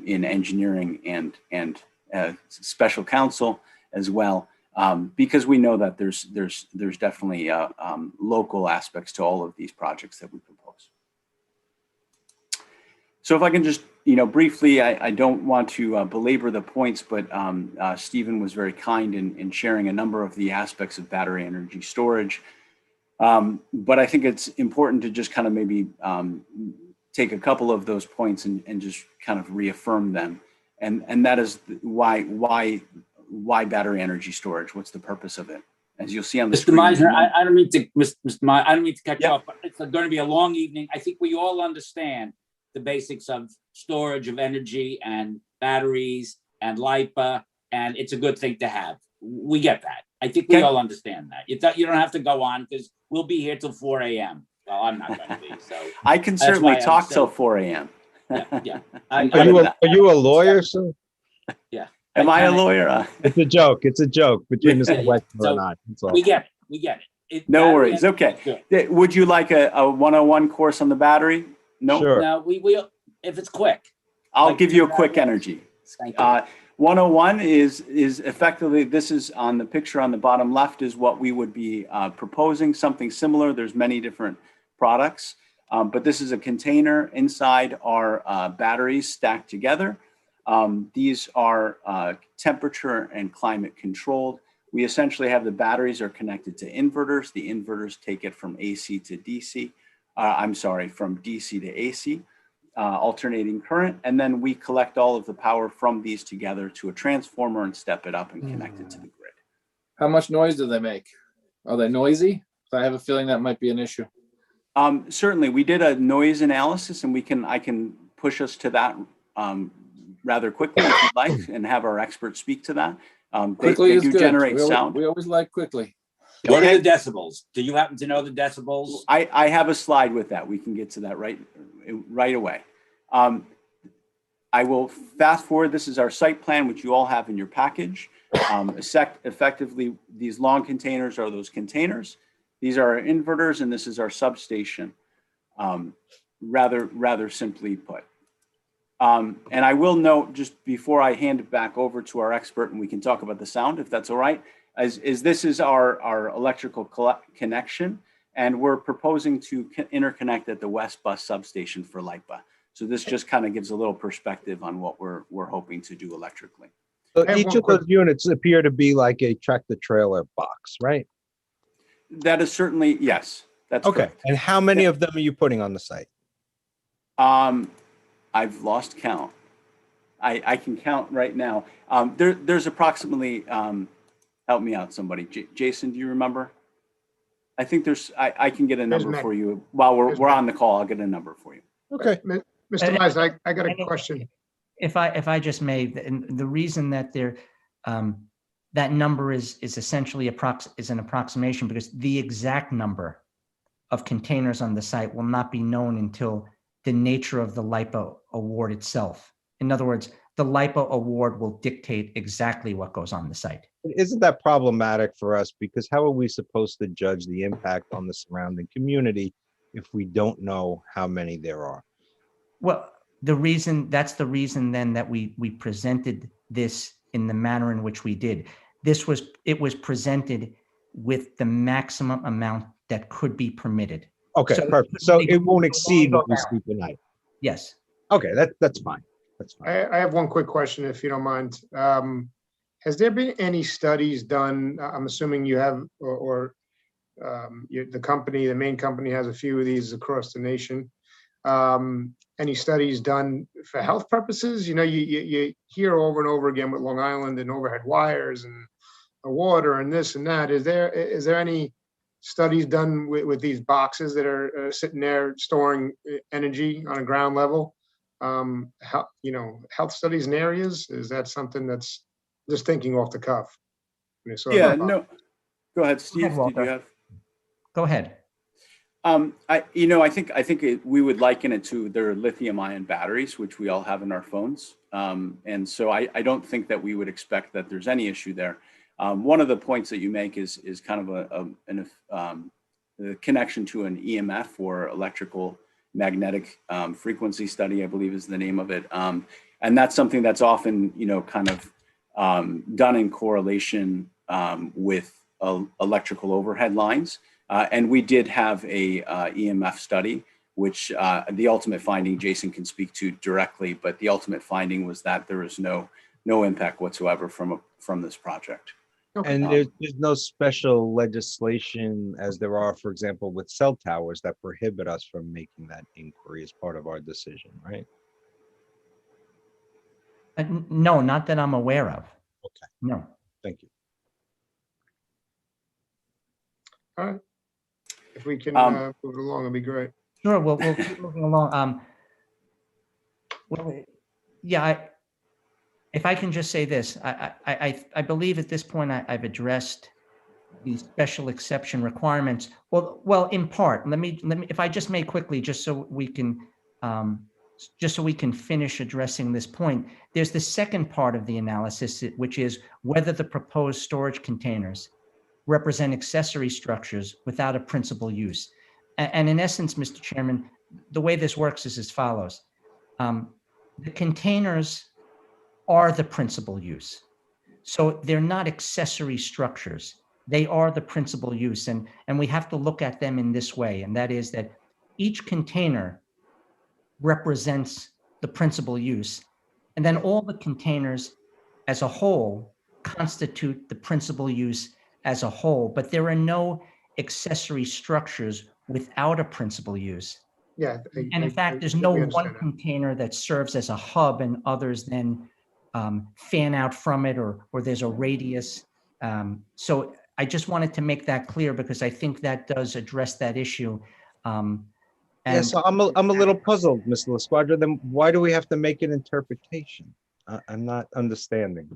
in engineering and special counsel as well. Because we know that there's definitely local aspects to all of these projects that we propose. So if I can just, briefly, I don't want to belabor the points, but Stephen was very kind in sharing a number of the aspects of battery energy storage. But I think it's important to just kind of maybe take a couple of those points and just kind of reaffirm them. And that is why battery energy storage? What's the purpose of it? As you'll see on the Mr. Meisner, I don't mean to, Mr. Meisner, I don't mean to cut you off, but it's going to be a long evening. I think we all understand the basics of storage of energy and batteries and LIPA, and it's a good thing to have. We get that. I think we all understand that. You don't have to go on because we'll be here till 4 a.m. Well, I'm not going to be, so. I can That's certainly why I'm talk till saying- 4 a.m. Yeah. Are you a lawyer, sir? Yeah. Am I a lawyer? It's a joke. It's a joke between Mr. Wexler So, and I. That's all. We get it. No Battery worries. energy is Okay. good. Would you like a 101 course on the battery? No. Sure. No, we if it's quick. I'll Like give you a two quick batteries. energy. Thank you. 101 is effectively, this is on the picture on the bottom left is what we would be proposing, something similar. There's many different products, but this is a container. Inside are batteries stacked together. These are temperature and climate controlled. We essentially have the batteries are connected to inverters. The inverters take it from AC to DC. From DC to AC. Alternating current, and then we collect all of the power from these together to a transformer and step it up and connect it to the grid. How much noise do they make? Are they noisy? I have a feeling that might be an issue. Certainly, we did a noise analysis, and I can push us to that rather quickly if you'd like, and have our experts speak to that. Quickly they is do good. generate sound. We always like quickly. What are the decibels? Do you happen to know the decibels? I have a slide with that. We can get to that right away. I will fast forward. This is our site plan, which you all have in your package. Effectively, these long containers are those containers. These are our inverters, and this is our substation, rather simply put. And I will note, just before I hand it back over to our expert, and we can talk about the sound, if that's all right, this is our electrical connection, and we're proposing to interconnect at the West Bus substation for LIPA. So this just kind of gives a little perspective on what we're hoping to do electrically. So each of those units appear to be like a tractor trailer box, right? That is certainly, yes, that's okay. correct. And how many of them are you putting on the site? I've lost count. I can count right now. There's approximately, help me out, somebody. Jason, do you remember? I think I can get a number for you while we're on the call. I'll get a number for you. Okay. Mr. Mize, I got a question. If I just may, the reason that that number is essentially an approximation, because the exact number of containers on the site will not be known until the nature of the LIPA award itself. In other words, the LIPA award will dictate exactly what goes on the site. Isn't that problematic for us? Because how are we supposed to judge the impact on the surrounding community if we don't know how many there are? Well, that's the reason then that we presented this in the manner in which we did. It was presented with the maximum amount that could be permitted. Okay, perfect. So it won't exceed what we see tonight. Yes. Okay, that's fine. That's fine. I have one quick question, if you don't mind. Has there been any studies done? I'm assuming you have, the main company has a few of these across the nation. Any studies done for health purposes? You know, you hear over and over again with Long Island and overhead wires and the water and this and that. Is there any studies done with these boxes that are sitting there storing energy on a ground level? Health studies in areas, is that something that's just thinking off the cuff? Yeah, no. Go ahead, Steve. Did you have? Go ahead. I think we would liken it to their lithium-ion batteries, which we all have in our phones. And so I don't think that we would expect that there's any issue there. One of the points that you make is kind of a connection to an EMF, or electrical magnetic frequency study, I believe is the name of it. And that's something that's often, kind of done in correlation with electrical overhead lines. And we did have a EMF study, which the ultimate finding Jason can speak to directly, but the ultimate finding was that there is no impact whatsoever from this project. And there's no special legislation as there are, for example, with cell towers that prohibit us from making that inquiry as part of our decision, right? No, not that I'm aware of. Okay. No. Thank you. All right. If we can move it along, it'd be great. Sure, we'll keep moving along. Well, yeah, if I can just say this, I believe at this point I've addressed the special exception requirements. Well, in part, let me, if I just may quickly, just so we can finish addressing this point. There's the second part of the analysis, which is whether the proposed storage containers represent accessory structures without a principal use. And in essence, Mr. Chairman, the way this works is as follows. The containers are the principal use. So they're not accessory structures. They are the principal use. And we have to look at them in this way. And that is that each container represents the principal use. And then all the containers as a whole constitute the principal use as a whole. But there are no accessory structures without a principal use. Yeah. And in fact, there's no one container that serves as a hub and others then fan out from it, or there's a radius. So I just wanted to make that clear because I think that does address that issue. Yeah, so I'm a little puzzled, Mr. LaSquadra. Then why do we have to make an interpretation? I'm not understanding.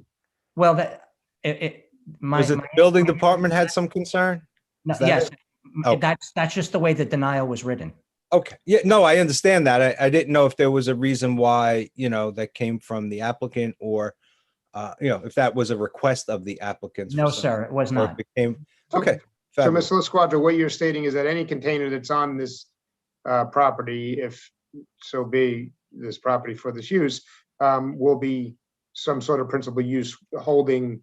Well, my building department had some concern? No, Is that yes, it? Oh. that's just the way the denial was written. Okay. Yeah, no, I understand that. I didn't know if there was a reason why, that came from the applicant or, if that was a request of the applicants. No, sir, it was not. Okay. So, Mr. LaSquadra, what you're stating is that any container that's on this property, if so be this property for this use, will be some sort of principal use holding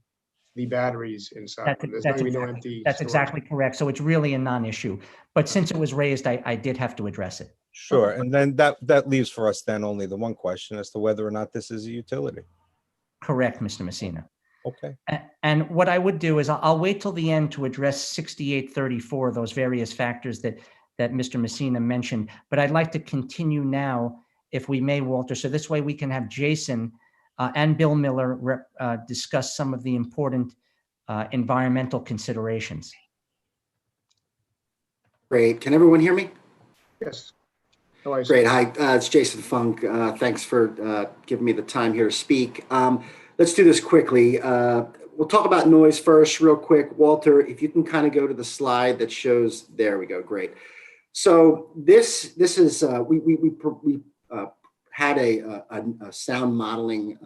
the batteries inside. There's going to be no empty. That's exactly correct. So it's really a non-issue. But since it was raised, I did have to address it. Sure. And then that leaves for us then only the one question as to whether or not this is a utility. Correct, Mr. Messina. Okay. And what I would do is I'll wait till the end to address 6834, those various factors that Mr. Messina mentioned. But I'd like to continue now, if we may, Walter. So this way we can have Jason and Bill Miller discuss some of the important environmental considerations. Great. Can everyone hear me? Yes. Great. Hi, it's Jason Funk. Thanks for giving me the time here to speak. Let's do this quickly. We'll talk about noise first real quick. Walter, if you can kind of go to the slide that shows, there we go. Great. So this is, we had a sound modeling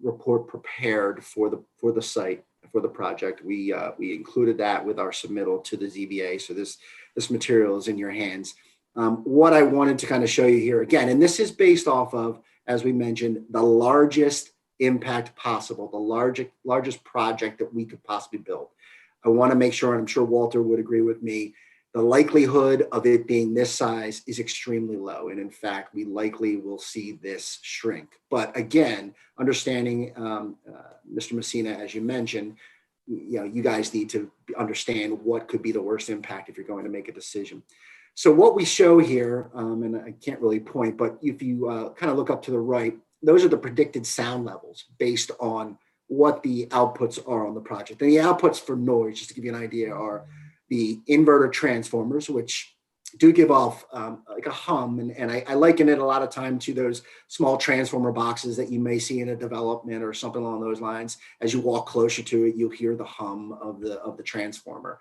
report prepared for the site, for the project. We included that with our submittal to the ZBA. So this material is in your hands. What I wanted to kind of show you here again, and this is based off of, as we mentioned, the largest impact possible, the largest project that we could possibly build. I want to make sure, and I'm sure Walter would agree with me, the likelihood of it being this size is extremely low. And in fact, we likely will see this shrink. But again, understanding, Mr. Messina, as you mentioned, you guys need to understand what could be the worst impact if you're going to make a decision. So what we show here, and I can't really point, but if you kind of look up to the right, those are the predicted sound levels based on what the outputs are on the project. And the outputs for noise, just to give you an idea, are the inverter transformers, which do give off like a hum. And I liken it a lot of time to those small transformer boxes that you may see in a development or something along those lines. As you walk closer to it, you'll hear the hum of the transformer.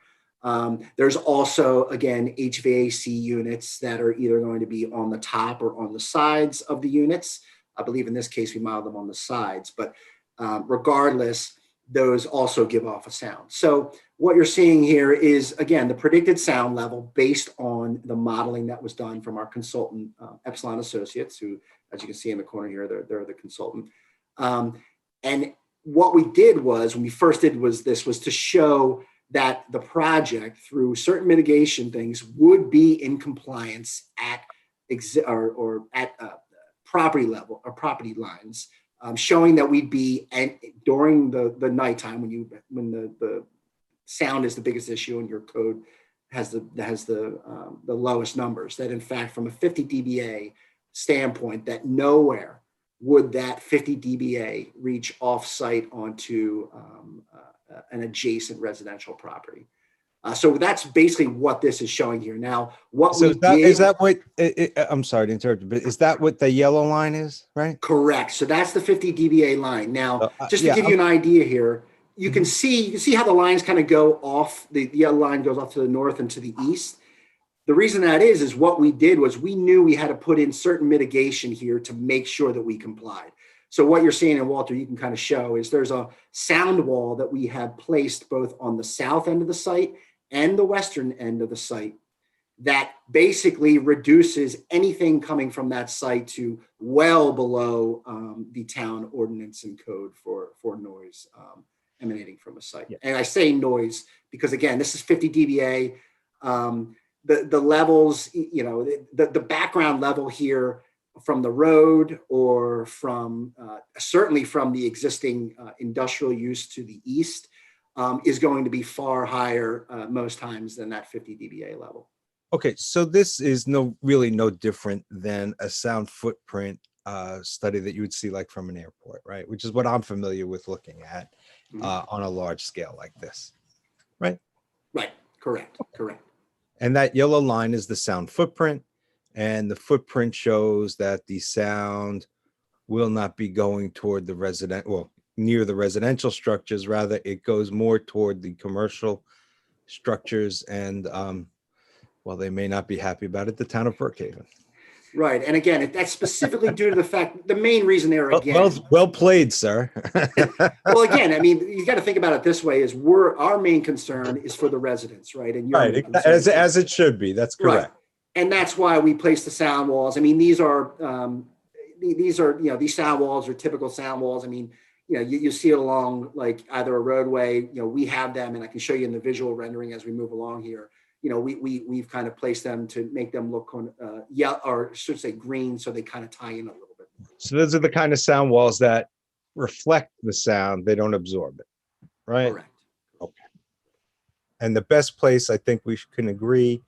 There's also, again, HVAC units that are either going to be on the top or on the sides of the units. I believe in this case, we modeled them on the sides, but regardless, those also give off a sound. So what you're seeing here is, again, the predicted sound level based on the modeling that was done from our consultant, Epsilon Associates, who, as you can see in the corner here, they're the consultant. And what we did was, when we first did was to show that the project, through certain mitigation things, would be in compliance at property level or property lines, showing that we'd be during the nighttime when the sound is the biggest issue and your code has the lowest numbers. That in fact, from a 50 dBA standpoint, that nowhere would that 50 dBA reach off-site onto an adjacent residential property. So that's basically what this is showing here. Now, what So we is did, that what, I'm sorry to interrupt, but is that what the yellow line is, right? correct. So that's the 50 dBA line. Now, just to yeah, give you an idea here, you can see how the lines kind of go off. The yellow line goes off to the north and to the east. The reason that is what we did was we knew we had to put in certain mitigation here to make sure that we complied. So what you're seeing, and Walter, you can kind of show, is there's a sound wall that we have placed both on the south end of the site and the western end of the site that basically reduces anything coming from that site to well below the town ordinance and code for noise emanating from a site. Yeah. And I say noise because, again, this is 50 dBA. The levels, you know, the background level here from the road or from certainly from the existing industrial use to the east is going to be far higher most times than that 50 dBA level. Okay, so this is really no different than a sound footprint study that you would see like from an airport, right? Which is what I'm familiar with looking at on a large scale like this, right? Right, correct. And that yellow line is the sound footprint, and the footprint shows that the sound will not be going toward the near the residential structures. Rather, it goes more toward the commercial structures, and well, they may not be happy about it, the town of Brookhaven. Right, and again, that's specifically due to the fact, the main reason there again. Well played, sir. Well, again, I mean, you got to think about it this way: is our main concern is for the residents, right? And your right, as it should be. That's correct. Right. And that's why we place the sound walls. I mean, these are these sound walls are typical sound walls. I mean, you know, you see it along like either a roadway. You know, we have them, and I can show you in the visual rendering as we move along here. You know, we've kind of placed them to make them look yellow, or should say green, so they kind of tie in a little bit. So those are the kind of sound walls that reflect the sound; they don't absorb it, right? Correct. Okay. And the best place, I think we can agree,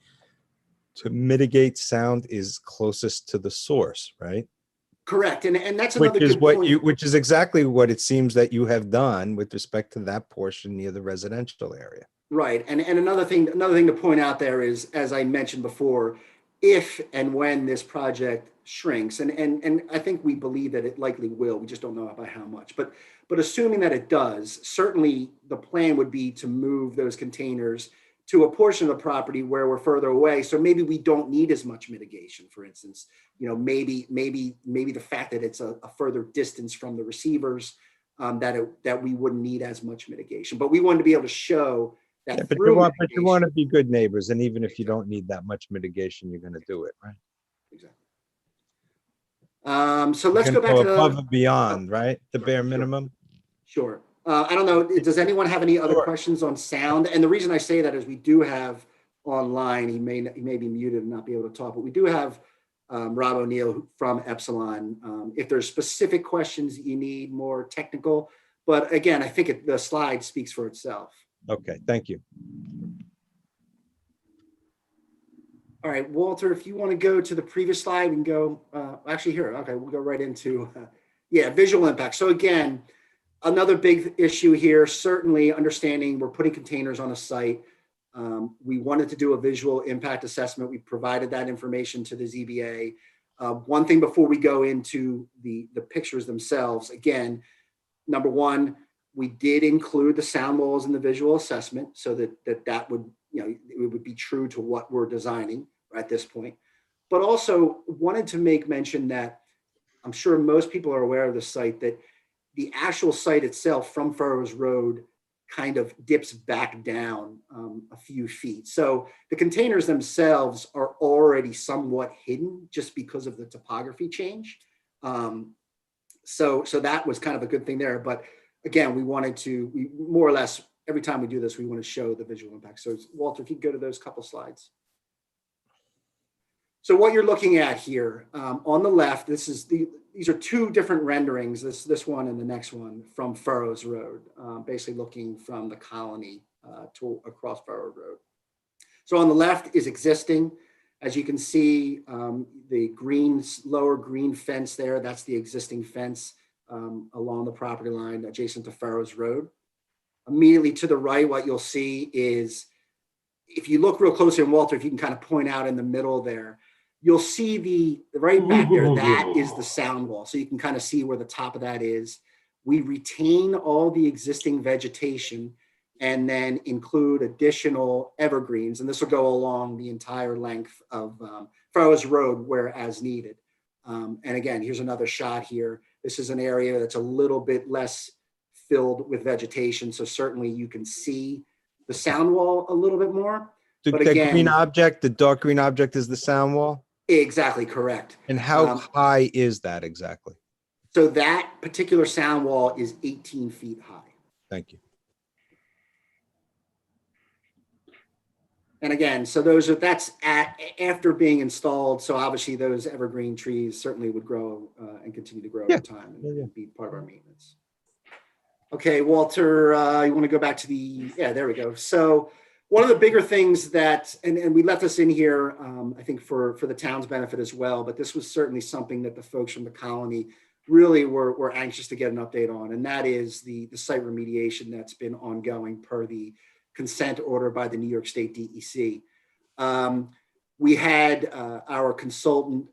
to mitigate sound is closest to the source, right? Correct, and that's another good point. Which is exactly what it seems that you have done with respect to that portion near the residential area. Right, and another thing to point out there is, as I mentioned before, if and when this project shrinks, and I think we believe that it likely will, we just don't know by how much, but assuming that it does, certainly the plan would be to move those containers to a portion of the property where we're further away. So maybe we don't need as much mitigation, for instance. You know, maybe the fact that it's a further distance from the receivers, that we wouldn't need as much mitigation. But we wanted to be able to show that. Yeah, but you want to be good neighbors, and even if you don't need that much mitigation, you're going to do it, right? Exactly. So let's go back to above and beyond, right? The bare minimum. Sure. I don't know. Does anyone have any other questions on sound? And the reason I say that is we do have online. He may be muted and not be able to talk, but we do have Rob O'Neill from Epsilon. If there's specific questions that you need, more technical, but again, I think the slide speaks for itself. Okay, thank you. All right, Walter, if you want to go to the previous slide, we can go, actually here, okay, we'll go right into, visual impact. So again, another big issue here, certainly understanding we're putting containers on a site. We wanted to do a visual impact assessment. We provided that information to the ZBA. One thing before we go into the pictures themselves, again, number one, we did include the sound walls in the visual assessment so that would, it would be true to what we're designing at this point. But also wanted to make mention that I'm sure most people are aware of the site, that the actual site itself from Furrows Road kind of dips back down a few feet. So the containers themselves are already somewhat hidden just because of the topography change. So that was kind of a good thing there. But again, we more or less, every time we do this, we want to show the visual impact. So Walter, if you go to those couple slides. So what you're looking at here on the left, these are two different renderings, this one and the next one from Furrows Road, basically looking from the colony to across Furrows Road. So on the left is existing. As you can see, the lower green fence there, that's the existing fence along the property line adjacent to Furrows Road. Immediately to the right, what you'll see is if you look real closely, and Walter, if you can kind of point out in the middle there, you'll see the right back there, that is the sound wall. So you can kind of see where the top of that is. We retain all the existing vegetation and then include additional evergreens. And this will go along the entire length of Farrow's Road where as needed. And again, here's another shot here. This is an area that's a little bit less filled with vegetation. So certainly you can see the sound wall a little bit more. The green object, the dark green object is the sound wall? Exactly correct. And how high is that exactly? So that particular sound wall is 18 feet high. Thank you. And again, so that's after being installed. So obviously those evergreen trees certainly would grow and continue to grow over time and be part of our maintenance. Okay, Walter, you want to go back to there we go. So one of the bigger things that, and we left this in here, I think for the town's benefit as well, but this was certainly something that the folks from the colony really were anxious to get an update on, and that is the site remediation that's been ongoing per the consent order by the New York State DEC. We had our consultant,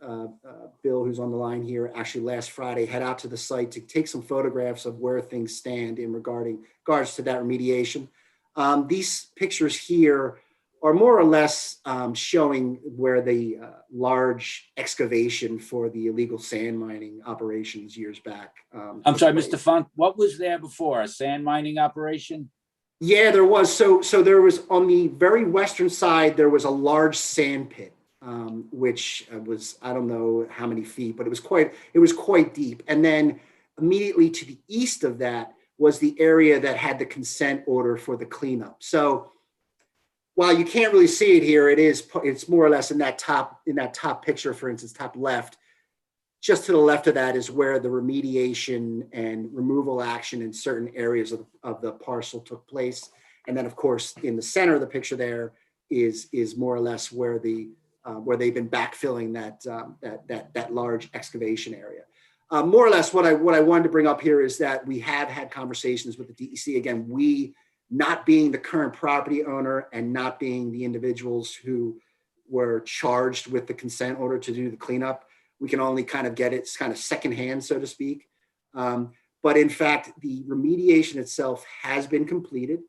Bill, who's on the line here, actually last Friday head out to the site to take some photographs of where things stand in regards to that remediation. These pictures here are more or less showing where the large excavation for the illegal sand mining operations years back. I'm sorry, Mr. Funk, what was there before? A sand mining operation? Yeah, there was. So there was on the very western side, there was a large sand pit, which was, I don't know how many feet, but it was quite deep. And then immediately to the east of that was the area that had the consent order for the cleanup. So while you can't really see it here, it's more or less in that top picture, for instance, top left. Just to the left of that is where the remediation and removal action in certain areas of the parcel took place. And then, of course, in the center of the picture there is more or less where they've been backfilling that large excavation area. More or less, what I wanted to bring up here is that we have had conversations with the DEC. Again, we, not being the current property owner and not being the individuals who were charged with the consent order to do the cleanup, we can only kind of get it kind of secondhand, so to speak. But in fact, the remediation itself has been completed.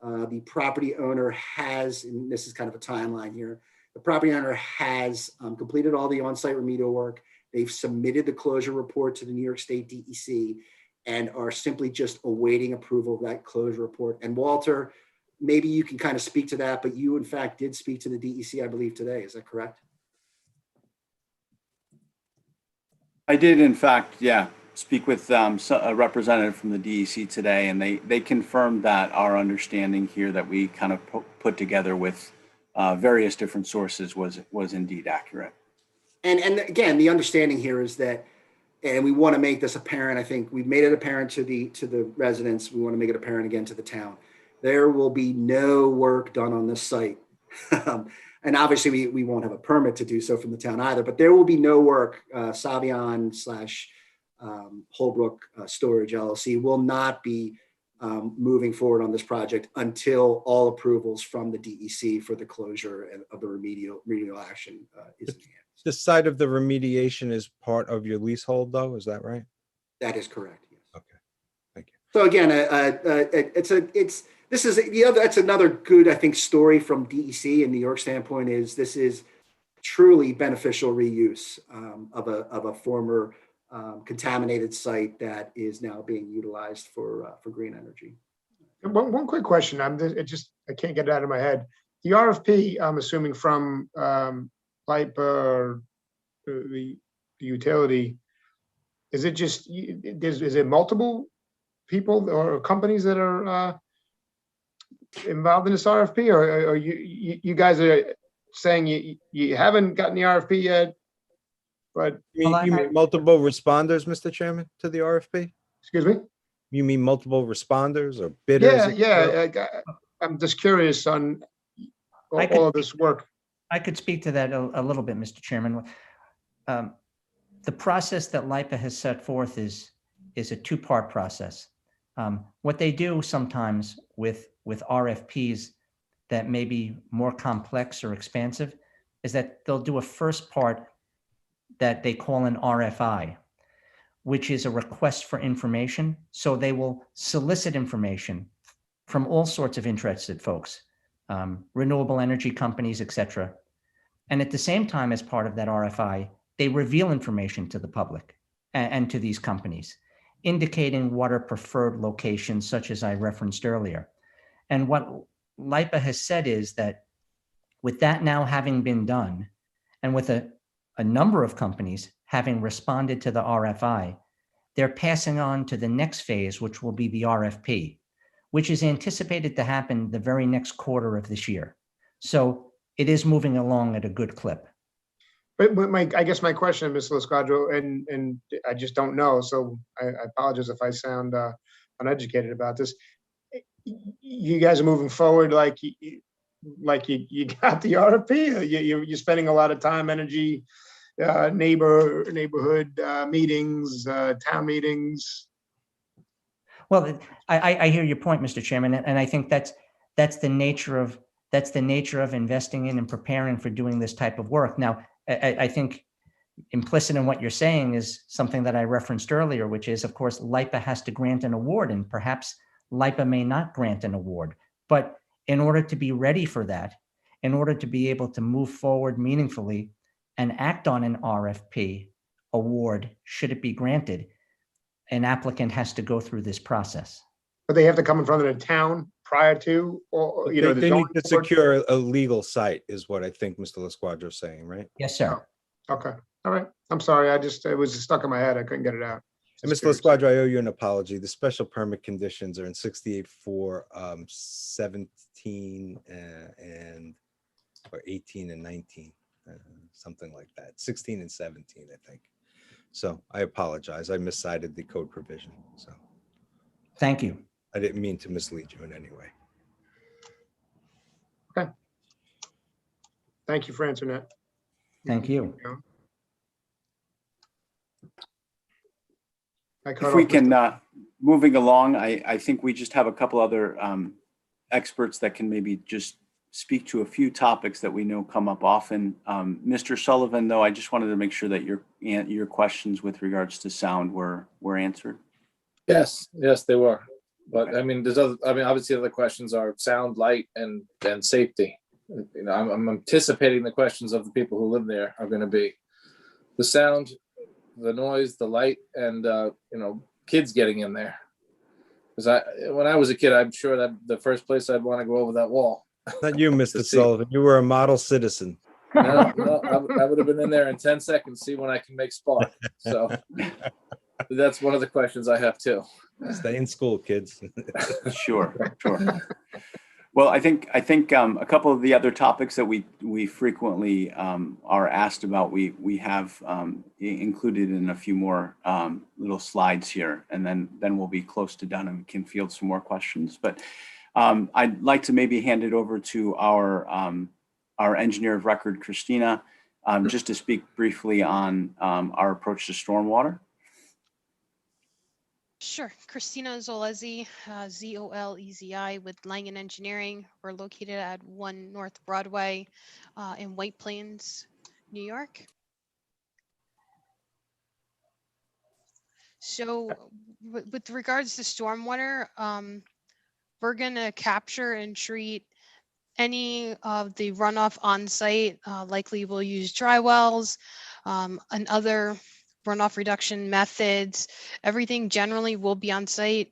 The property owner has, and this is kind of a timeline here, the property owner has completed all the on-site remedial work. They've submitted the closure report to the New York State DEC and are simply just awaiting approval of that closure report. And Walter, maybe you can kind of speak to that, but you in fact did speak to the DEC, I believe, today. Is that correct? I did, in fact, speak with a representative from the DEC today, and they confirmed that our understanding here that we kind of put together with various different sources was indeed accurate. And again, the understanding here is that, and we want to make this apparent, I think we've made it apparent to the residents, we want to make it apparent again to the town. There will be no work done on this site. And obviously we won't have a permit to do so from the town either, but there will be no work. Savion / Holbrook Storage LLC will not be moving forward on this project until all approvals from the DEC for the closure of the remedial action is in hand. The site of the remediation is part of your leasehold, though, is that right? That is correct. Yes. Okay, thank you. So again, that's another good, I think, story from DEC and New York standpoint is this is truly beneficial reuse of a former contaminated site that is now being utilized for green energy. One quick question. I can't get it out of my head. The RFP, I'm assuming from LIPA, the utility, is it multiple people or companies that are involved in this RFP, or you guys are saying you haven't gotten the RFP yet? But you mean multiple responders, Mr. Chairman, to the RFP? Excuse me? You mean multiple responders or bidders? Yeah. I'm just curious on all of this work. I could speak to that a little bit, Mr. Chairman. The process that LIPA has set forth is a two-part process. What they do sometimes with RFPs, that may be more complex or expansive is that they'll do a first part that they call an RFI, which is a request for information. So they will solicit information from all sorts of interested folks, renewable energy companies, et cetera. And at the same time, as part of that RFI, they reveal information to the public and to these companies, indicating what are preferred locations, such as I referenced earlier. And what LIPA has said is that with that now having been done, and with a number of companies having responded to the RFI, they're passing on to the next phase, which will be the RFP, which is anticipated to happen the very next quarter of this year. So it is moving along at a good clip. But I guess my question, Ms. Losquadro, and I just don't know, so I apologize if I sound uneducated about this. You guys are moving forward like you got the RFP. You're spending a lot of time, energy, neighborhood meetings, town meetings. Well, I hear your point, Mr. Chairman, and I think that's the nature of investing in and preparing for doing this type of work. Now, I think implicit in what you're saying is something that I referenced earlier, which is, of course, LIPA has to grant an award, and perhaps LIPA may not grant an award. But in order to be ready for that, in order to be able to move forward meaningfully and act on an RFP award, should it be granted, an applicant has to go through this process. But they have to come in front of the town prior to, or They need to secure a legal site, is what I think Mr. Losquadro is saying, right? Yes, sir. Okay, all right. I'm sorry. It was stuck in my head. I couldn't get it out. And Mr. Losquadro, I owe you an apology. The special permit conditions are in 68 for 17 or 18 and 19, something like that. 16 and 17, I think. So I apologize. I miscited the code provision. So thank you. I didn't mean to mislead you in any way. Okay. Thank you for answering that. Thank you. If we can, moving along, I think we just have a couple other experts that can maybe just speak to a few topics that we know come up often. Mr. Sullivan, though, I just wanted to make sure that your questions with regards to sound were answered. Yes, they were. But I mean, obviously other questions are sound, light, and safety. You know, I'm anticipating the questions of the people who live there are going to be the sound, the noise, the light, and kids getting in there. Because when I was a kid, I'm sure that the first place I'd want to go over that wall. Not you, Mr. Sullivan. You were a model citizen. No, I would have been in there in 10 seconds, see when I can make spark. So that's one of the questions I have too. Stay in school, kids. Sure. Well, I think a couple of the other topics that we frequently are asked about, we have included in a few more little slides here, and then we'll be close to done and can field some more questions. But I'd like to maybe hand it over to our engineer of record, Christina, just to speak briefly on our approach to stormwater. Sure. Christina Zolezi, Zolezi with Langen Engineering. We're located at 1 North Broadway in White Plains, New York. So with regards to stormwater, we're going to capture and treat any of the runoff on site. Likely we'll use dry wells and other runoff reduction methods. Everything generally will be on site,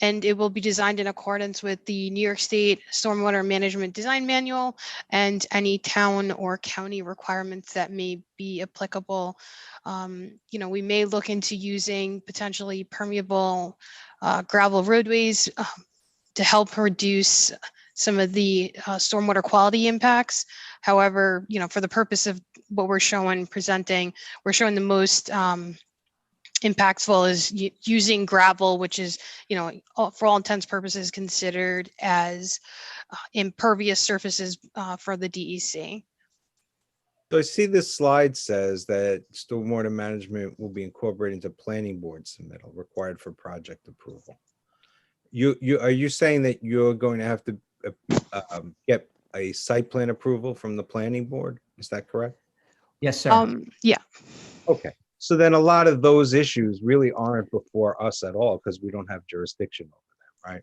and it will be designed in accordance with the New York State Stormwater Management Design Manual and any town or county requirements that may be applicable. We may look into using potentially permeable gravel roadways to help reduce some of the stormwater quality impacts. However, for the purpose of what we're presenting, we're showing the most impactful is using gravel, which is, for all intents purposes considered as impervious surfaces for the DEC. So I see this slide says that stormwater management will be incorporated into planning board submittal required for project approval. Are you saying that you're going to have to get a site plan approval from the planning board? Is that correct? Yes, sir. Yeah. Okay, so then a lot of those issues really aren't before us at all because we don't have jurisdiction over them, right?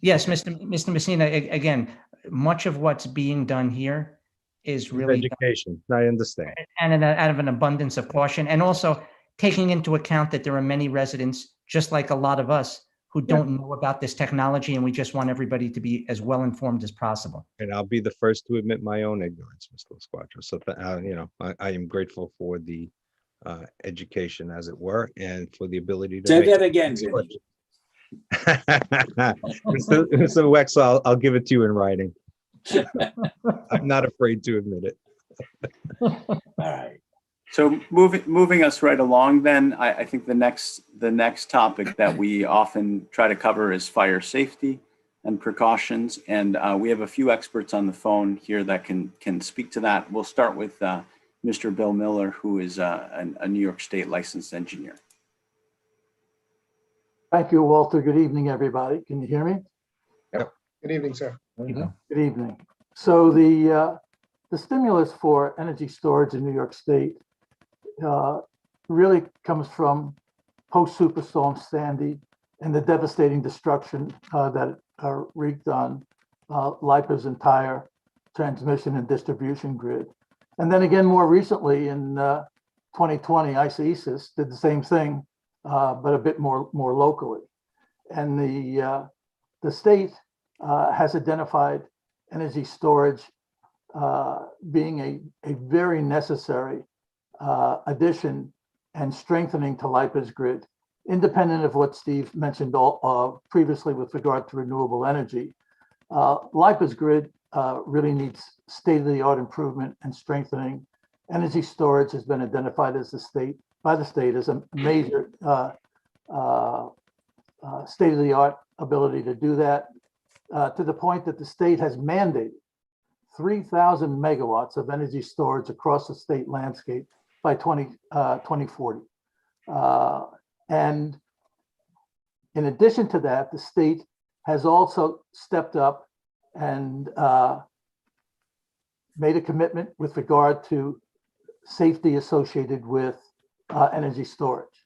Yes, Mr. Messina, again, much of what's being done here is really done Education, I understand. and out of an abundance of caution, and also taking into account that there are many residents, just like a lot of us, who don't know about this technology, and we just want everybody to be as well informed as possible. And I'll be the first to admit my own ignorance, Mr. Squadro. So, I am grateful for the education, as it were, and for the ability to Say make that again, Vinny. Mr. Wexel, I'll give it to you in writing. I'm not afraid to admit it. All right. So moving us right along, then I think the next topic that we often try to cover is fire safety and precautions, and we have a few experts on the phone here that can speak to that. We'll start with Mr. Bill Miller, who is a New York State licensed engineer. Thank you, Walter. Good evening, everybody. Can you hear me? Yep. Good evening, sir. Good evening. So the stimulus for energy storage in New York State really comes from post-Superstorm Sandy and the devastating destruction that wreaked on LIPA's entire transmission and distribution grid. And then again, more recently in 2020, ISIS did the same thing, but a bit more locally. And the state has identified energy storage being a very necessary addition and strengthening to LIPA's grid, independent of what Steve mentioned previously with regard to renewable energy. LIPA's grid really needs state-of-the-art improvement and strengthening. Energy storage has been identified by the state as a major state-of-the-art ability to do that, to the point that the state has mandated 3,000 megawatts of energy storage across the state landscape by 2040. And in addition to that, the state has also stepped up and made a commitment with regard to safety associated with energy storage.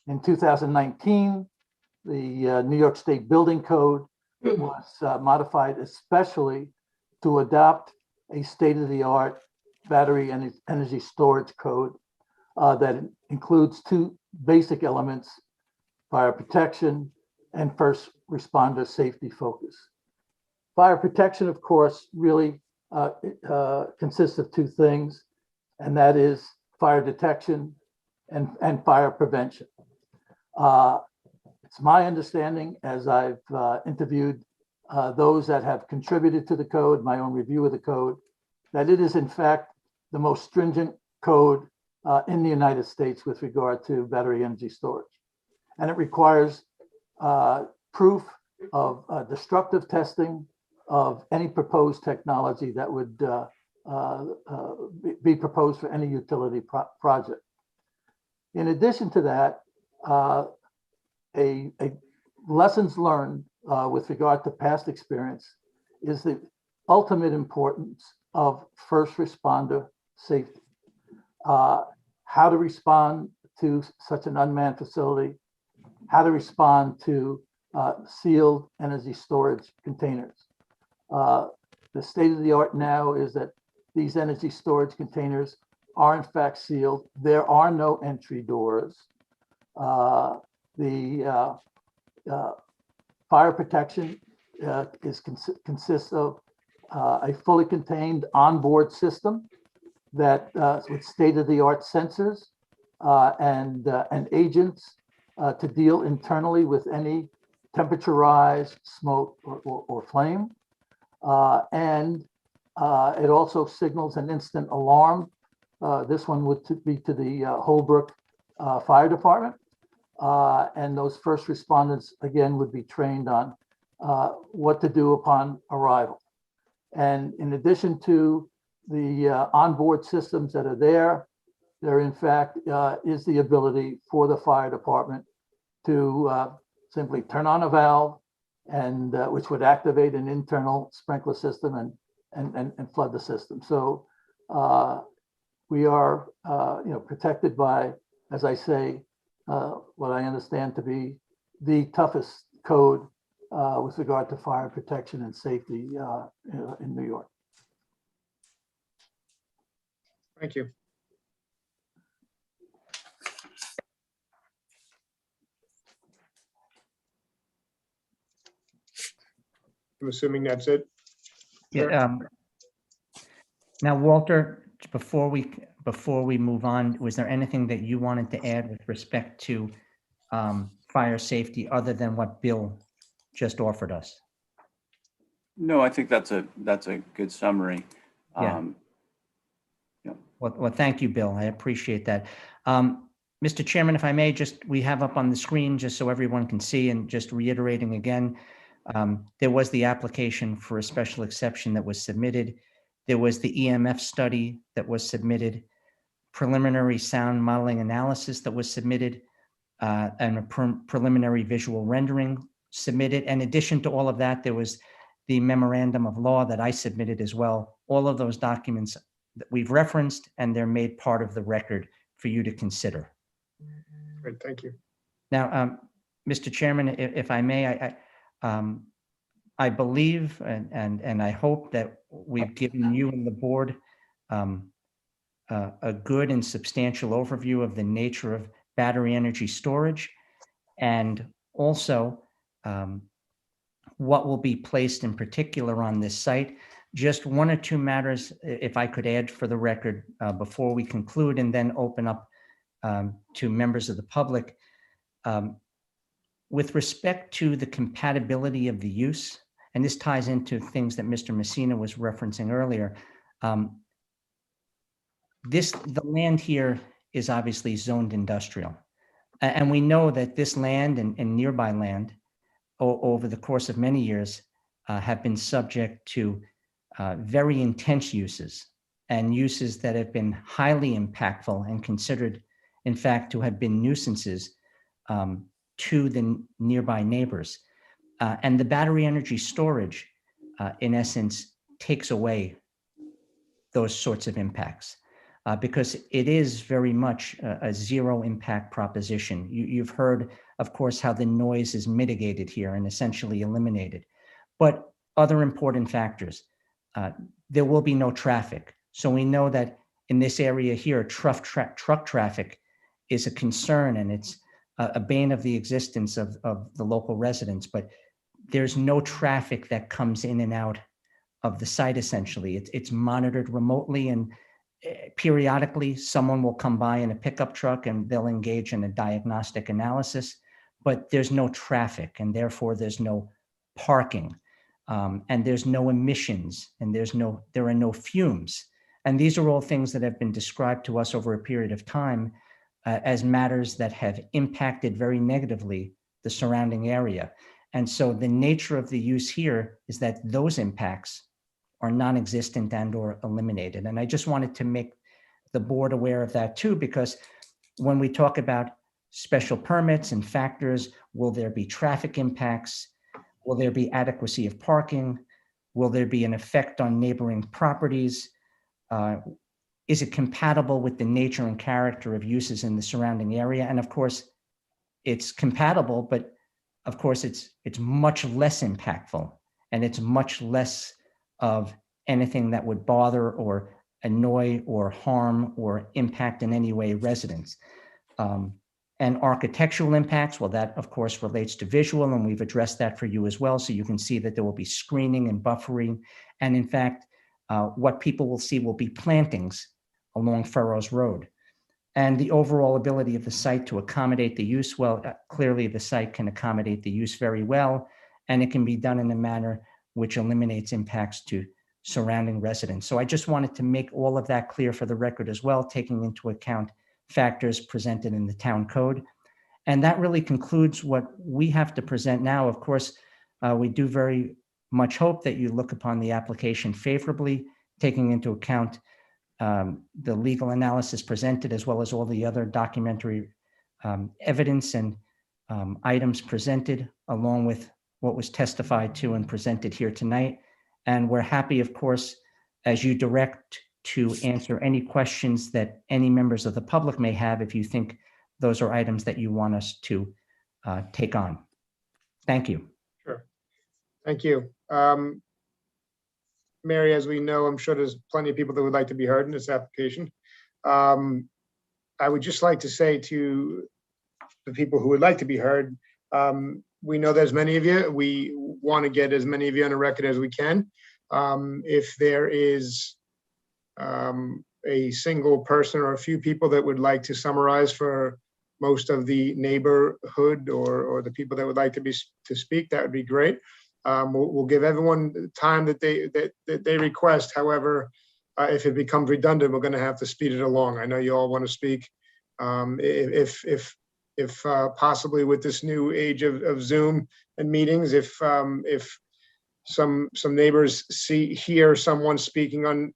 In 2019, the New York State Building Code was modified especially to adopt a state-of-the-art battery and energy storage code that includes two basic elements: fire protection and first responder safety focus. Fire protection, of course, really consists of two things, and that is fire detection and fire prevention. It's my understanding, as I've interviewed those that have contributed to the code, my own review of the code, that it is in fact the most stringent code in the United States with regard to battery energy storage. And it requires proof of destructive testing of any proposed technology that would be proposed for any utility project. In addition to that, a lessons learned with regard to past experience is the ultimate importance of first responder safety. How to respond to such an unmanned facility, how to respond to sealed energy storage containers. The state of the art now is that these energy storage containers are in fact sealed. There are no entry doors. The fire protection consists of a fully contained onboard system that with state-of-the-art sensors and agents to deal internally with any temperature rise, smoke, or flame. And it also signals an instant alarm. This one would be to the Holbrook Fire Department. And those first responders, again, would be trained on what to do upon arrival. And in addition to the onboard systems that are there in fact is the ability for the fire department to simply turn on a valve and which would activate an internal sprinkler system and flood the system. So we are, protected by, as I say, what I understand to be the toughest code with regard to fire protection and safety in New York. Thank you. I'm assuming that's it. Yeah. Now, Walter, before we move on, was there anything that you wanted to add with respect to fire safety other than what Bill just offered us? No, I think that's a good summary. Yeah. Well, thank you, Bill. I appreciate that. Mr. Chairman, if I may, we have up on the screen, just so everyone can see, and just reiterating again, there was the application for a special exception that was submitted. There was the EMF study that was submitted, preliminary sound modeling analysis that was submitted, and a preliminary visual rendering submitted. In addition to all of that, there was the memorandum of law that I submitted as well. All of those documents that we've referenced, and they're made part of the record for you to consider. Great, thank you. Now, Mr. Chairman, if I may, I believe and I hope that we've given you and the board a good and substantial overview of the nature of battery energy storage, and also what will be placed in particular on this site. Just one or two matters, if I could add for the record before we conclude, and then open up to members of the public. With respect to the compatibility of the use, and this ties into things that Mr. Messina was referencing earlier, the land here is obviously zoned industrial. And we know that this land and nearby land over the course of many years have been subject to very intense uses, and uses that have been highly impactful and considered, in fact, to have been nuisances to the nearby neighbors. And the battery energy storage, in essence, takes away those sorts of impacts because it is very much a zero impact proposition. You've heard, of course, how the noise is mitigated here and essentially eliminated. But other important factors, there will be no traffic. So we know that in this area here, truck traffic is a concern, and it's a bane of the existence of the local residents. But there's no traffic that comes in and out of the site, essentially. It's monitored remotely, and periodically someone will come by in a pickup truck and they'll engage in a diagnostic analysis, but there's no traffic, and therefore there's no parking. And there's no emissions, and there are no fumes. And these are all things that have been described to us over a period of time as matters that have impacted very negatively the surrounding area. And so the nature of the use here is that those impacts are non-existent and or eliminated. And I just wanted to make the board aware of that too, because when we talk about special permits and factors, will there be traffic impacts? Will there be adequacy of parking? Will there be an effect on neighboring properties? Is it compatible with the nature and character of uses in the surrounding area? And of course, it's compatible, but of course, it's much less impactful, and it's much less of anything that would bother or annoy or harm or impact in any way residents. And architectural impacts, well, that of course relates to visual, and we've addressed that for you as well. So you can see that there will be screening and buffering. And in fact, what people will see will be plantings along Furrows Road. And the overall ability of the site to accommodate the use, well, clearly the site can accommodate the use very well, and it can be done in a manner which eliminates impacts to surrounding residents. So I just wanted to make all of that clear for the record as well, taking into account factors presented in the town code. And that really concludes what we have to present now. Of course, we do very much hope that you look upon the application favorably, taking into account the legal analysis presented, as well as all the other documentary evidence. And items presented along with what was testified to and presented here tonight. And we're happy, of course, as you direct, to answer any questions that any members of the public may have if you think those are items that you want us to take on. Thank you. Sure. Thank you. Mary, as we know, I'm sure there's plenty of people that would like to be heard in this application. I would just like to say to the people who would like to be heard, we know there's many of you. We want to get as many of you on the record as we can. If there is a single person or a few people that would like to summarize for most of the neighborhood or the people that would like to speak, that would be great. We'll give everyone the time that they request. However, if it becomes redundant, we're going to have to speed it along. I know you all want to speak. If possibly with this new age of Zoom and meetings, if some neighbors hear someone speaking on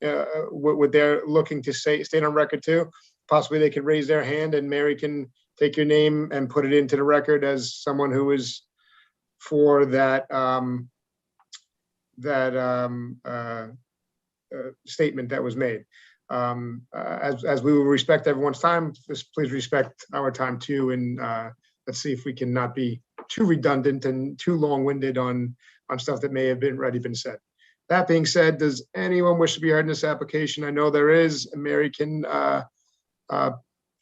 what they're looking to say, state on record too, possibly they could raise their hand and Mary can take your name and put it into the record as someone who is for that statement that was made. As we will respect everyone's time, just please respect our time too, and let's see if we can not be too redundant and too long-winded on stuff that may have already been said. That being said, does anyone wish to be heard in this application? I know there is, and Mary can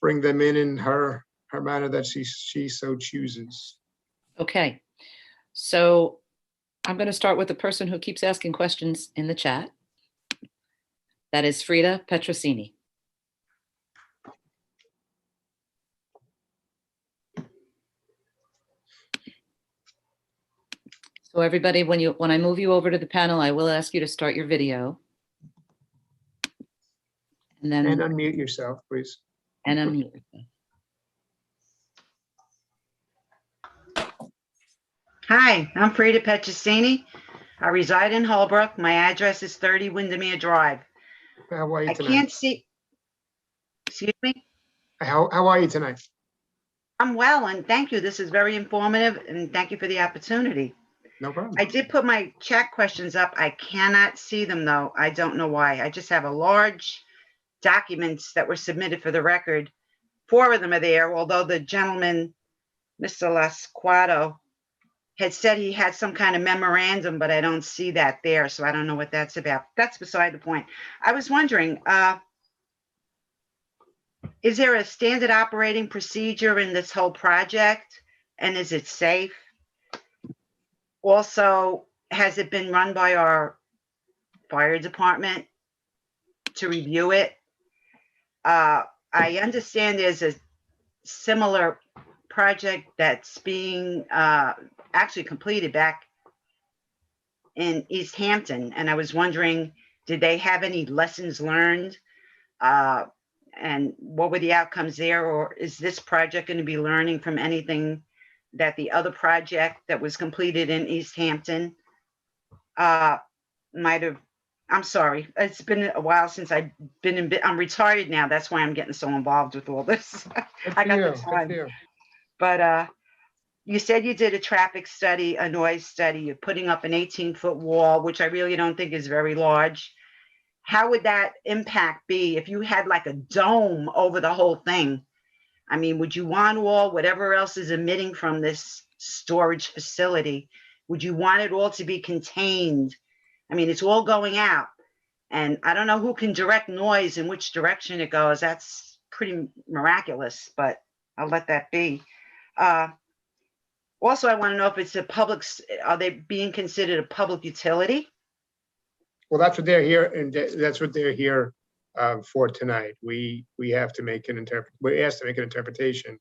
bring them in her manner that she so chooses. Okay, so I'm going to start with the person who keeps asking questions in the chat. That is Frida Petrosini. So everybody, when I move you over to the panel, I will ask you to start your video. And then unmute yourself, please. And unmute yourself. Hi, I'm Frida Petrosini. I reside in Holbrook. My address is 30 Windermere Drive. How are you tonight? I can't see. Excuse me? How are you tonight? I'm well, and thank you. This is very informative, and thank you for the opportunity. No problem. I did put my chat questions up. I cannot see them, though. I don't know why. I just have a large documents that were submitted for the record. 4 of them are there, although the gentleman, Mr. Lasquado, had said he had some kind of memorandum, but I don't see that there, so I don't know what that's about. That's beside the point. I was wondering, is there a standard operating procedure in this whole project, and is it safe? Also, has it been run by our fire department to review it? I understand there's a similar project that's being actually completed back in East Hampton, and I was wondering, did they have any lessons learned, and what were the outcomes there, or is this project going to be learning from anything that the other project that was completed in East Hampton might have? I'm sorry, it's been a while since I've been in. I'm retired now. That's why I'm getting so involved with all this. I got the time. But you said you did a traffic study, a noise study. You're putting up an 18-foot wall, which I really don't think is very large. How would that impact be if you had like a dome over the whole thing? I mean, would you want all whatever else is emitting from this storage facility? Would you want it all to be contained? I mean, it's all going out, and I don't know who can direct noise in which direction it goes. That's pretty miraculous, but I'll let that be. Also, I want to know if it's a public, are they being considered a public utility? Well, that's what they're here, and that's what they're here for tonight. We have to make an we're asked to make an interpretation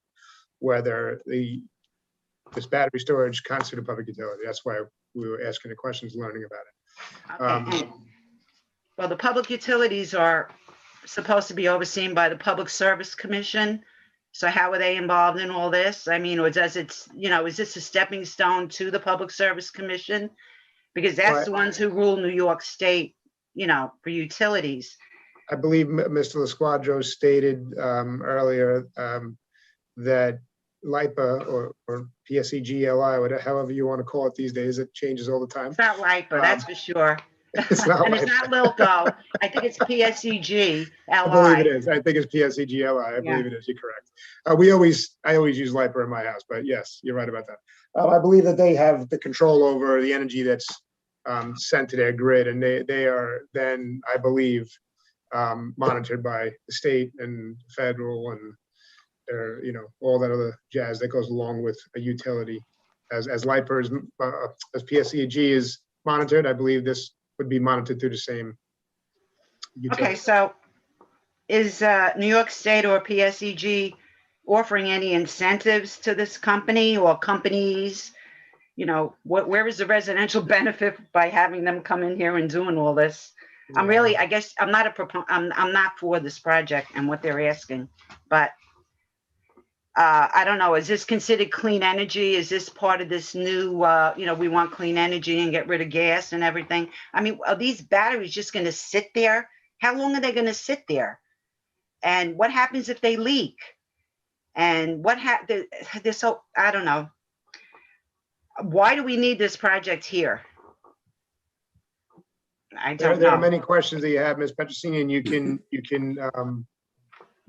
whether this battery storage constitutes a public utility. That's why we were asking the questions, learning about it. Okay. Well, the public utilities are supposed to be overseen by the Public Service Commission. So how are they involved in all this? I mean, or does it, is this a stepping stone to the Public Service Commission? Because that's the ones who rule New York State, for utilities. I believe Mr. Lasquadro stated earlier that LIPA or PSEGLI, whatever, however you want to call it these days. It changes all the time. It's not LIPA, that's for sure. It's not And it's not Lilco. I think it's PSEG I believe it LI. is. I think it's PSEGLI. I Yeah. believe it is. You're correct. I always use LIPA in my house, but yes, you're right about that. I believe that they have the control over the energy that's sent to their grid, and they are then, I believe, monitored by the state and federal and all that other jazz that goes along with a utility. As LIPA is, as PSEG is monitored, I believe this would be monitored through the same utility. Okay, so is New York State or PSEG offering any incentives to this company or companies? Where is the residential benefit by having them come in here and doing all this? I'm really, I guess, I'm not for this project and what they're asking, but I don't know. Is this considered clean energy? Is this part of this new, we want clean energy and get rid of gas and everything? I mean, are these batteries just going to sit there? How long are they going to sit there? And what happens if they leak? And this whole, I don't know. Why do we need this project here? I don't know. There are many questions that you have, Ms. Petrosini, and you can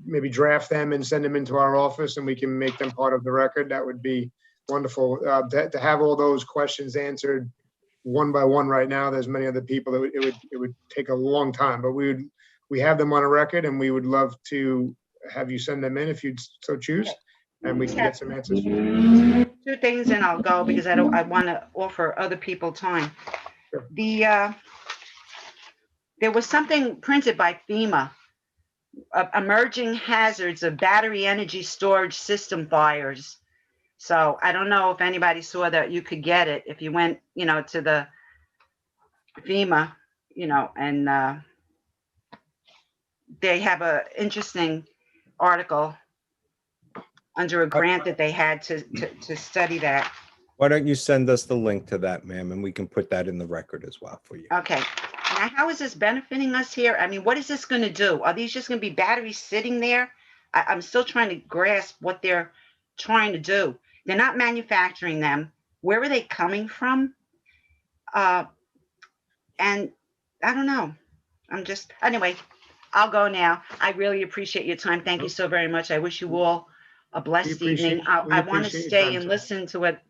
maybe draft them and send them into our office, and we can make them part of the record. That would be wonderful. To have all those questions answered one by one right now, there's many other people that it would take a long time, but we have them on a record, and we would love to have you send them in if you'd so choose, and we can get some answers. Two things and I'll go because I want to offer other people time. Sure. There was something printed by FEMA, emerging hazards of battery energy storage system fires. So I don't know if anybody saw that. You could get it if you went, to the FEMA, and they have an interesting article under a grant that they had to study that. Why don't you send us the link to that, ma'am, and we can put that in the record as well for you. Okay. Now, how is this benefiting us here? I mean, what is this going to do? Are these just going to be batteries sitting there? I'm still trying to grasp what they're trying to do. They're not manufacturing them. Where are they coming from? And I don't know. Anyway, I'll go now. I really appreciate your time. Thank you so very much. I wish you all a blessed evening. I want to stay and listen to what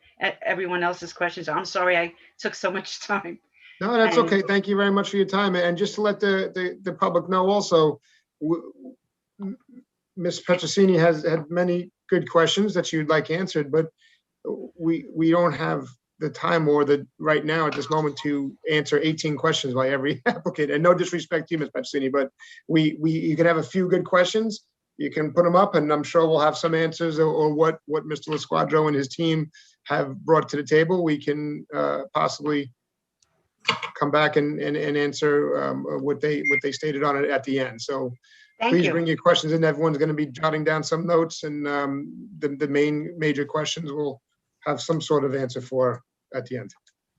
everyone else's questions are. I'm sorry I took so much time. No, that's okay. Thank you very much for your time. And just to let the public know also, Ms. Petrosini has had many good questions that you'd like answered, but we don't have the time or right now at this moment to answer 18 questions by every applicant. And no disrespect to you, Ms. Petrosini, but you can have a few good questions. You can put them up, and I'm sure we'll have some answers or what Mr. LaSquadro and his team have brought to the table. We can possibly come back and answer what they stated on it at the end. So please bring your questions in. Everyone's going to be jotting down some notes, and the major questions we'll have some sort of answer for at the end.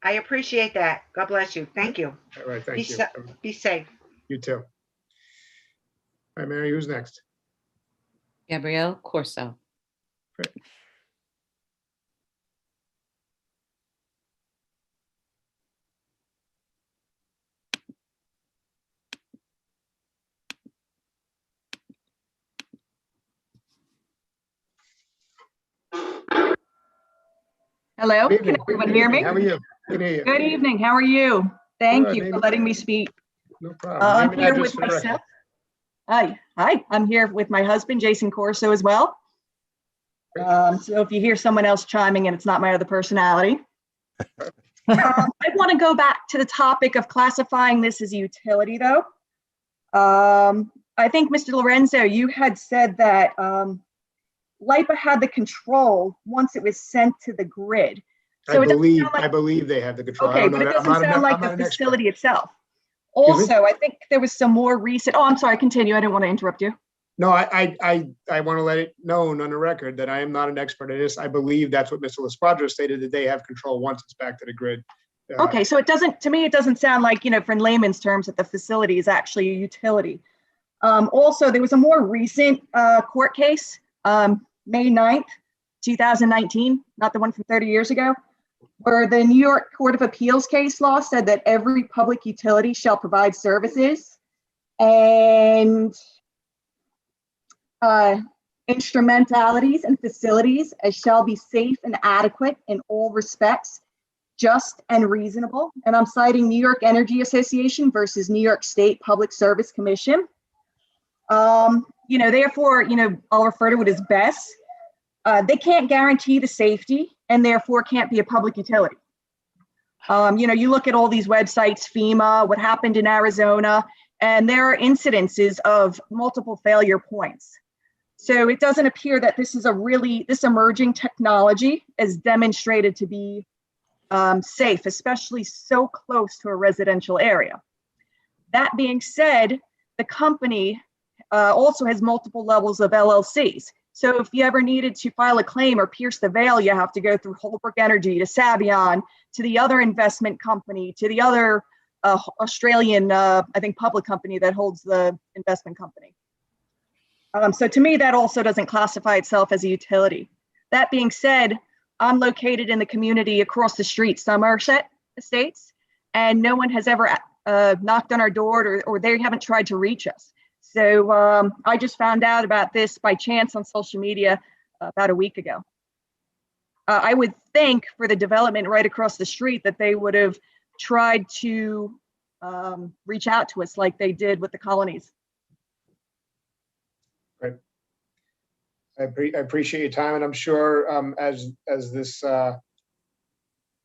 I appreciate that. God bless you. Thank you. All right, thank you. Be safe. You too. All right, Mary, who's next? Gabrielle Corso. Great. Hello, can everyone hear me? How are you? Can hear you. Good evening, how are you? Thank Good, you for letting me speak. No problem. I'm Name and here address with for the record. myself. Hi, I'm here with my husband, Jason Corso, as well. So if you hear someone else chiming in, it's not my other personality. I want to go back to the topic of classifying this as a utility, though. I think, Mr. Lorenzo, you had said that LIPA had the control once it was sent to the grid. So I believe they have the control. Okay, but it doesn't sound like the facility itself. Also, I think there was some more recent, I'm sorry, continue. I didn't want to interrupt you. No, I want to let it known on the record that I am not an expert at this. I believe that's what Mr. LaSquadro stated, that they have control once it's back to the grid. Okay, so to me, it doesn't sound like, for in layman's terms, that the facility is actually a utility. Also, there was a more recent court case, May 9th, 2019, not the one from 30 years ago, where the New York Court of Appeals case law said that every public utility shall provide services and instrumentalities and facilities as shall be safe and adequate in all respects, just and reasonable. And I'm citing New York Energy Association versus New York State Public Service Commission. Therefore, I'll refer to it as BESS. They can't guarantee the safety and therefore can't be a public utility. You look at all these websites, FEMA, what happened in Arizona, and there are incidences of multiple failure points. So it doesn't appear that this emerging technology is demonstrated to be safe, especially so close to a residential area. That being said, the company also has multiple levels of LLCs. So if you ever needed to file a claim or pierce the veil, you have to go through Holbrook Energy to Savion, to the other investment company, to the other Australian, public company that holds the investment company. So to me, that also doesn't classify itself as a utility. That being said, I'm located in the community across the street, Somerset Estates, and no one has ever knocked on our door or they haven't tried to reach us. So I just found out about this by chance on social media about a week ago. I would think for the development right across the street that they would have tried to reach out to us like they did with the colonies. Right. I appreciate your time, and I'm sure as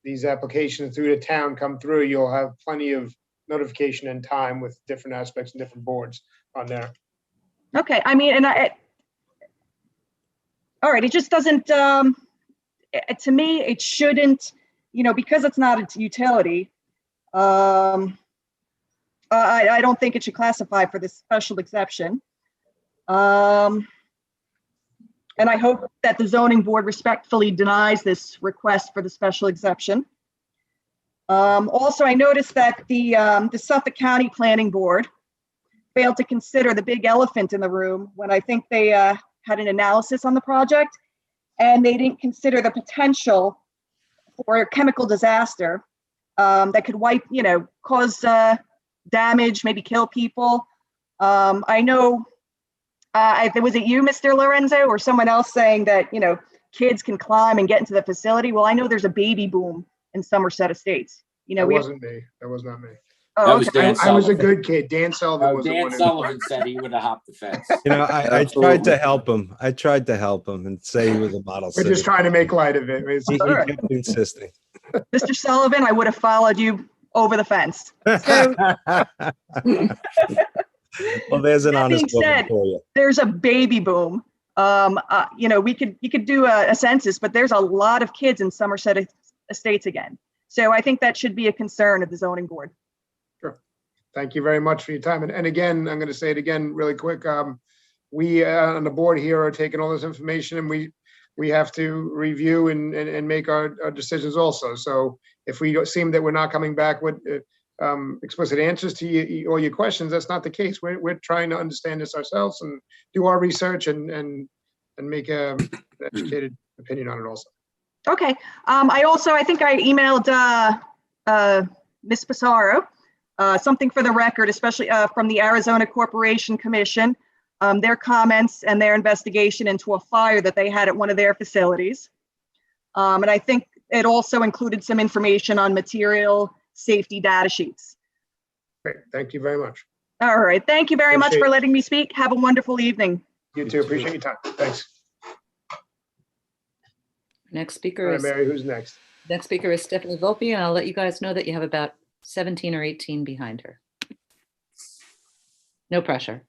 these applications through the town come through, you'll have plenty of notification and time with different aspects and different boards on there. Okay, all right, it just doesn't, to me, it shouldn't, because it's not a utility, I don't think it should classify for this special exception. And I hope that the zoning board respectfully denies this request for the special exception. Also, I noticed that the Suffolk County Planning Board failed to consider the big elephant in the room when I think they had an analysis on the project, and they didn't consider the potential for a chemical disaster that could cause damage, maybe kill people. I know, was it you, Mr. Lorenzo, or someone else saying that, kids can climb and get into the facility? Well, I know there's a baby boom in Somerset Estates. That wasn't me. That was not me. That was Dan I was a Sullivan. good kid. Dan Sullivan was the Dan one who- Sullivan said he would have hopped the fence. I tried to help him. I tried to help him and say he was a model We're just citizen. trying to make light of it. He kept insisting. Mr. Sullivan, I would have followed you over the fence. So, Well, there's an that being honest woman said, for you. there's a baby boom. You could do a census, but there's a lot of kids in Somerset Estates again. So I think that should be a concern of the zoning board. Sure. Thank you very much for your time. And again, I'm going to say it again really quick. We on the board here are taking all this information, and we have to review and make our decisions also. So if we seem that we're not coming back with explicit answers to all your questions, that's not the case. We're trying to understand this ourselves and do our research and make an educated opinion on it also. Okay. I think I emailed Ms. Pissarro something for the record, especially from the Arizona Corporation Commission, their comments and their investigation into a fire that they had at one of their facilities. And I think it also included some information on material safety data sheets. Great. Thank you very much. All right. Thank you very much Appreciate for it. letting me speak. Have a wonderful evening. You too. Appreciate your time. Thanks. Next All speaker right, is Mary, who's next? next speaker is Stephanie Volpe, and I'll let you guys know that you have about 17 or 18 behind her. No pressure.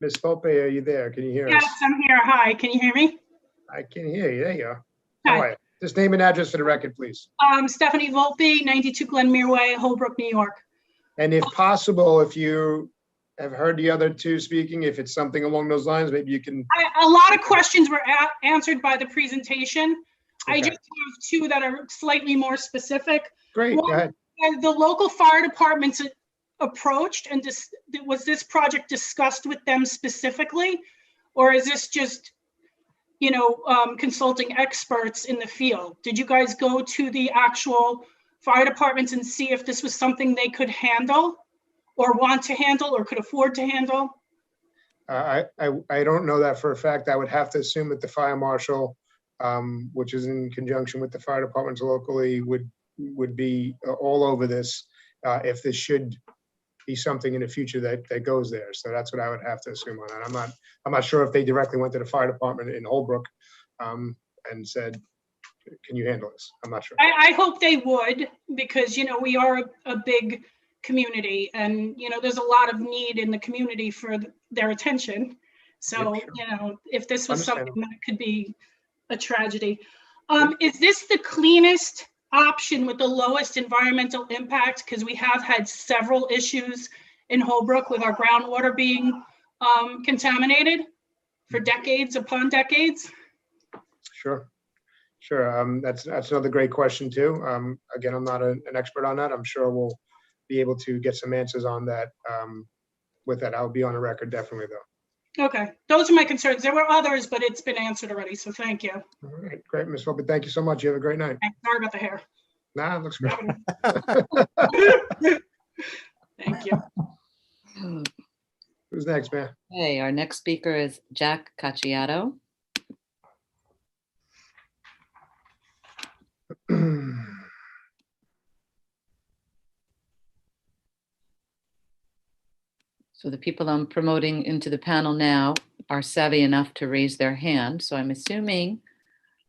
Ms. Volpe, are you there? Can you hear Yes, us? I'm here. Hi, can you hear me? I can hear you. There you are. Hi. All right. Just name and address for the record, please. Stephanie Volpe, 92 Glenmere Way, Holbrook, New York. And if possible, if you have heard the other two speaking, if it's something along those lines, maybe you can. A lot of questions were answered by the presentation. I Okay. just have two that are slightly more specific. Great, go One, ahead. The local fire departments approached and was this project discussed with them specifically? Or is this just, consulting experts in the field? Did you guys go to the actual fire departments and see if this was something they could handle or want to handle or could afford to handle? I don't know that for a fact. I would have to assume that the fire marshal, which is in conjunction with the fire departments locally, would be all over this if this should be something in the future that goes there. So that's what I would have to assume on that. I'm not sure if they directly went to the fire department in Holbrook and said, "Can you handle this?" I'm not sure. I hope they would, because we are a big community, and there's a lot of need in the community for their attention. So if this was something that could be a tragedy. Is this the cleanest option with the lowest environmental impact? Because we have had several issues in Holbrook with our groundwater being contaminated for decades upon decades. Sure. That's another great question too. Again, I'm not an expert on that. I'm sure we'll be able to get some answers on that. With that, I'll be on the record definitely though. Okay, those are my concerns. There were others, but it's been answered already, so thank you. All right, great, Ms. Philbin. Thank you so much. You have a great night. Sorry about the hair. Nah, it looks great. Thank you. Who's next, man? Hey, our next speaker is Jack Cacciato. So the people I'm promoting into the panel now are savvy enough to raise their hand. So I'm assuming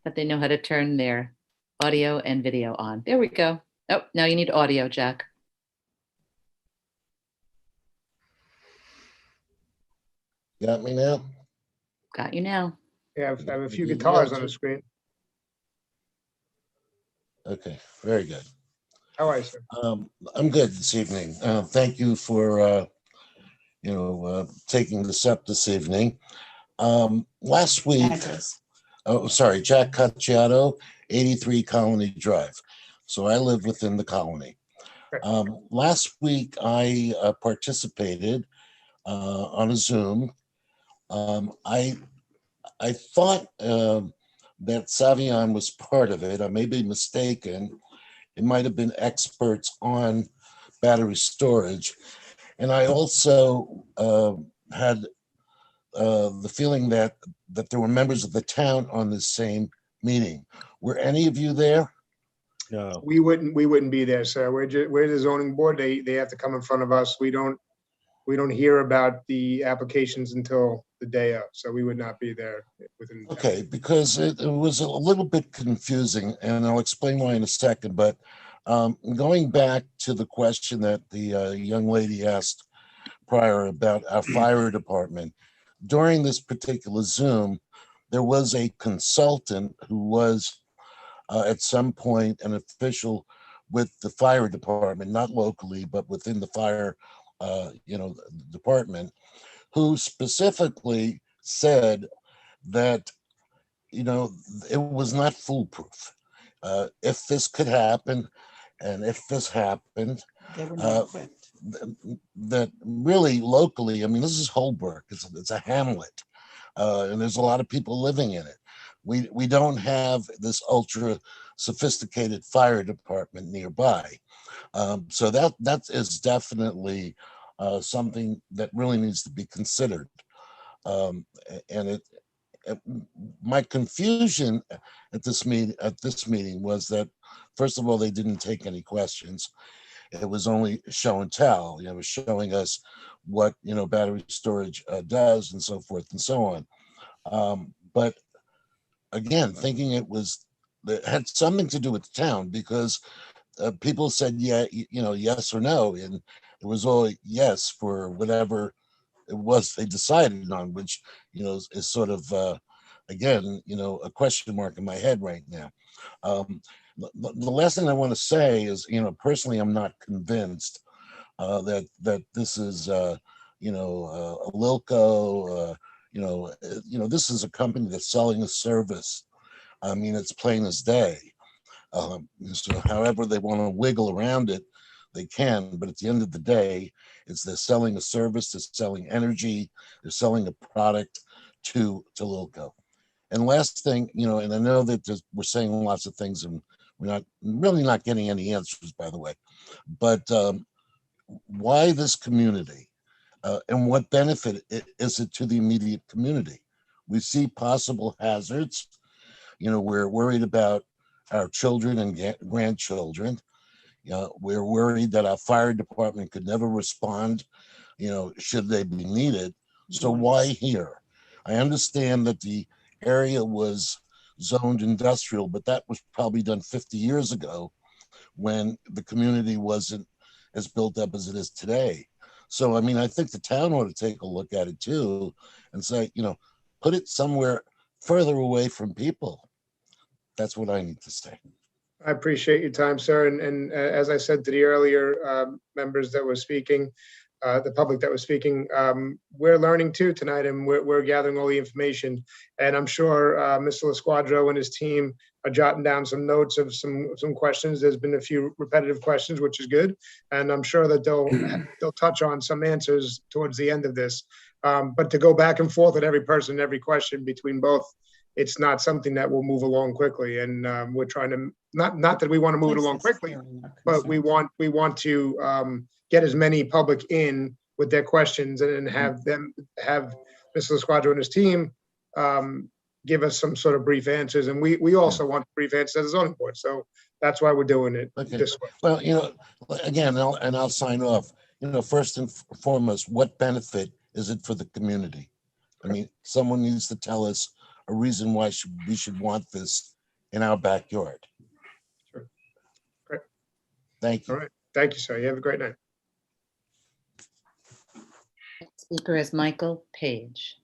that they know how to turn their audio and video on. There we go. Oh, now you need audio, Jack. Got me now? Got you now. Yeah, I have a few guitars on the screen. Okay, very good. How are you, sir? I'm good this evening. Thank you for taking this up this evening. Last week, Jack Cacciato, 83 Colony Drive. So I live within the colony. Last week, I participated on a Zoom. I thought that Savion was part of it. I may be mistaken. It might have been experts on battery storage. And I also had the feeling that there were members of the town on this same meeting. Were any of you there? No. We wouldn't be there, sir. We're the zoning board. They have to come in front of us. We don't hear about the applications until the day of, so we would not be there within. Okay, because it was a little bit confusing, and I'll explain why in a second. But going back to the question that the young lady asked prior about our fire department, during this particular Zoom, there was a consultant who was at some point an official with the fire department, not locally, but within the fire department, who specifically said that, it was not foolproof. If this could happen, and if this happened, They were not equipped. that really locally, this is Holbrook, it's a hamlet, and there's a lot of people living in it. We don't have this ultra sophisticated fire department nearby. So that is definitely something that really needs to be considered. My confusion at this meeting was that, first of all, they didn't take any questions. It was only show and tell. It was showing us what battery storage does and so forth and so on. But again, thinking it had something to do with the town, because people said yes or no, and it was all yes for whatever it was they decided on, which is sort of again a question mark in my head right now. The last thing I want to say is, personally, I'm not convinced that this is a Lilco. This is a company that's selling a service. It's plain as day. So however they want to wiggle around it they can, but at the end of the day, they're selling a service, they're selling energy, they're selling a product to Lilco. And last thing, and I know that we're saying lots of things and we're really not getting any answers, by the way, but why this community and what benefit is it to the immediate community? We see possible hazards. We're worried about our children and grandchildren. We're worried that our fire department could never respond, should they be needed. So why here? I understand that the area was zoned industrial, but that was probably done 50 years ago when the community wasn't as built up as it is today. So, I think the town ought to take a look at it too and say, put it somewhere further away from people. That's what I need to say. I appreciate your time, sir. And as I said to the earlier members that were speaking, the public that was speaking, we're learning too tonight, and we're gathering all the information. And I'm sure Mr. LaSquadro and his team are jotting down some notes of some questions. There's been a few repetitive questions, which is good. And I'm sure that they'll touch on some answers towards the end of this. But to go back and forth with every person, every question between both, it's not something that will move along quickly. And we're trying to, not that we want to move it along quickly, but we want to get as many public in with their questions and have Mr. LaSquadro and his team give us some sort of brief answers. And we also want brief answers as a zoning board. So that's why we're doing it this way. Well, again, I'll sign off. First and foremost, what benefit is it for the community? Someone needs to tell us a reason why we should want this in our backyard. Sure. Great. Thank you. All right. Thank you, sir. You have a great night. Speaker is Michael Page.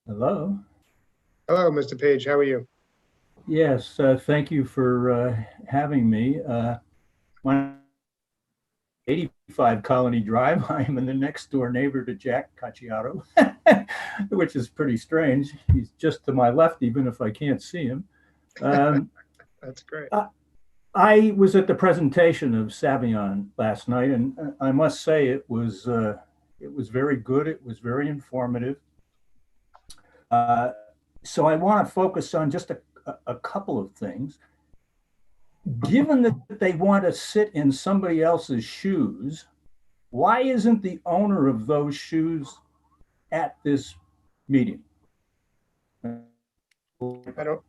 Hello. Hello, Mr. Page. How are you? Yes, thank you for having me. My 85 Colony Drive. I am the next door neighbor to Jack Cacciato, which is pretty strange. He's just to my left, even if I can't see him. That's great. I was at the presentation of Savion last night, and I must say it was very good. It was very informative. So I want to focus on just a couple of things. Given that they want to sit in somebody else's shoes, why isn't the owner of those shoes at this meeting? I don't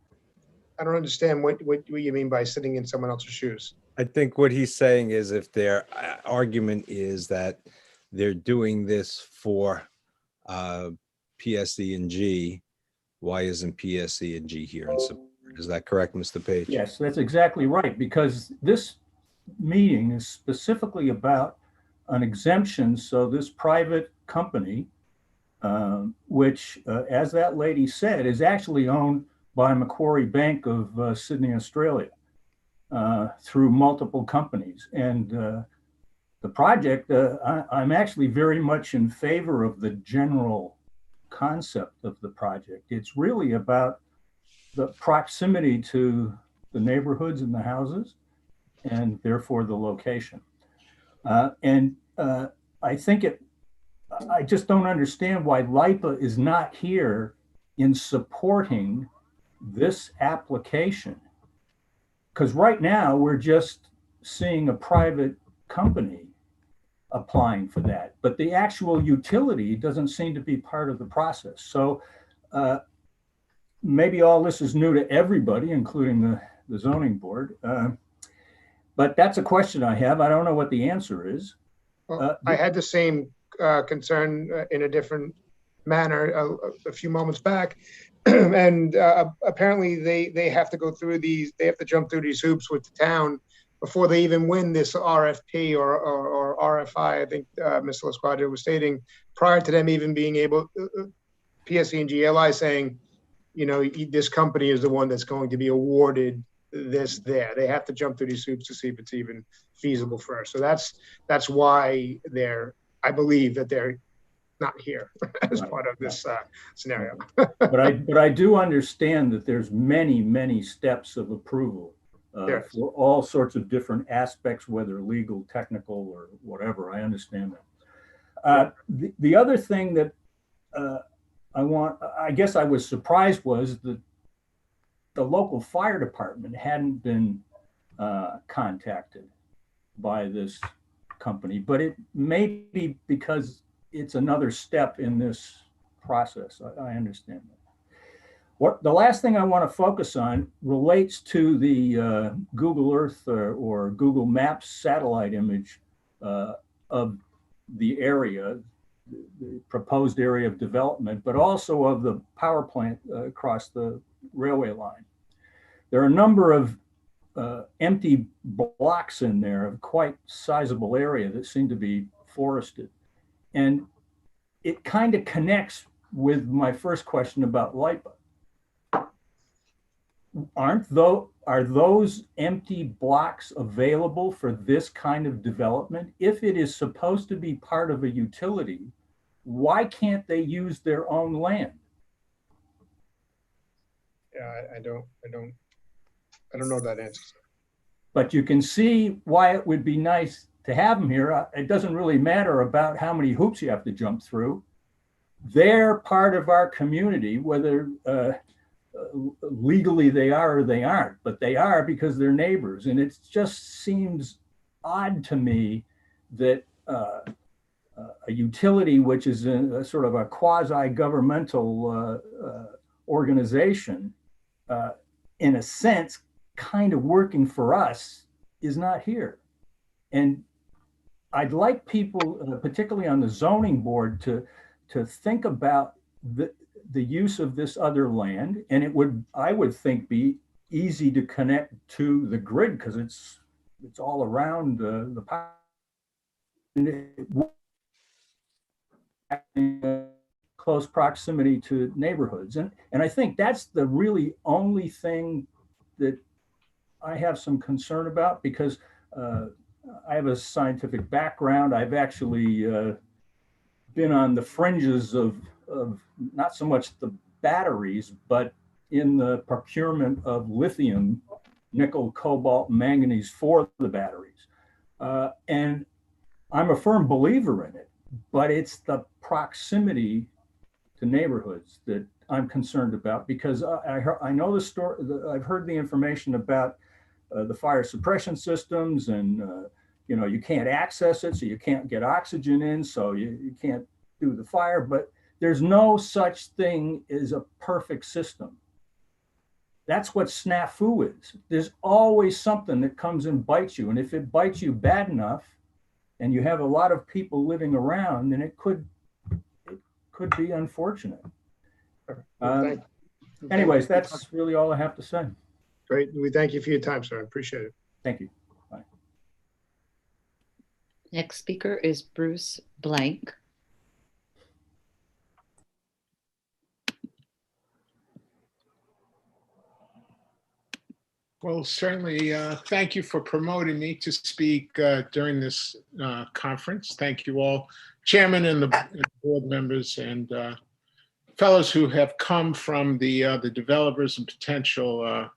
understand what you mean by sitting in someone else's shoes. I think what he's saying is if their argument is that they're doing this for PSE&G, why isn't PSE&G here in support? Is that correct, Mr. Page? Yes, that's exactly right, because this meeting is specifically about an exemption. So this private company, which, as that lady said, is actually owned by Macquarie Bank of Sydney, Australia, through multiple companies. And the project, I'm actually very much in favor of the general concept of the project. It's really about the proximity to the neighborhoods and the houses, and therefore the location. I think I just don't understand why LIPA is not here in supporting this application. Because right now we're just seeing a private company applying for that, but the actual utility doesn't seem to be part of the process. So maybe all this is new to everybody, including the zoning board. But that's a question I have. I don't know what the answer is. Well, I had the same concern in a different manner a few moments back. And apparently they have to go through they have to jump through these hoops with the town before they even win this RFP or RFI, I think Mr. LaSquadro was stating, prior to them even being able, PSE&G LI saying, this company is the one that's going to be awarded this there. They have to jump through these hoops to see if it's even feasible first. So that's why I believe that they're not here as part of this scenario. But I do understand that there's many steps of approval for all sorts of different aspects, whether legal, technical, or whatever. I understand that. The other thing that I guess I was surprised was that the local fire department hadn't been contacted by this company, but it may be because it's another step in this process. I understand that. The last thing I want to focus on relates to the Google Earth or Google Maps satellite image of the area, the proposed area of development, but also of the power plant across the railway line. There are a number of empty blocks in there of quite sizable area that seem to be forested. And it kind of connects with my first question about LIPA. Are those empty blocks available for this kind of development? If it is supposed to be part of a utility, why can't they use their own land? Yeah, I don't know that answer. But you can see why it would be nice to have them here. It doesn't really matter about how many hoops you have to jump through. They're part of our community, whether legally they are or they aren't, but they are because they're neighbors. And it just seems odd to me that a utility, which is a sort of a quasi-governmental organization, in a sense, kind of working for us, is not here. And I'd like people, particularly on the zoning board, to think about the use of this other land. And it would, I would think, be easy to connect to the grid because it's all around the power. Close proximity to neighborhoods. And I think that's the really only thing that I have some concern about, because I have a scientific background. I've actually been on the fringes of not so much the batteries, but in the procurement of lithium, nickel, cobalt, manganese for the batteries. And I'm a firm believer in it, but it's the proximity to neighborhoods that I'm concerned about, because I know the story. I've heard the information about the fire suppression systems, and you can't access it, so you can't get oxygen in, so you can't do the fire. But there's no such thing as a perfect system. That's what snafu is. There's always something that comes and bites you, and if it bites you bad enough, and you have a lot of people living around, then it could be unfortunate. Anyways, that's really all I have to say. Great. We thank you for your time, sir. I appreciate it. Thank you. Bye. Next speaker is Bruce Blank. Well, certainly, thank you for promoting me to speak during this conference. Thank you all, Chairman and the board members and fellows who have come from the developers and potential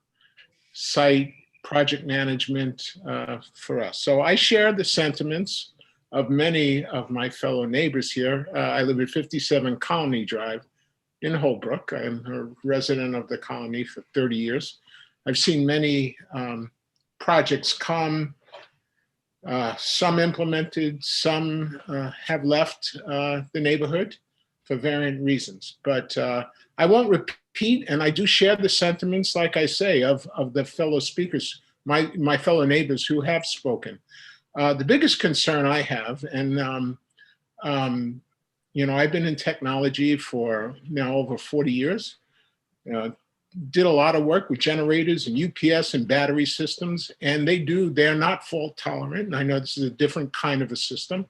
site project management for us. So I share the sentiments of many of my fellow neighbors here. I live at 57 Colony Drive in Holbrook. I am a resident of the colony for 30 years. I've seen many projects come, some implemented, some have left the neighborhood for varying reasons. But I won't repeat, and I do share the sentiments, like I say, of the fellow speakers, my fellow neighbors who have spoken. The biggest concern I have, and I've been in technology for now over 40 years, did a lot of work with generators and UPS and battery systems, and they're not fault tolerant. And I know this is a different kind of a system.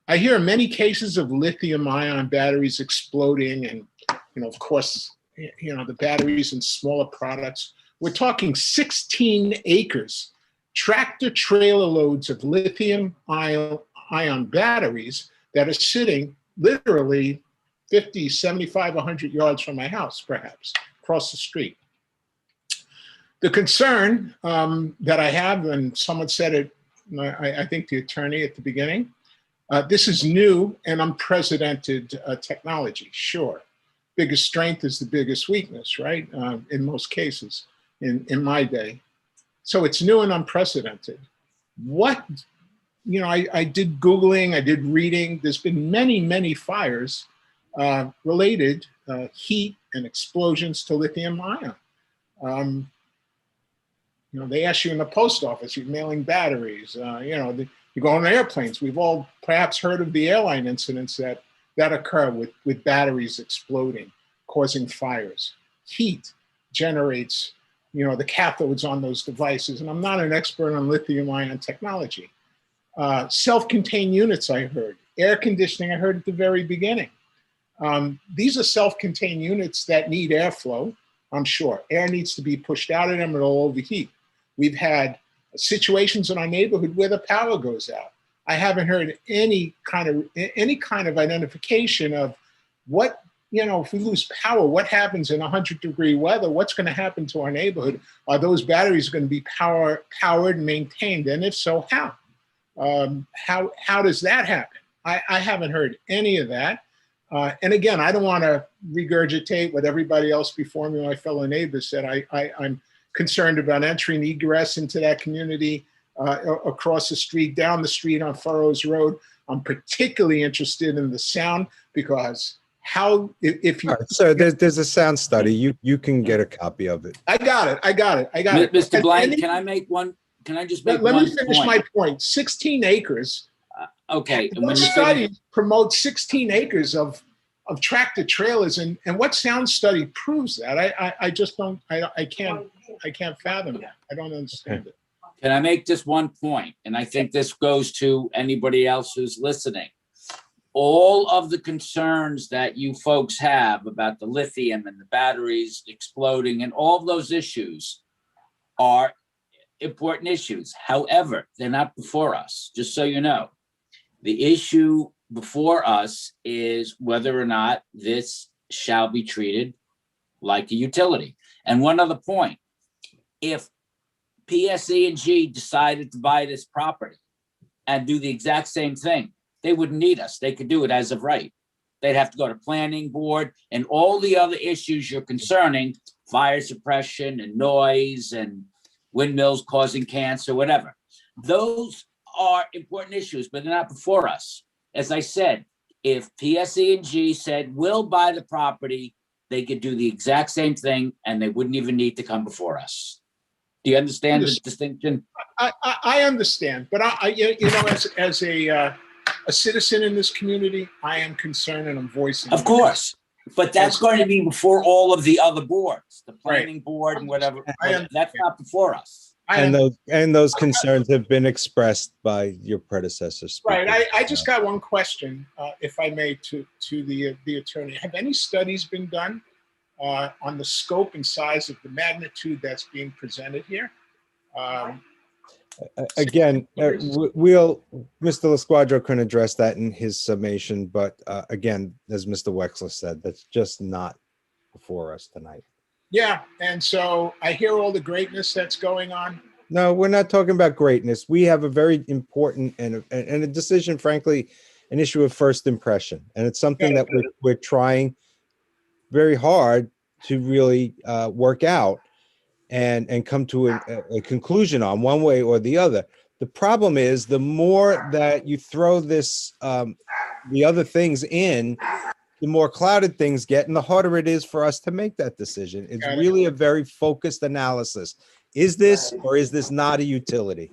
I hear many cases of lithium ion batteries exploding, and, of course, the batteries in smaller products We're talking 16 acres, tractor trailer loads of lithium ion batteries that are sitting literally 50, 75, 100 yards from my house, perhaps, across the street. The concern that I have, and someone said it, I think the attorney at the beginning, this is new and unprecedented technology, sure. Biggest strength is the biggest weakness, right? In most cases, in my day. So it's new and unprecedented. What, you know, I did Googling, I did reading. There's been many, many fires related, heat and explosions to lithium ion. You know, they ask you in the post office, you're mailing batteries, you know, you go on airplanes. We've all perhaps heard of the airline incidents that occur with batteries exploding, causing fires. Heat generates, you know, the cathodes on those devices. And I'm not an expert on lithium ion technology. Self-contained units, I heard. Air conditioning, I heard at the very beginning. These are self-contained units that need airflow, I'm sure. Air needs to be pushed out of them, it'll overheat. We've had situations in our neighborhood where the power goes out. I haven't heard any kind of identification of what, you know, if we lose power, what happens in 100-degree weather? What's going to happen to our neighborhood? Are those batteries going to be powered and maintained? And if so, how? How does that happen? I haven't heard any of that. And again, I don't want to regurgitate what everybody else before me, my fellow neighbors said. I'm concerned about entering egress into that community across the street, down the street on Furrows Road. I'm particularly interested in the sound because if you... So there's a sound study. You can get a copy of it. I got it. Mr. Blind, can I just make let one me finish my point. 16 acres. Okay. And when What you study finish, promotes 16 acres of tractor trailers, and what sound study proves that? I just don't, I can't fathom that. I don't understand it. can I make just one point? And I think this goes to anybody else who's listening. All of the concerns that you folks have about the lithium and the batteries exploding and all of those issues are important issues. However, they're not before us, just so you know. The issue before us is whether or not this shall be treated like a utility. And one other point, if PSE&G decided to buy this property and do the exact same thing, they wouldn't need us. They could do it as of right. They'd have to go to planning board and all the other issues you're concerning, fire suppression and noise and windmills causing cancer, whatever. Those are important issues, but they're not before us. As I said, if PSE&G said, we'll buy the property, they could do the exact same thing and they wouldn't even need to come before us. Do you understand the distinction? I understand, but as a citizen in this community, I am concerned and I'm voicing. Of course, but that's going to be before all of the other boards, the planning board and whatever. That's not before us. And those concerns have been expressed by your predecessors. Right. I just got one question, if I may, to the attorney. Have any studies been done on the scope and size of the magnitude that's being presented here? Again, Mr. LaSquadro can address that in his summation, but again, as Mr. Wexler said, that's just not before us tonight. Yeah, and so I hear all the greatness that's going on. No, we're not talking about greatness. We have a very important and a decision, frankly, an issue of first impression. And it's something that we're trying very hard to really work out and come to a conclusion on one way or the other. The problem is the more that you throw this, the other things in, the more clouded things get and the harder it is for us to make that decision. It's really a very focused analysis. Is this or is this not a utility?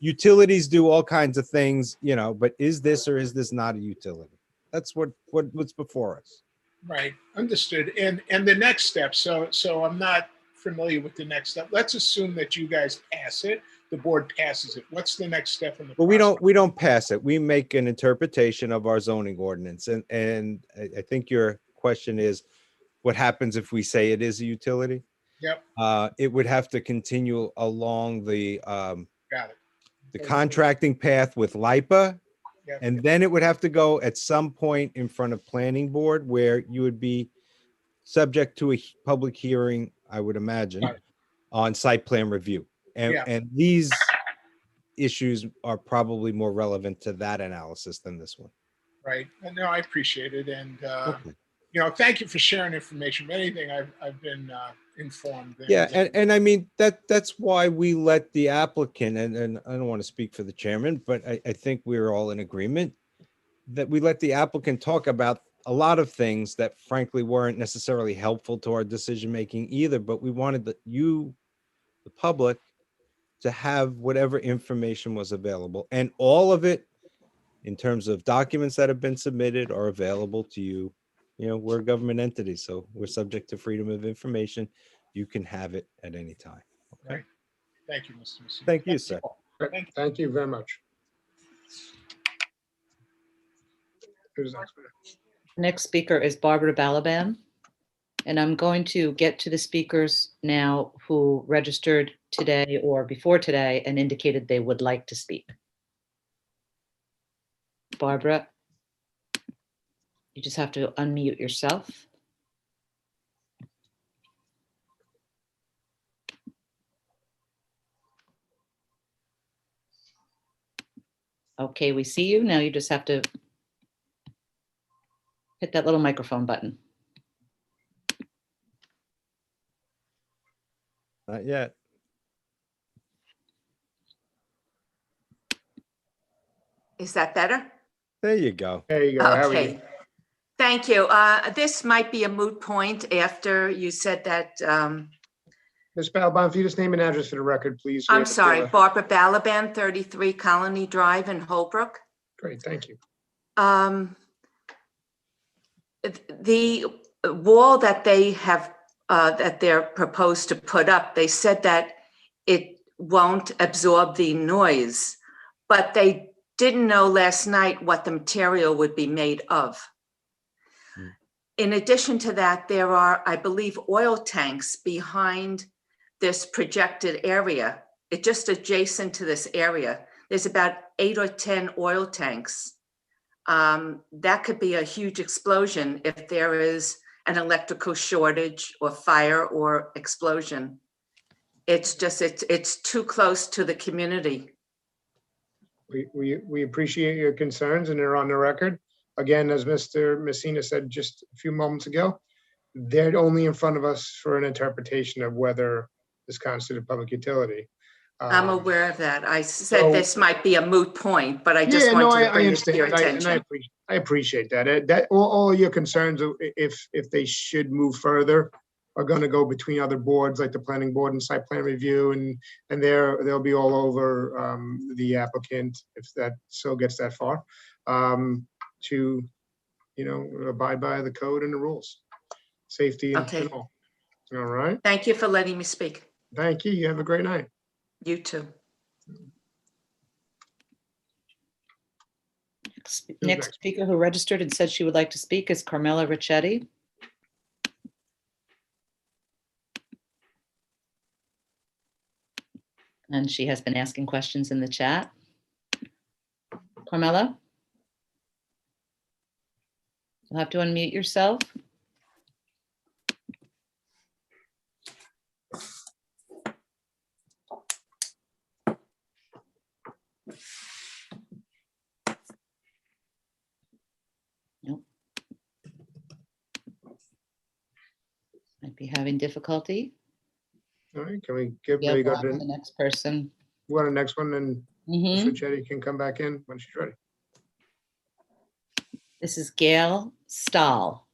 Utilities do all kinds of things, but is this or is this not a utility? That's what's before us. Right, understood. And the next step, so I'm not familiar with the next step. Let's assume that you guys pass it, the board passes it. What's the next step in the process? Well, we don't pass it. We make an interpretation of our zoning ordinance. And I think your question is, what happens if we say it is a utility? Yep. It would have to continue along the Got it. contracting path with LIPA. Yep. And then it would have to go at some point in front of planning board where you would be subject to a public hearing, I would imagine, on site plan review. And, Yeah. and these issues are probably more relevant to that analysis than this one. Right. No, I appreciate it. And, Okay. Thank you for sharing information. If anything, I've been informed. Yeah, and I mean, that's why we let the applicant, and I don't want to speak for the chairman, but I think we're all in agreement that we let the applicant talk about a lot of things that frankly weren't necessarily helpful to our decision-making either, but we wanted the public, to have whatever information was available, and all of it in terms of documents that have been submitted are available to you. We're a government entity, so we're subject to freedom of information. You can have it at any time. Okay. Right. Thank you, Mr. Messina. Thank you, sir. Thank you very much. Who's next? Next speaker is Barbara Balaban. And I'm going to get to the speakers now who registered today or before today and indicated they would like to speak. Barbara, you just have to unmute yourself. Okay, we see you. Now you just have to hit that little microphone button. Not yet. Is that better? There you go. There you go. How are you? Okay. Thank you. This might be a moot point after you said that. Ms. Balaban, if you just name and address for the record, please. I'm sorry, Barbara Balaban, 33 Colony Drive in Holbrook. Great, thank you. The wall that they have, that they're proposed to put up, they said that it won't absorb the noise, but they didn't know last night what the material would be made of. In addition to that, there are, I believe, oil tanks behind this projected area. It's just adjacent to this area. There's about 8 or 10 oil tanks. That could be a huge explosion if there is an electrical shortage or fire or explosion. It's just, it's too close to the community. We appreciate your concerns and they're on the record. Again, as Mr. Messina said just a few moments ago, they're only in front of us for an interpretation of whether this constitutes public utility. I'm aware of that. I said this might be a moot point, but I just wanted to bring it to your attention. I appreciate that. That all your concerns, if they should move further, are going to go between other boards like the planning board and site plan review, and they'll be all over the applicant if that so gets that far, to abide by the code and the rules, safety and all. All right. Thank you for letting me speak. Thank you. You have a great night. You too. Next speaker who registered and said she would like to speak is Carmela Ricchetti. And she has been asking questions in the chat. Carmela? You'll have to unmute yourself. Nope. Might be having difficulty. All right, can we give Yeah, go we'll to have the next person. go to the next one, and Ms. Ricchetti can come back in when she's ready. This is Gail Stahl.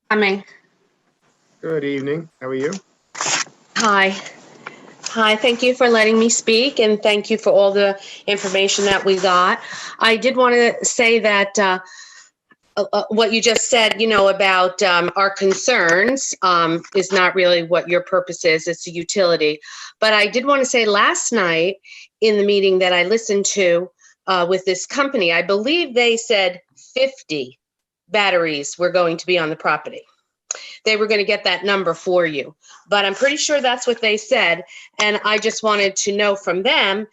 Coming. Good evening. How are you? Hi. Hi, thank you for letting me speak and thank you for all the information that we got. I did want to say that what you just said, about our concerns is not really what your purpose is. It's a utility. But I did want to say last night in the meeting that I listened to with this company, I believe they said 50 batteries were going to be on the property. They were going to get that number for you, but I'm pretty sure that's what they said. And I just wanted to know from them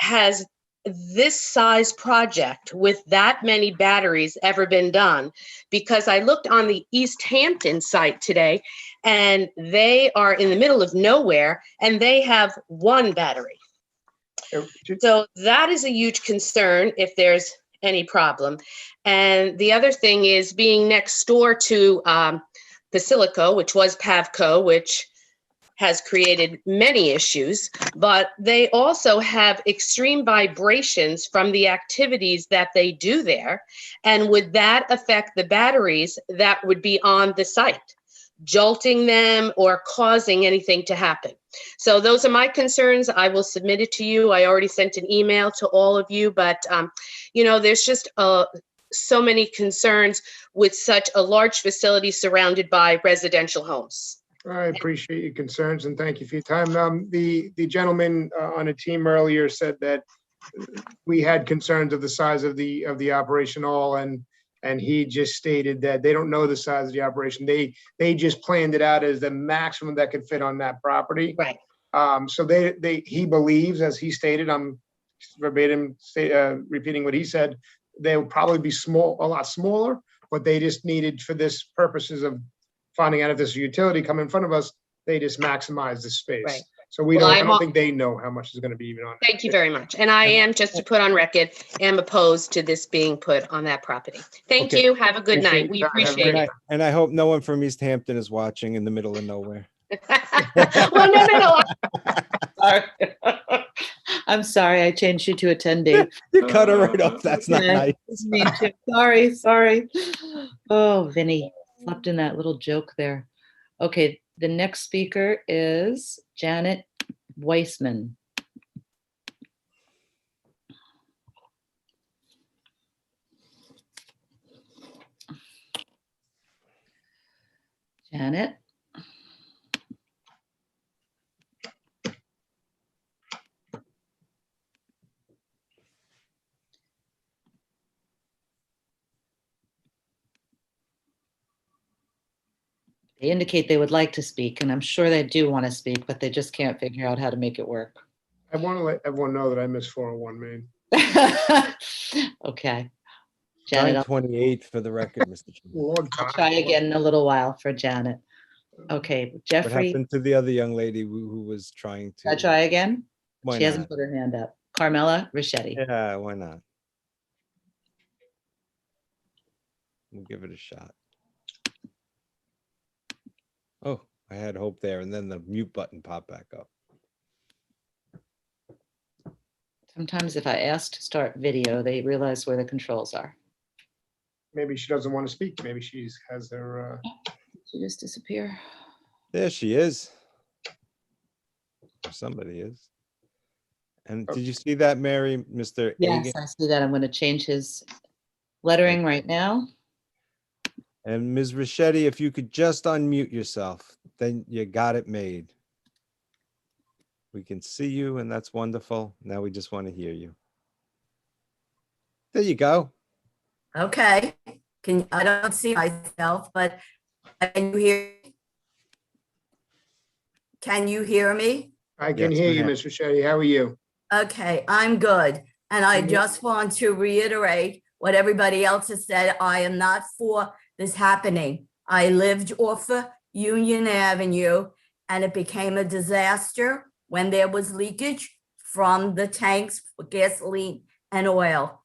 has this size project with that many batteries ever been done? Because I looked on the East Hampton site today and they are in the middle of nowhere and they have one battery. So that is a huge concern if there's any problem. And the other thing is being next door to Basilico, which was Pavco, which has created many issues, but they also have extreme vibrations from the activities that they do there. And would that affect the batteries that would be on the site, jolting them or causing anything to happen? So those are my concerns. I will submit it to you. I already sent an email to all of you, but there's just so many concerns with such a large facility surrounded by residential homes. I appreciate your concerns and thank you for your time. The gentleman on a team earlier said that we had concerns of the size of the operation all, and he just stated that they don't know the size of the operation. They just planned it out as the maximum that could fit on that property. Right. So he believes, as he stated, I'm verbatim repeating what he said, they will probably be a lot smaller, but they just needed, for this purposes of finding out if there's a utility come in front of us, they just maximize the space. Right. So I don't think they know how much is going to be even on. Thank you very much. And I am, just to put on record, am opposed to this being put on that property. Thank Okay. you. Have a good night. We appreciate it. And I hope no one from East Hampton is watching in the middle of nowhere. Well, no. I'm sorry, I changed you to attendee. You cut her right off. That's not Yeah, nice. didn't mean to. Sorry. Oh, Vinny, slept in that little joke there. Okay, the next speaker is Janet Weissman. Janet. They indicate they would like to speak, and I'm sure they do want to speak, but they just can't figure out how to make it work. I want to let everyone know that I miss 401 Main. Okay. Janet, 928 for the record, Mr. Chairman. I'll try again in a little while for Janet. Okay, What Jeffrey, happened to the other young lady who was trying to? I try again? Why She hasn't not? put her hand up. Carmela Richetti. Yeah, why not? We'll give it a shot. Oh, I had hope there, and then the mute button popped back up. Sometimes if I ask to start video, they realize where the controls are. Maybe she doesn't want to speak. Maybe she has her. She just disappear. There she is. Or somebody is. And did you see that, Mary, Mr. Yes, Egan? I see that. I'm going to change his lettering right now. And Ms. Richetti, if you could just unmute yourself, then you got it made. We can see you, and that's wonderful. Now we just want to hear you. There you go. Okay. I don't see myself, but can you hear me? I can Yes, hear you, ma'am. Ms. Richetti. How are you? Okay, I'm good. And I just want to reiterate what everybody else has said. I am not for this happening. I lived off of Union Avenue and it became a disaster when there was leakage from the tanks for gasoline and oil.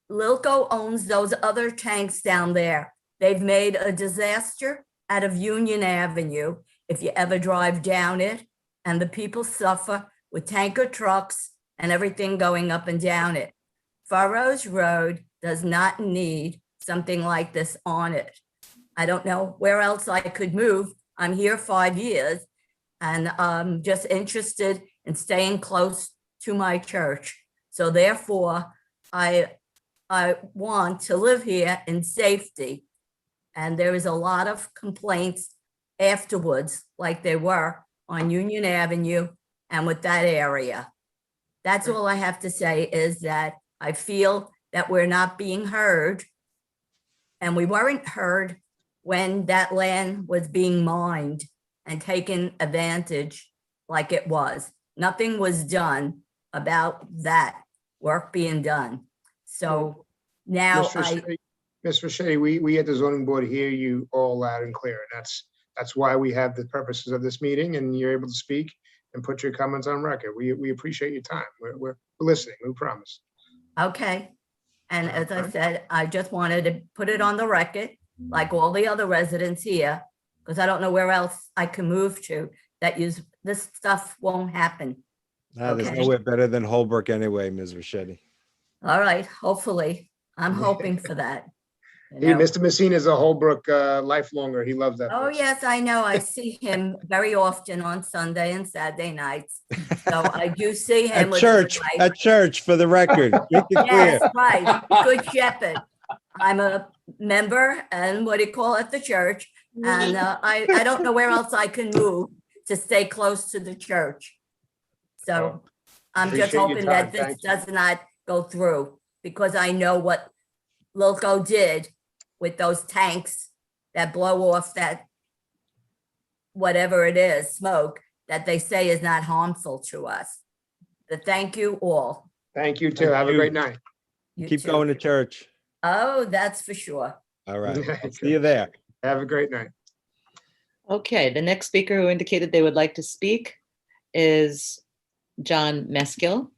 Lilco owns those other tanks down there. They've made a disaster out of Union Avenue if you ever drive down it, and the people suffer with tanker trucks and everything going up and down it. Furrows Road does not need something like this on it. I don't know where else I could move. I'm here 5 years and I'm just interested in staying close to my church. So therefore, I I want to live here in safety. And there is a lot of complaints afterwards, like they were on Union Avenue and with that area. That's all I have to say, is that I feel that we're not being heard. And we weren't heard when that land was being mined and taken advantage like it was. Nothing was done about that work being done. So now Ms. Fischetti, we at the zoning board hear you all loud and clear. And that's why we have the purposes of this meeting, and you're able to speak and put your comments on record. We appreciate your time. We're listening, we promise. Okay. And as I said, I just wanted to put it on the record, like all the other residents here, because I don't know where else I can move to that this stuff won't happen. There's Okay. nowhere better than Holbrook anyway, Ms. Fischetti. All right, hopefully. I'm hoping for that. Hey, Mr. Messina is a Holbrook lifelonger. He loves that. Oh, place. yes, I know. I see him very often on Sunday and Saturday nights. So I do see him. At church, for the record. Make it Yes, clear. right. Good Shepherd. I'm a member and what do you call it, the church. And I don't know where else I can move to stay close to the church. So I'm just Appreciate your hoping time. that this Thank you. does not go through, because I know what Loco did with those tanks that blow off that whatever it is, smoke, that they say is not harmful to us. But thank you all. Thank you too. Thank Have a you. great night. You Keep too. going to church. Oh, that's for sure. All right. I'll see you there. Have a great night. Okay, the next speaker who indicated they would like to speak is John Meskill.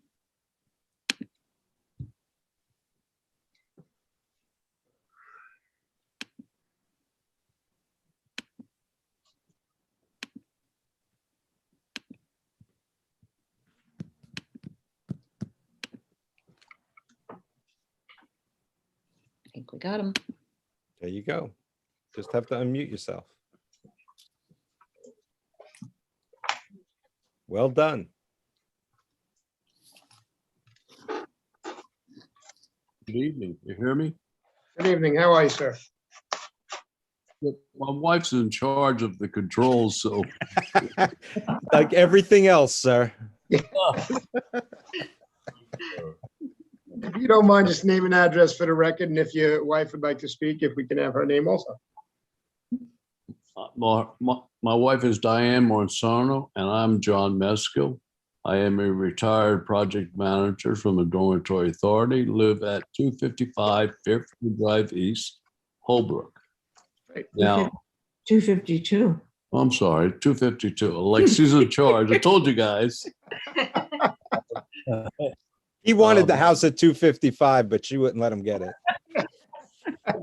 I think we got him. There you go. Just have to unmute yourself. Well done. Good evening. You hear me? Good evening. How are you, sir? My wife's in charge of the controls, so Like everything else, sir. If you don't mind, just name and address for the record, and if your wife would like to speak, if we can have her name also. my wife is Diane Morsano, and I'm John Meskill. I am a retired project manager from the Dormitory Authority, live at 255 Fairfield Drive East, Holbrook. Now, 252. I'm sorry, 252. Alexis in charge. I told you guys. He wanted the house at 255, but she wouldn't let him get it.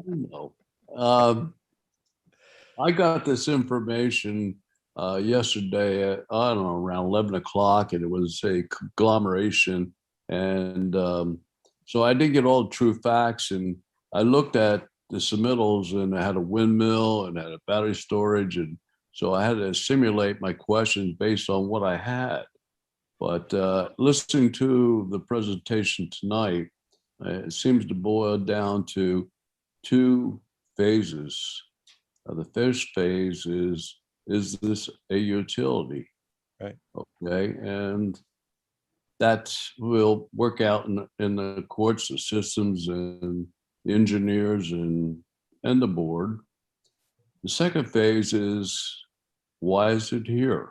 No. I got this information yesterday at, I don't know, around 11 o'clock, and it was a conglomeration. And so I did get all the true facts, and I looked at the submittals, and I had a windmill and had a battery storage. And so I had to simulate my questions based on what I had. But listening to the presentation tonight, it seems to boil down to two phases. The first phase is this a utility? Right. Okay, and that will work out in the courts, the systems, and the engineers and the board. The second phase is, why is it here?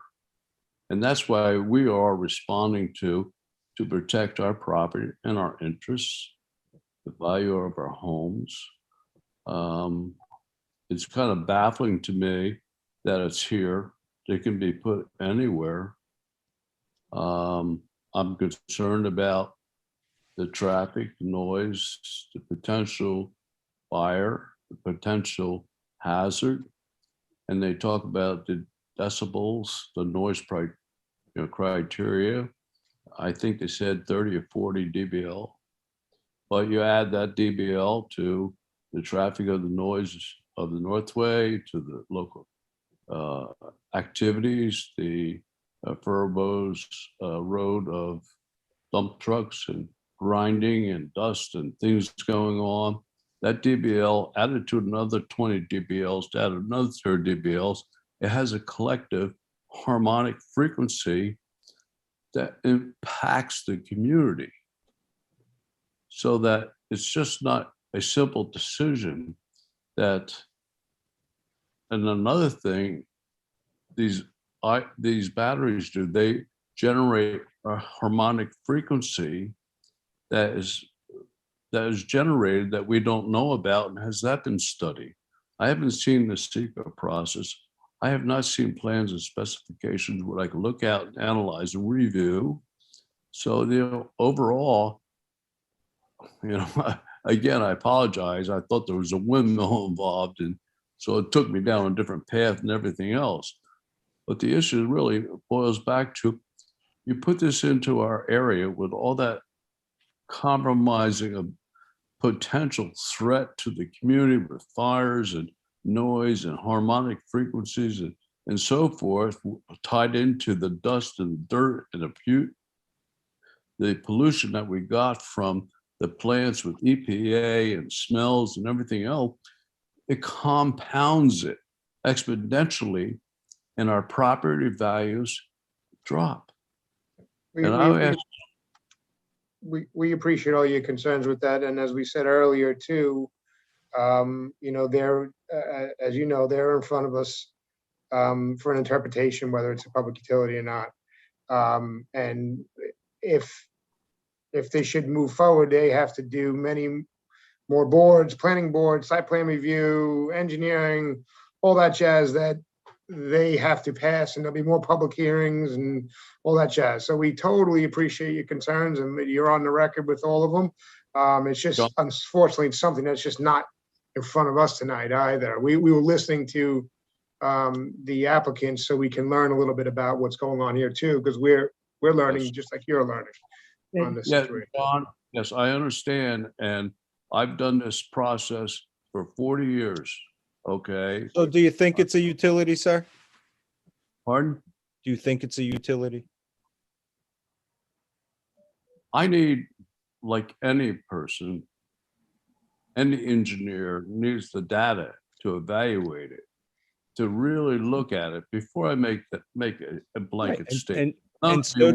And that's why we are responding to protect our property and our interests, the value of our homes. It's kind of baffling to me that it's here. It can be put anywhere. I'm concerned about the traffic, noise, the potential fire, the potential hazard. And they talk about the decibels, the noise criteria. I think they said 30 or 40 dBL. But you add that dBL to the traffic of the noise of the Northway, to the local activities, the Furbo's road of dump trucks and grinding and dust and things going on. That DBL added to another 20 DBLs, to add another 30 DBLs. It has a collective harmonic frequency that impacts the community, so that it's just not a simple decision that. And another thing, these batteries do, they generate a harmonic frequency that is generated that we don't know about. And has that been studied? I haven't seen the secret process. I have not seen plans and specifications where I can look out and analyze and review. So, overall, again, I apologize. I thought there was a windmill involved, and so it took me down a different path and everything else. But the issue really boils back to, you put this into our area with all that compromising of potential threat to the community with fires and noise and harmonic frequencies and so forth, tied into the dust and dirt and the pollution that we got from the plants with EPA and smells and everything else. It compounds it exponentially, and our property values drop. We appreciate all your concerns with that. And as we said earlier too, they're, as you know, they're in front of us for an interpretation, whether it's a public utility or not. And if they should move forward, they have to do many more boards, planning board, site plan review, engineering, all that jazz that they have to pass, and there'll be more public hearings and all that jazz. So we totally appreciate your concerns, and you're on the record with all of them. It's just, unfortunately, it's something that's just not in front of us tonight either. We were listening to the applicants so we can learn a little bit about what's going on here too, because we're learning just like you're learning on this situation. John, yes, I understand. And I've done this process for 40 years. Okay. So do you think it's a utility, sir? Pardon? Do you think it's a utility? I need, like any person, any engineer needs the data to evaluate it, to really look at it before I make a blanket statement. And so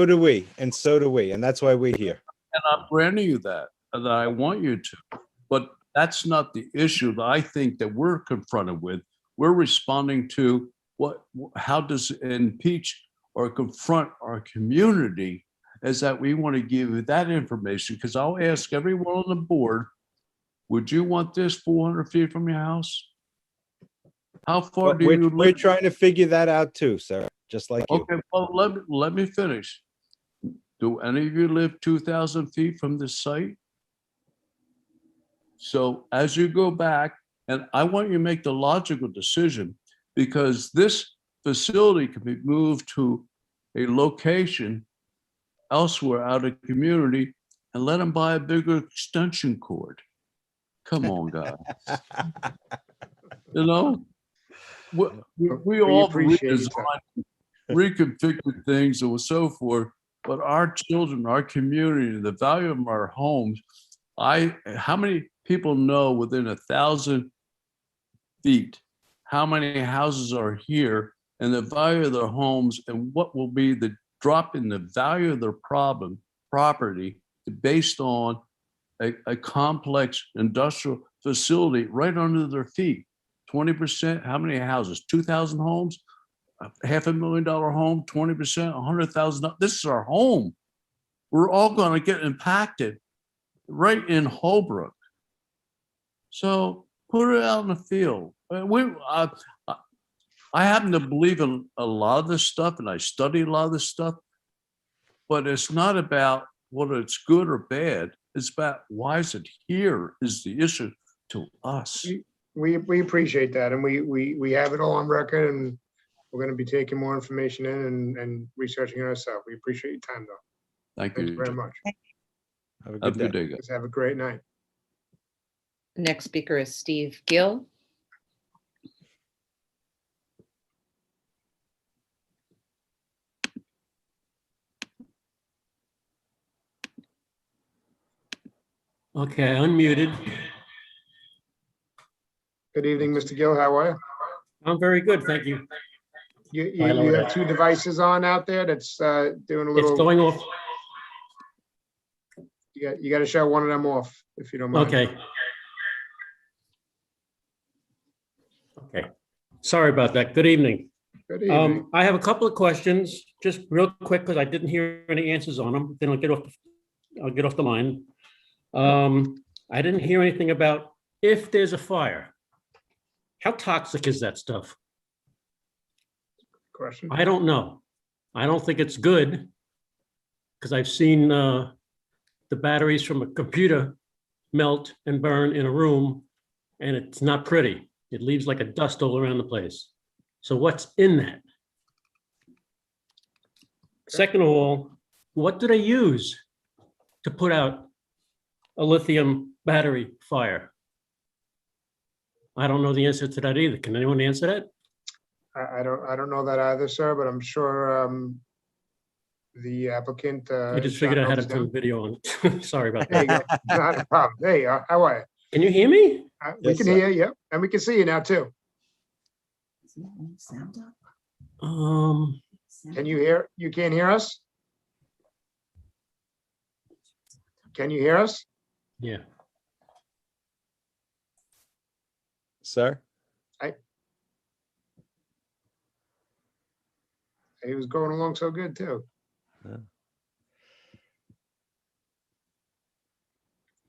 do we. And that's why we're here. And I'm granting you that I want you to, but that's not the issue that I think that we're confronted with. We're responding to how does it impeach or confront our community, is that we want to give you that information, because I'll ask everyone on the board, would you want this 400 feet from your house? How far do you live? We're trying to figure that out too, sir, just like you. Okay, well, let me finish. Do any of you live 2,000 feet from the site? So as you go back, and I want you to make the logical decision, because this facility can be moved to a location elsewhere out of the community, and let them buy a bigger extension cord. Come on, guys. We all appreciate reconfigure things and so forth, but our children, our community, the value of our homes, how many people know within 1,000 feet how many houses are here, and the value of their homes, and what will be the drop in the value of their property based on a complex industrial facility right under their feet. 20%, how many houses? 2,000 homes, $500,000 home, 20%, $100,000. This is our home. We're all going to get impacted right in Holbrook. So put it out in the field. I happen to believe in a lot of this stuff, and I study a lot of this stuff, but it's not about whether it's good or bad. It's about why is it here is the issue to us. We appreciate that, and we have it all on record, and we're going to be taking more information in and researching it ourselves. We appreciate your time, though. Thank you you very much. Have a good day, guys. Have a great night. Next speaker is Steve Gill. Okay, unmuted. Good evening, Mr. Gill. How are you? I'm very good, thank you. You have two devices on out there that's doing a little. It's going off. You got to show one of them off if you don't mind. Okay. Okay. Sorry about that. Good evening. Good evening. I have a couple of questions, just real quick, because I didn't hear any answers on them. Then I'll get off the line. I didn't hear anything about if there's a fire. How toxic is that stuff? Question. I don't know. I don't think it's good, because I've seen the batteries from a computer melt and burn in a room, and it's not pretty. It leaves like a dust all around the place. So what's in that? Second of all, what do they use to put out a lithium battery fire? I don't know the answer to that either. Can anyone answer that? I don't know that either, sir, but I'm sure the applicant. I just figured I had to turn the video on. Sorry about There you go. that. Not a problem. There you are. How are you? Can you hear me? We can hear you, yep. And we can see you now too. Can you hear? You can't hear us? Can you hear us? Yeah. Sir? He was going along so good too. Yeah.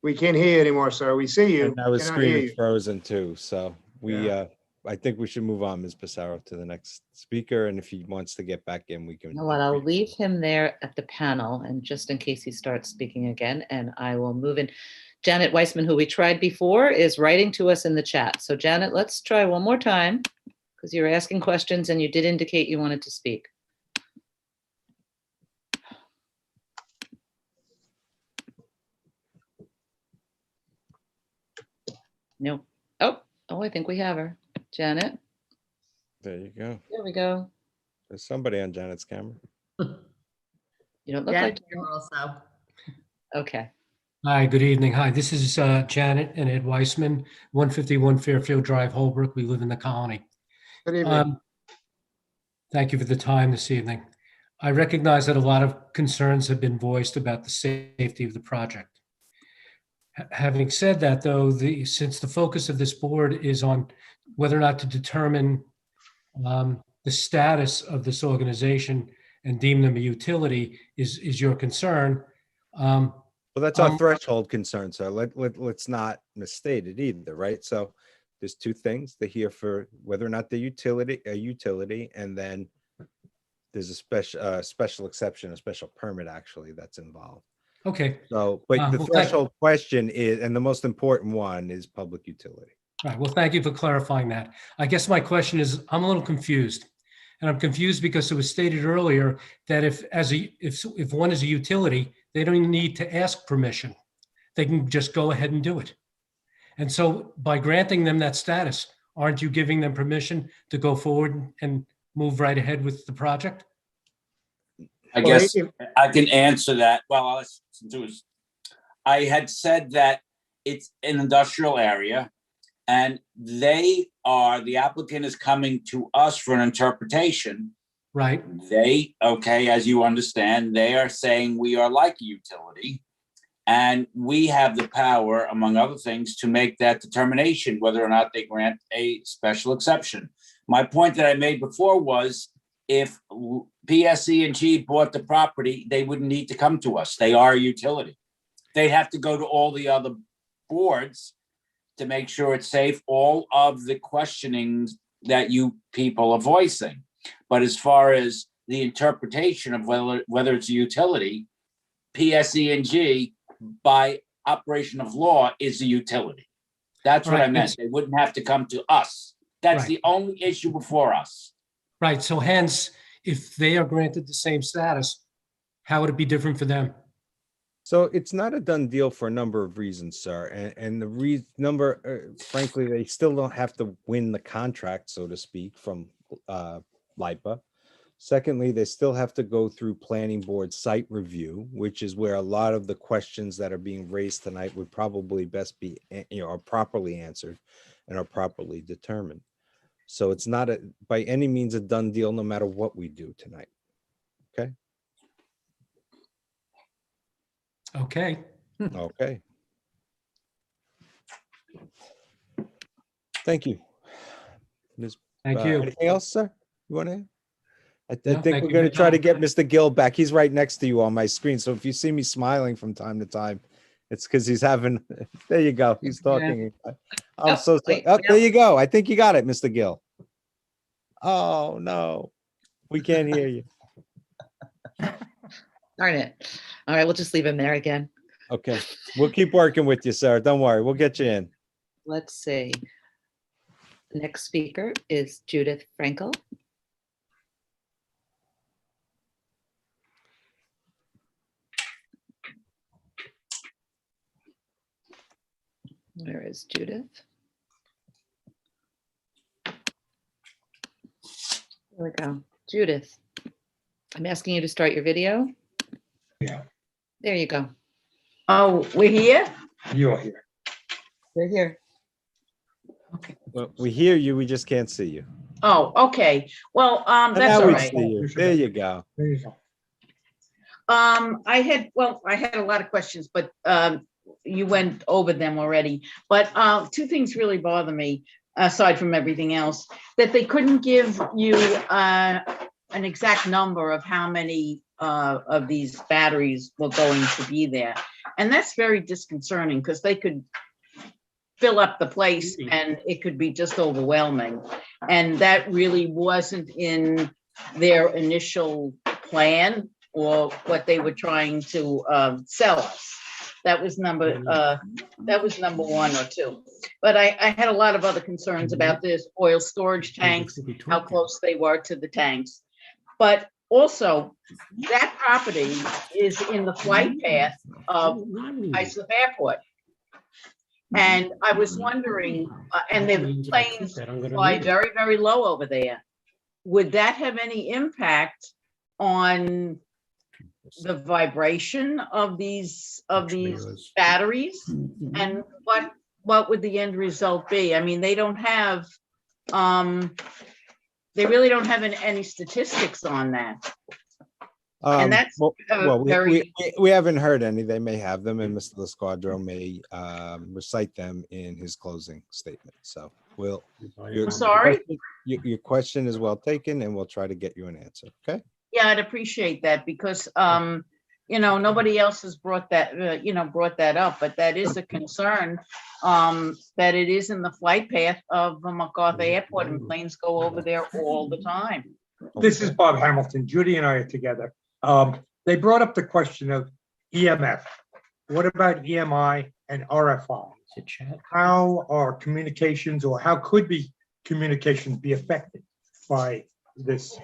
We can't hear you anymore, sir. We see you. And now his Cannot hear screen is you. frozen too, so we, Yeah. I think we should move on, Ms. Pissarro, to the next speaker, and if he wants to get back in, we can. You know what, I'll leave him there at the panel, and just in case he starts speaking again, and I will move in. Janet Weissman, who we tried before, is writing to us in the chat. So Janet, let's try one more time, because you were asking questions and you did indicate you wanted to speak. No. Oh, I think we have her. Janet, There you go. there we go. There's somebody on Janet's camera. You don't look Janet like. here also. Okay. Hi, good evening. Hi, this is Janet and Ed Weissman, 151 Fairfield Drive, Holbrook. We live in the colony. Good evening. Thank you for the time this evening. I recognize that a lot of concerns have been voiced about the safety of the project. Having said that, though, since the focus of this board is on whether or not to determine the status of this organization and deem them a utility is your concern. Well, that's our threshold concern, so let's not misstate it either, right? So there's two things. They're here for whether or not they're a utility, and then there's a special exception, a special permit actually that's involved. Okay. So, but the threshold question is, and the most important one is public utility. All right. Well, thank you for clarifying that. I guess my question is, I'm a little confused. And I'm confused because it was stated earlier that if one is a utility, they don't even need to ask permission. They can just go ahead and do it. And so by granting them that status, aren't you giving them permission to go forward and move right ahead with the project? I guess I can answer that. Well, I had said that it's an industrial area, and the applicant is coming to us for an interpretation. Right. Okay, as you understand, they are saying we are like a utility, and we have the power, among other things, to make that determination whether or not they grant a special exception. My point that I made before was, if PSE&G bought the property, they wouldn't need to come to us. They are a utility. They'd have to go to all the other boards to make sure it's safe, all of the questionings that you people are voicing. But as far as the interpretation of whether it's a utility, PSE&G, by operation of law, is a utility. That's what I meant. They wouldn't have to come to us. That's the only issue before us. Right. So hence, if they are granted the same status, how would it be different for them? So it's not a done deal for a number of reasons, sir. And the frankly, they still don't have to win the contract, so to speak, from LIPA. Secondly, they still have to go through planning board site review, which is where a lot of the questions that are being raised tonight would probably best be, are properly answered and are properly determined. So it's not by any means a done deal, no matter what we do tonight. Okay? Okay. Okay. Thank you. Thank you. Anything else, sir? You want to? I No, think thank we're you going for to try to your get Mr. Gill back. He's right next to you on my screen. So if you see me smiling from time to time, it's because he's having, there you go. He's talking. I'm so sorry. Oh, there you go. I think you got it, Mr. Gill. Oh, no. We can't hear you. Darn it. All right, we'll just leave him there again. Okay. We'll keep working with you, sir. Don't worry. We'll get you in. Let's see. The next speaker is Judith Frankel. Where is Judith? There we go. Judith, I'm asking you to start your video. Yeah. There you go. Oh, we're here? You're here. We're here. Well, we hear you. We just can't see you. Oh, okay. Well, And that's now all we right. see you. There you go. There you go. I had a lot of questions, but you went over them already. But two things really bother me, aside from everything else, that they couldn't give you an exact number of how many of these batteries were going to be there. And that's very disconcerting because they could fill up the place and it could be just overwhelming. And that really wasn't in their initial plan or what they were trying to sell us. That was number one or two. But I had a lot of other concerns about this oil storage tanks, how close they were to the tanks. But also, that property is in the flight path of Iselli Airport. And I was wondering, and the planes fly very, very low over there. Would that have any impact on the vibration of these batteries? And what would the end result be? I mean, they don't have, they really don't have any statistics on that. And that's we haven't heard any. They may have them, and Mr. Lasquadro may recite them in his closing statement. So I'm sorry? Your question is well taken, and we'll try to get you an answer. Okay. Yeah, I'd appreciate that because nobody else has brought that up, but that is a concern, that it is in the flight path of the MacArthur Airport and planes go over there all the time. This is Bob Hamilton. Judy and I are together. They brought up the question of EMF. What about EMI and RFI? How are communications, or how could communications be affected by this?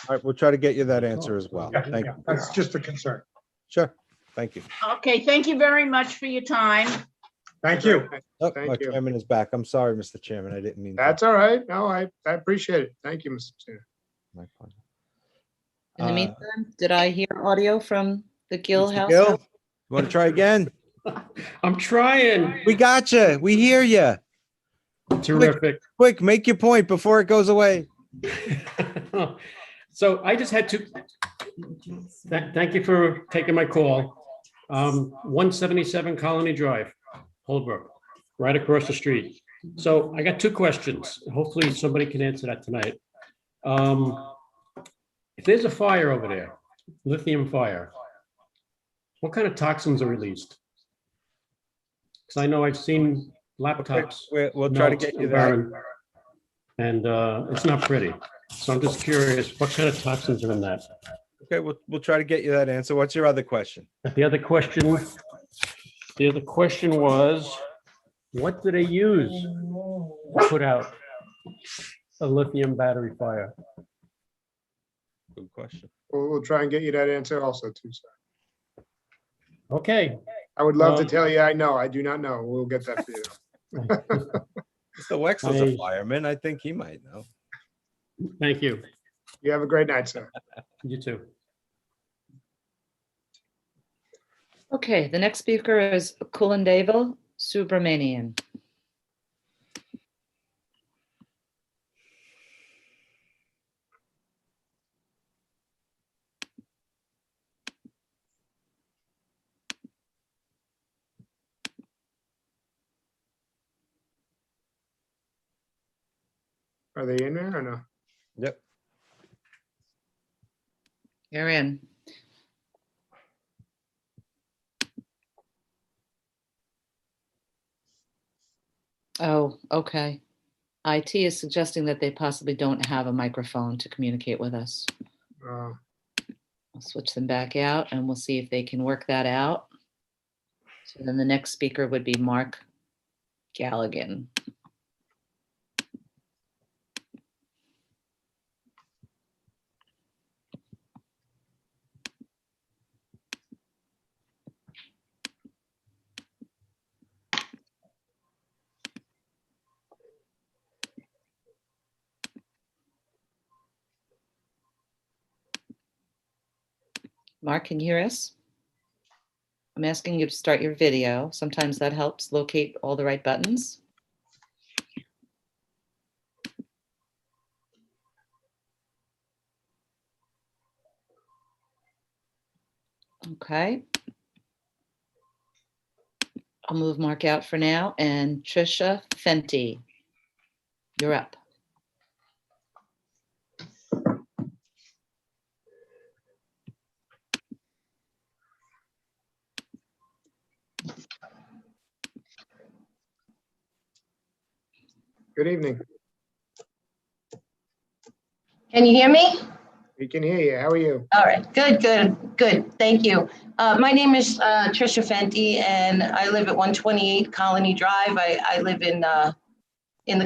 All right, we'll try to get you that answer as well. Thank you. That's just a concern. Sure. Thank you. Okay, thank you very much for your time. Thank you. Oh, Thank my you. chairman is back. I'm sorry, Mr. Chairman. I didn't mean to. That's all right. No, I appreciate it. Thank you, Mr. Chair. My pleasure. In the meantime, did I hear audio from the Gill Mr. house? Gill, you want to try again? I'm trying. We got you. We hear you. Terrific. Quick, make your point before it goes away. So I just had to, thank you for taking my call. 177 Colony Drive, Holbrook, right across the street. So I got two questions. Hopefully somebody can answer that tonight. If there's a fire over there, lithium fire, what kind of toxins are released? Because I know I've seen laptops. We'll try to get you that. And it's not pretty. So I'm just curious, what kind of toxins are in that? Okay, we'll try to get you that answer. What's your other question? The other question was, what do they use to put out a lithium battery fire? Good question. We'll try and get you that answer also too, sir. Okay. I would love to tell you I know. I do not know. We'll get that for you. Mr. Wexler's a fireman. I think he might know. Thank you. You have a great night, sir. You too. Okay, the next speaker is Kulandeval Subramanian. Are they in there or no? Yep. You're in. Oh, okay. IT is suggesting that they possibly don't have a microphone to communicate with us. Uh, I'll switch them back out and we'll see if they can work that out. So then the next speaker would be Mark Galligan. Mark, can you hear us? I'm asking you to start your video. Sometimes that helps locate all the right buttons. Okay. I'll move Mark out for now, and Trisha Fenty, you're up. Good evening. Can you hear me? We can hear you. How are you? All right, good. Thank you. My name is Trisha Fenty, and I live at 128 Colony Drive. I live in the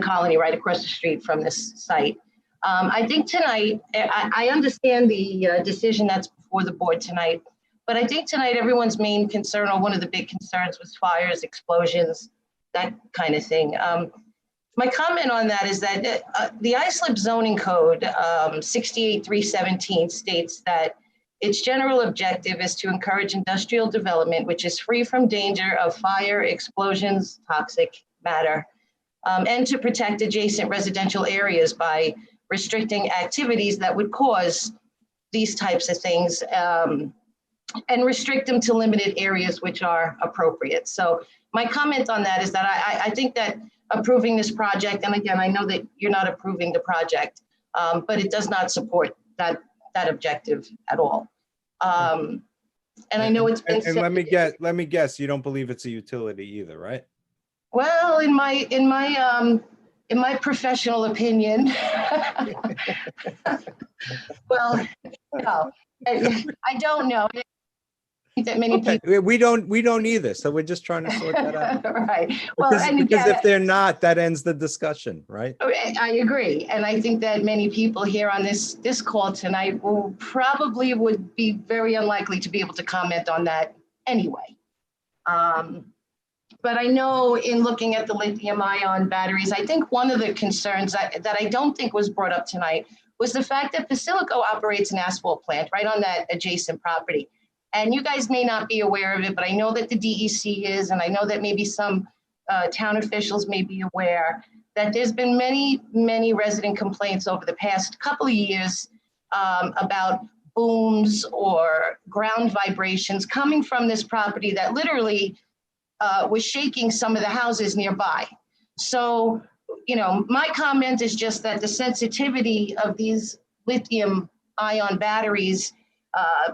colony right across the street from this site. I think tonight, I understand the decision that's before the board tonight, but I think tonight everyone's main concern, or one of the big concerns, was fires, explosions, that kind of thing. My comment on that is that the Islip zoning code 68317 states that its general objective is to encourage industrial development which is free from danger of fire, explosions, toxic matter, and to protect adjacent residential areas by restricting activities that would cause these types of things, and restrict them to limited areas which are appropriate. So my comment on that is that I think that approving this project, and again, I know that you're not approving the project, but it does not support that objective at all. And I know it's been and let me guess, you don't believe it's a utility either, right? Well, in my professional opinion, well, no, I don't know. That many people. We don't either, so we're just trying to sort that out. Right. Well, because if they're not, that ends the discussion, right? I agree, and I think that many people here on this call tonight would be very unlikely to be able to comment on that anyway. But I know in looking at the lithium-ion batteries, I think one of the concerns that I don't think was brought up tonight was the fact that Basilico operates an asphalt plant right on that adjacent property. And you guys may not be aware of it, but I know that the DEC is, and I know that maybe some town officials may be aware that there's been many resident complaints over the past couple of years about booms or ground vibrations coming from this property that literally was shaking some of the houses nearby. So, my comment is just that the sensitivity of these lithium-ion batteries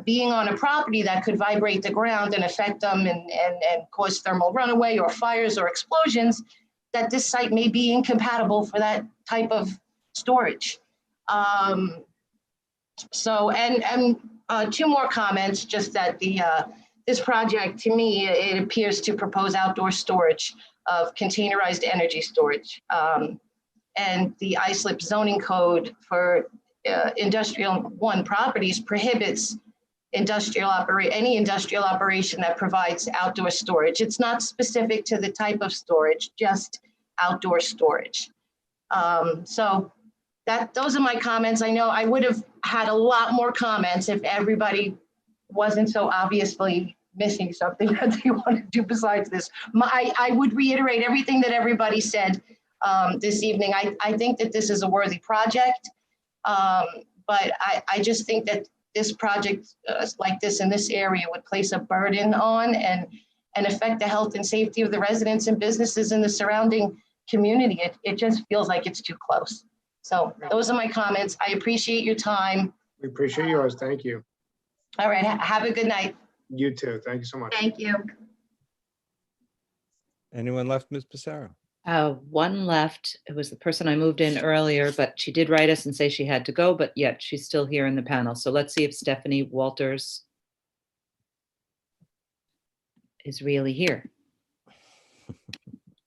being on a property that could vibrate the ground and affect them and cause thermal runaway or fires or explosions, that this site may be incompatible for that type of storage. So, two more comments, just that this project, to me, it appears to propose outdoor storage of containerized energy storage. And the Islip zoning code for industrial 1 properties prohibits any industrial operation that provides outdoor storage. It's not specific to the type of storage, just outdoor storage. So those are my comments. I know I would have had a lot more comments if everybody wasn't so obviously missing something that they want to do besides this. I would reiterate everything that everybody said this evening. I think that this is a worthy project, but I just think that this project like this in this area would place a burden on and affect the health and safety of the residents and businesses in the surrounding community. It just feels like it's too close. So those are my comments. I appreciate your time. We appreciate yours. Thank you. All right, have a good night. You too. Thank you so much. Thank you. Anyone left, Ms. Pissarro? One left. It was the person I moved in earlier, but she did write us and say she had to go, but yet she's still here in the panel. So let's see if Stephanie Walters is really here.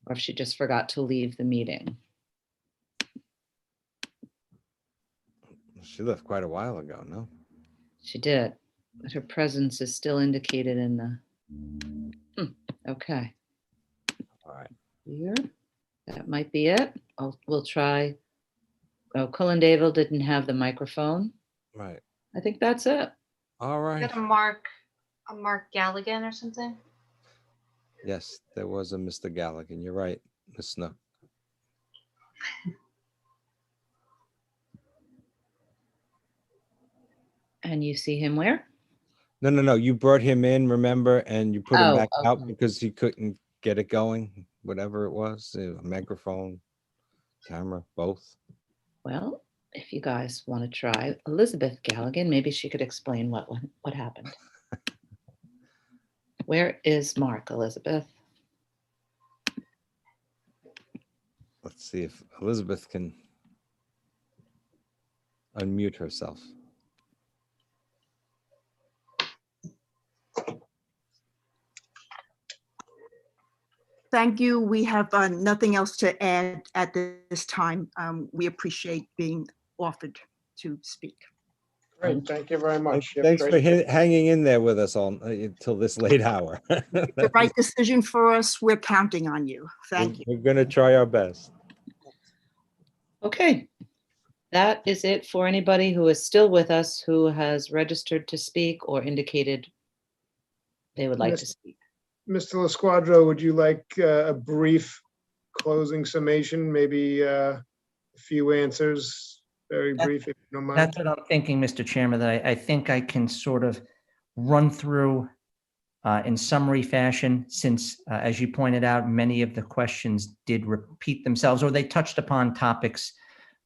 Or if she just forgot to leave the meeting. She left quite a while ago, no? She did, but her presence is still indicated in the, okay. All right. Here, that might be it. We'll try. Oh, Cullen Dale didn't have the microphone. Right. I think that's it. All right. Got a Mark Galligan or something? Yes, there was a Mr. Galligan. You're right, Ms. Snook. And you see him where? No. You brought him in, remember, and you put him back out okay. because he couldn't get it going, whatever it was, a microphone, camera, both. Well, if you guys want to try Elizabeth Galligan, maybe she could explain what happened. Where is Mark, Elizabeth? Let's see if Elizabeth can unmute herself. Thank you. We have nothing else to add at this time. We appreciate being offered to speak. Great. Thank you very much. Thanks for hanging in there with us all until this late hour. The right decision for us. We're counting on you. Thank you. We're going to try our best. Okay. That is it for anybody who is still with us, who has registered to speak or indicated they would like to speak. Mr. LaSquadro, would you like a brief closing summation, maybe a few answers, very brief, if you don't mind? That's what I'm thinking, Mr. Chairman, that I think I can sort of run through in summary fashion, since, as you pointed out, many of the questions did repeat themselves, or they touched upon topics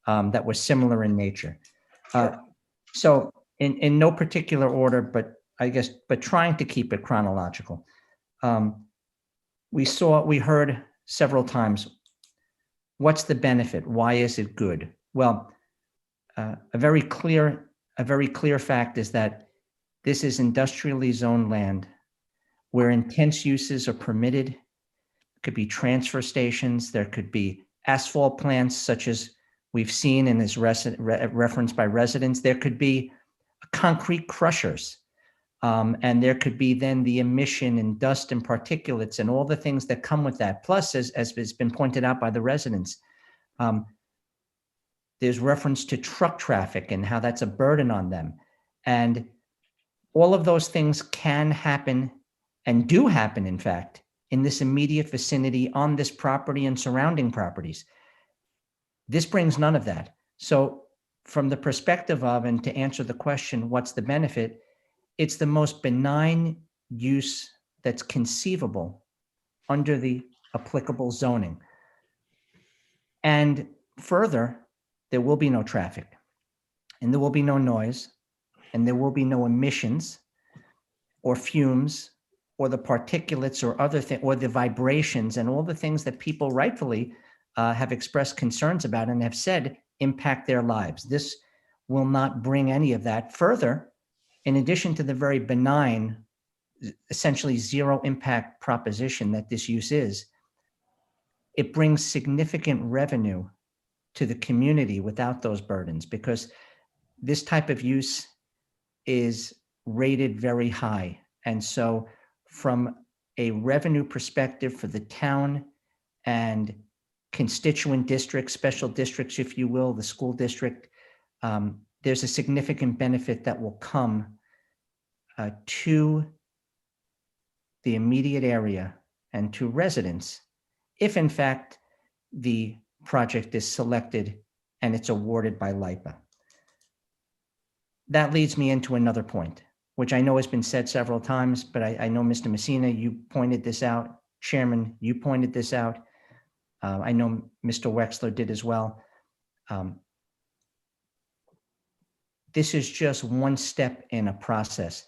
that were similar in nature. So in no particular order, but trying to keep it chronological. We heard several times, what's the benefit? Why is it good? Well, a very clear fact is that this is industrially zoned land where intense uses are permitted. It could be transfer stations. There could be asphalt plants, such as we've seen and is referenced by residents. There could be concrete crushers. And there could be then the emission and dust and particulates and all the things that come with that. Plus, as has been pointed out by the residents, there's reference to truck traffic and how that's a burden on them. And all of those things can happen and do happen, in fact, in this immediate vicinity on this property and surrounding properties. This brings none of that. So from the perspective of, and to answer the question, what's the benefit? It's the most benign use that's conceivable under the applicable zoning. And further, there will be no traffic, and there will be no noise, and there will be no emissions or fumes or the particulates or other things, or the vibrations and all the things that people rightfully have expressed concerns about and have said impact their lives. This will not bring any of that. Further, in addition to the very benign, essentially zero impact proposition that this use is, it brings significant revenue to the community without those burdens, because this type of use is rated very high. And so from a revenue perspective for the town and constituent districts, special districts, if you will, the school district, there's a significant benefit that will come to the immediate area and to residents if in fact the project is selected and it's awarded by LIPA. That leads me into another point, which I know has been said several times, but I know Mr. Messina, you pointed this out. Chairman, you pointed this out. I know Mr. Wexler did as well. This is just one step in a process.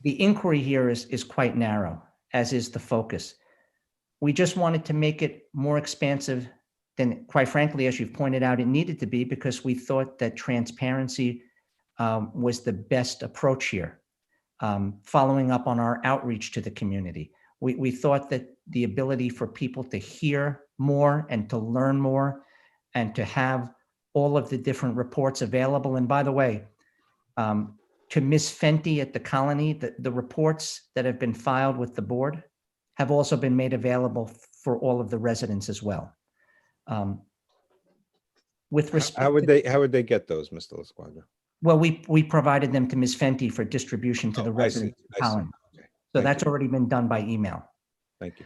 The inquiry here is quite narrow, as is the focus. We just wanted to make it more expansive than, quite frankly, as you've pointed out, it needed to be, because we thought that transparency was the best approach here. Following up on our outreach to the community, we thought that the ability for people to hear more and to learn more and to have all of the different reports available. And by the way, to Ms. Fenty at the Colony, the reports that have been filed with the board have also been made available for all of the residents as well. With respect, How would they get those, Mr. LaSquadra? well, we provided them to Ms. Fenty for distribution to the I see, residents of I see. Colony. Okay. So Thank that's you. already been done by email. Thank you.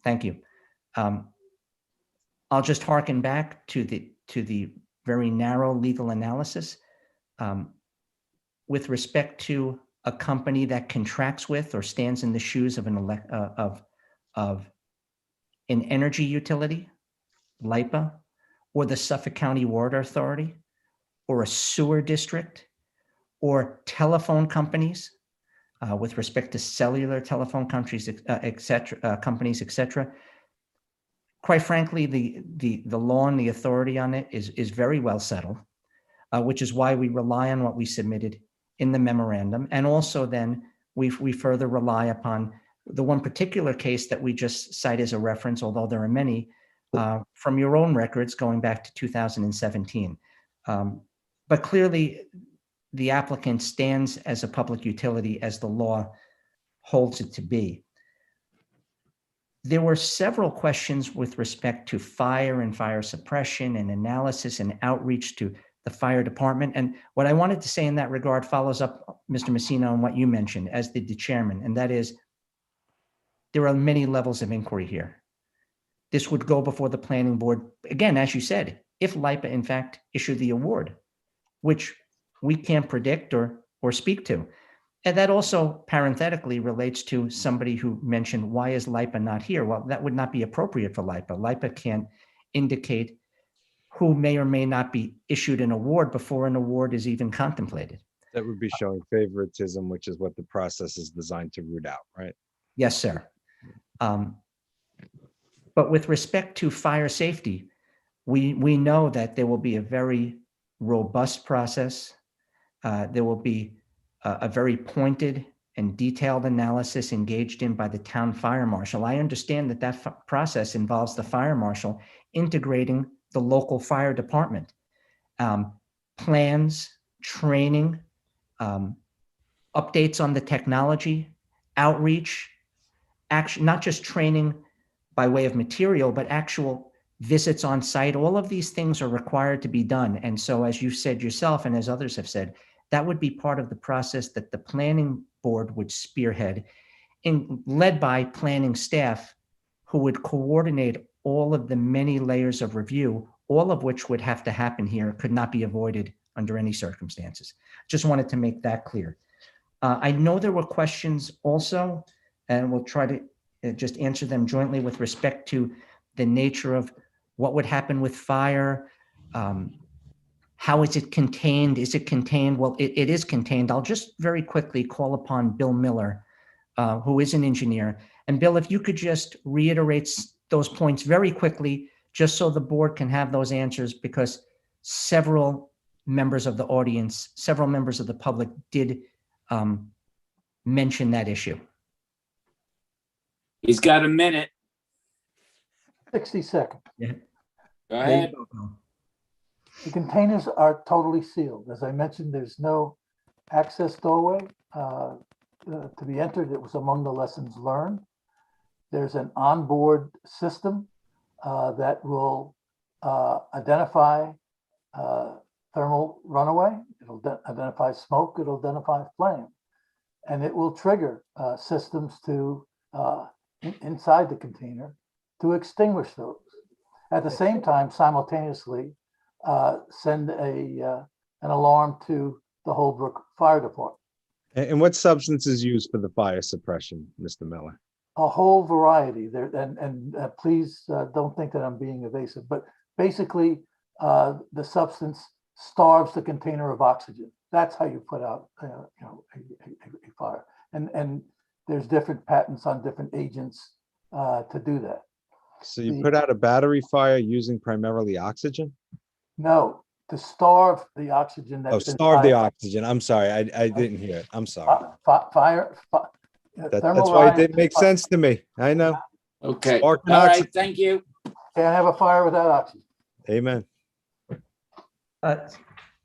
Thank you. I'll just hearken back to the very narrow legal analysis. With respect to a company that contracts with or stands in the shoes of an energy utility, LIPA, or the Suffolk County Water Authority, or a sewer district, or telephone companies, with respect to cellular telephone companies, companies, et cetera. Quite frankly, the law and the authority on it is very well settled, which is why we rely on what we submitted in the memorandum. And also then we further rely upon the one particular case that we just cite as a reference, although there are many, from your own records going back to 2017. But clearly, the applicant stands as a public utility as the law holds it to be. There were several questions with respect to fire and fire suppression and analysis and outreach to the fire department. And what I wanted to say in that regard follows up, Mr. Messina, on what you mentioned, as did the chairman, and that is there are many levels of inquiry here. This would go before the planning board, again, as you said, if LIPA in fact issued the award, which we can't predict or speak to. And that also parenthetically relates to somebody who mentioned, why is LIPA not here? Well, that would not be appropriate for LIPA. LIPA can't indicate who may or may not be issued an award before an award is even contemplated. That would be showing favoritism, which is what the process is designed to root out, right? Yes, sir. But with respect to fire safety, we know that there will be a very robust process. There will be a very pointed and detailed analysis engaged in by the town fire marshal. I understand that that process involves the fire marshal integrating the local fire department, plans, training, updates on the technology, outreach, action, not just training by way of material, but actual visits on site. All of these things are required to be done. And so, as you said yourself, and as others have said, that would be part of the process that the planning board would spearhead, led by planning staff who would coordinate all of the many layers of review, all of which would have to happen here, could not be avoided under any circumstances. Just wanted to make that clear. I know there were questions also, and we'll try to just answer them jointly with respect to the nature of what would happen with fire. How is it contained? Is it contained? Well, it is contained. I'll just very quickly call upon Bill Miller, who is an engineer. And Bill, if you could just reiterate those points very quickly, just so the board can have those answers, because several members of the audience, several members of the public did mention that issue. He's got a minute. 60 seconds. Yeah. Go ahead. The containers are totally sealed. As I mentioned, there's no access doorway to be entered. It was among the lessons learned. There's an onboard system that will identify thermal runaway. It'll identify smoke. It'll identify flame. And it will trigger systems to inside the container to extinguish those. At the same time, simultaneously, send an alarm to the Holbrook Fire Department. And what substance is used for the fire suppression, Mr. Miller? A whole variety there, and please don't think that I'm being evasive, but basically, the substance starves the container of oxygen. That's how you put out, a fire. And there's different patents on different agents to do that. So you put out a battery fire using primarily oxygen? No, to starve the oxygen. Oh, starve the oxygen. I'm sorry. I didn't hear it. I'm sorry. Fire. That's why it didn't make sense to me. I know. Okay. Sparking All right. oxygen. Thank you. Can't have a fire without oxygen. Amen.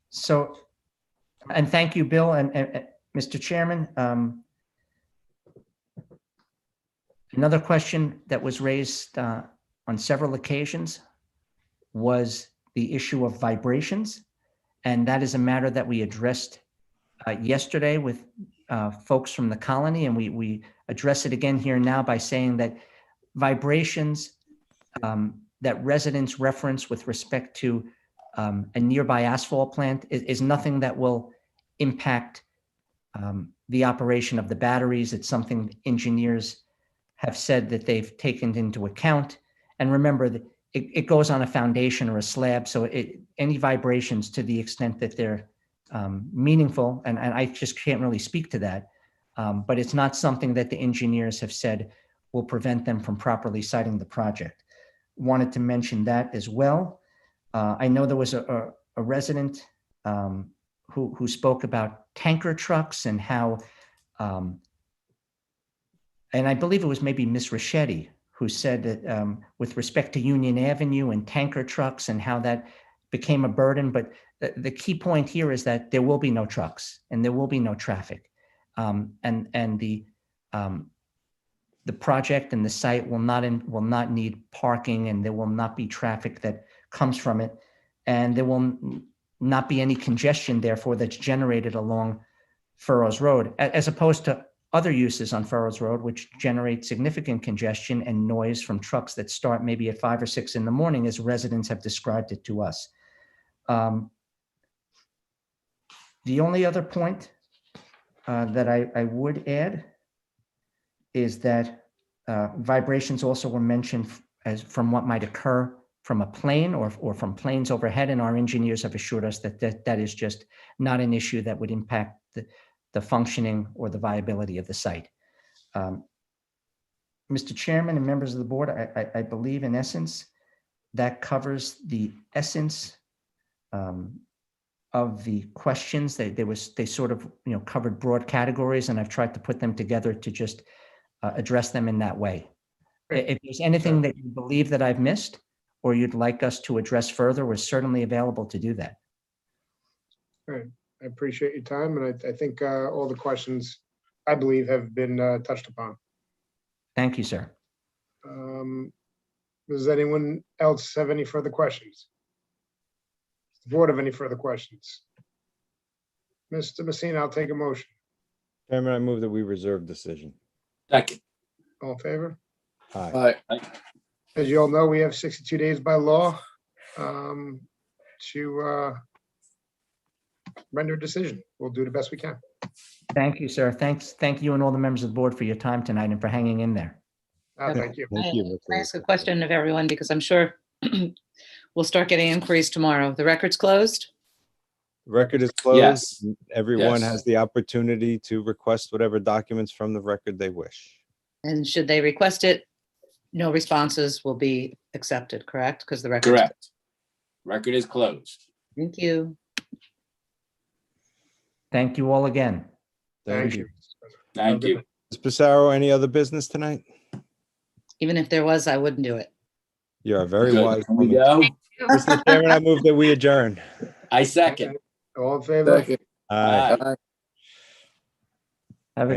So, and thank you, Bill and Mr. Chairman. Another question that was raised on several occasions was the issue of vibrations. And that is a matter that we addressed yesterday with folks from the colony. And we address it again here now by saying that vibrations that residents reference with respect to a nearby asphalt plant is nothing that will impact the operation of the batteries. It's something engineers have said that they've taken into account. And remember that it goes on a foundation or a slab. So any vibrations, to the extent that they're meaningful, and I just can't really speak to that, but it's not something that the engineers have said will prevent them from properly siting the project. Wanted to mention that as well. I know there was a resident who spoke about tanker trucks and how, and I believe it was maybe Miss Ricchetti who said that with respect to Union Avenue and tanker trucks and how that became a burden. But the key point here is that there will be no trucks and there will be no traffic. And the project and the site will not need parking, and there will not be traffic that comes from it. And there will not be any congestion, therefore, that's generated along Furrows Road, as opposed to other uses on Furrows Road, which generate significant congestion and noise from trucks that start maybe at 5 or 6 in the morning, as residents have described it to us. The only other point that I would add is that vibrations also were mentioned as from what might occur from a plane or from planes overhead, and our engineers have assured us that that is just not an issue that would impact the functioning or the viability of the site. Mr. Chairman and members of the board, I believe in essence that covers the essence of the questions. They sort of covered broad categories, and I've tried to put them together to just address them in that way. If there's anything that you believe that I've missed or you'd like us to address further, we're certainly available to do that. Great. I appreciate your time, and I think all the questions, I believe, have been touched upon. Thank you, sir. Does anyone else have any further questions? Does the board have any further questions? Mr. Messina, I'll take a motion. Chairman, I move that we reserve decision. Second. All in favor? Aye. As you all know, we have 62 days by law to render a decision. We'll do the best we can. Thank you, sir. Thank you and all the members of the board for your time tonight and for hanging in there. Thank you. Can I ask a question of everyone, because I'm sure we'll start getting inquiries tomorrow. The record's closed? Record is closed. Yes. Everyone Yes. has the opportunity to request whatever documents from the record they wish. And should they request it, no responses will be accepted, correct? Because the record. Correct. Record is closed. Thank you. Thank you all again. Thank you. Thank you. Ms. Pissarro, any other business tonight? Even if there was, I wouldn't do it. You're a very Good. wise Can we woman. go? Mr. Chairman, I move that we adjourn. I second. All in favor? Aye. Aye. Have a Thank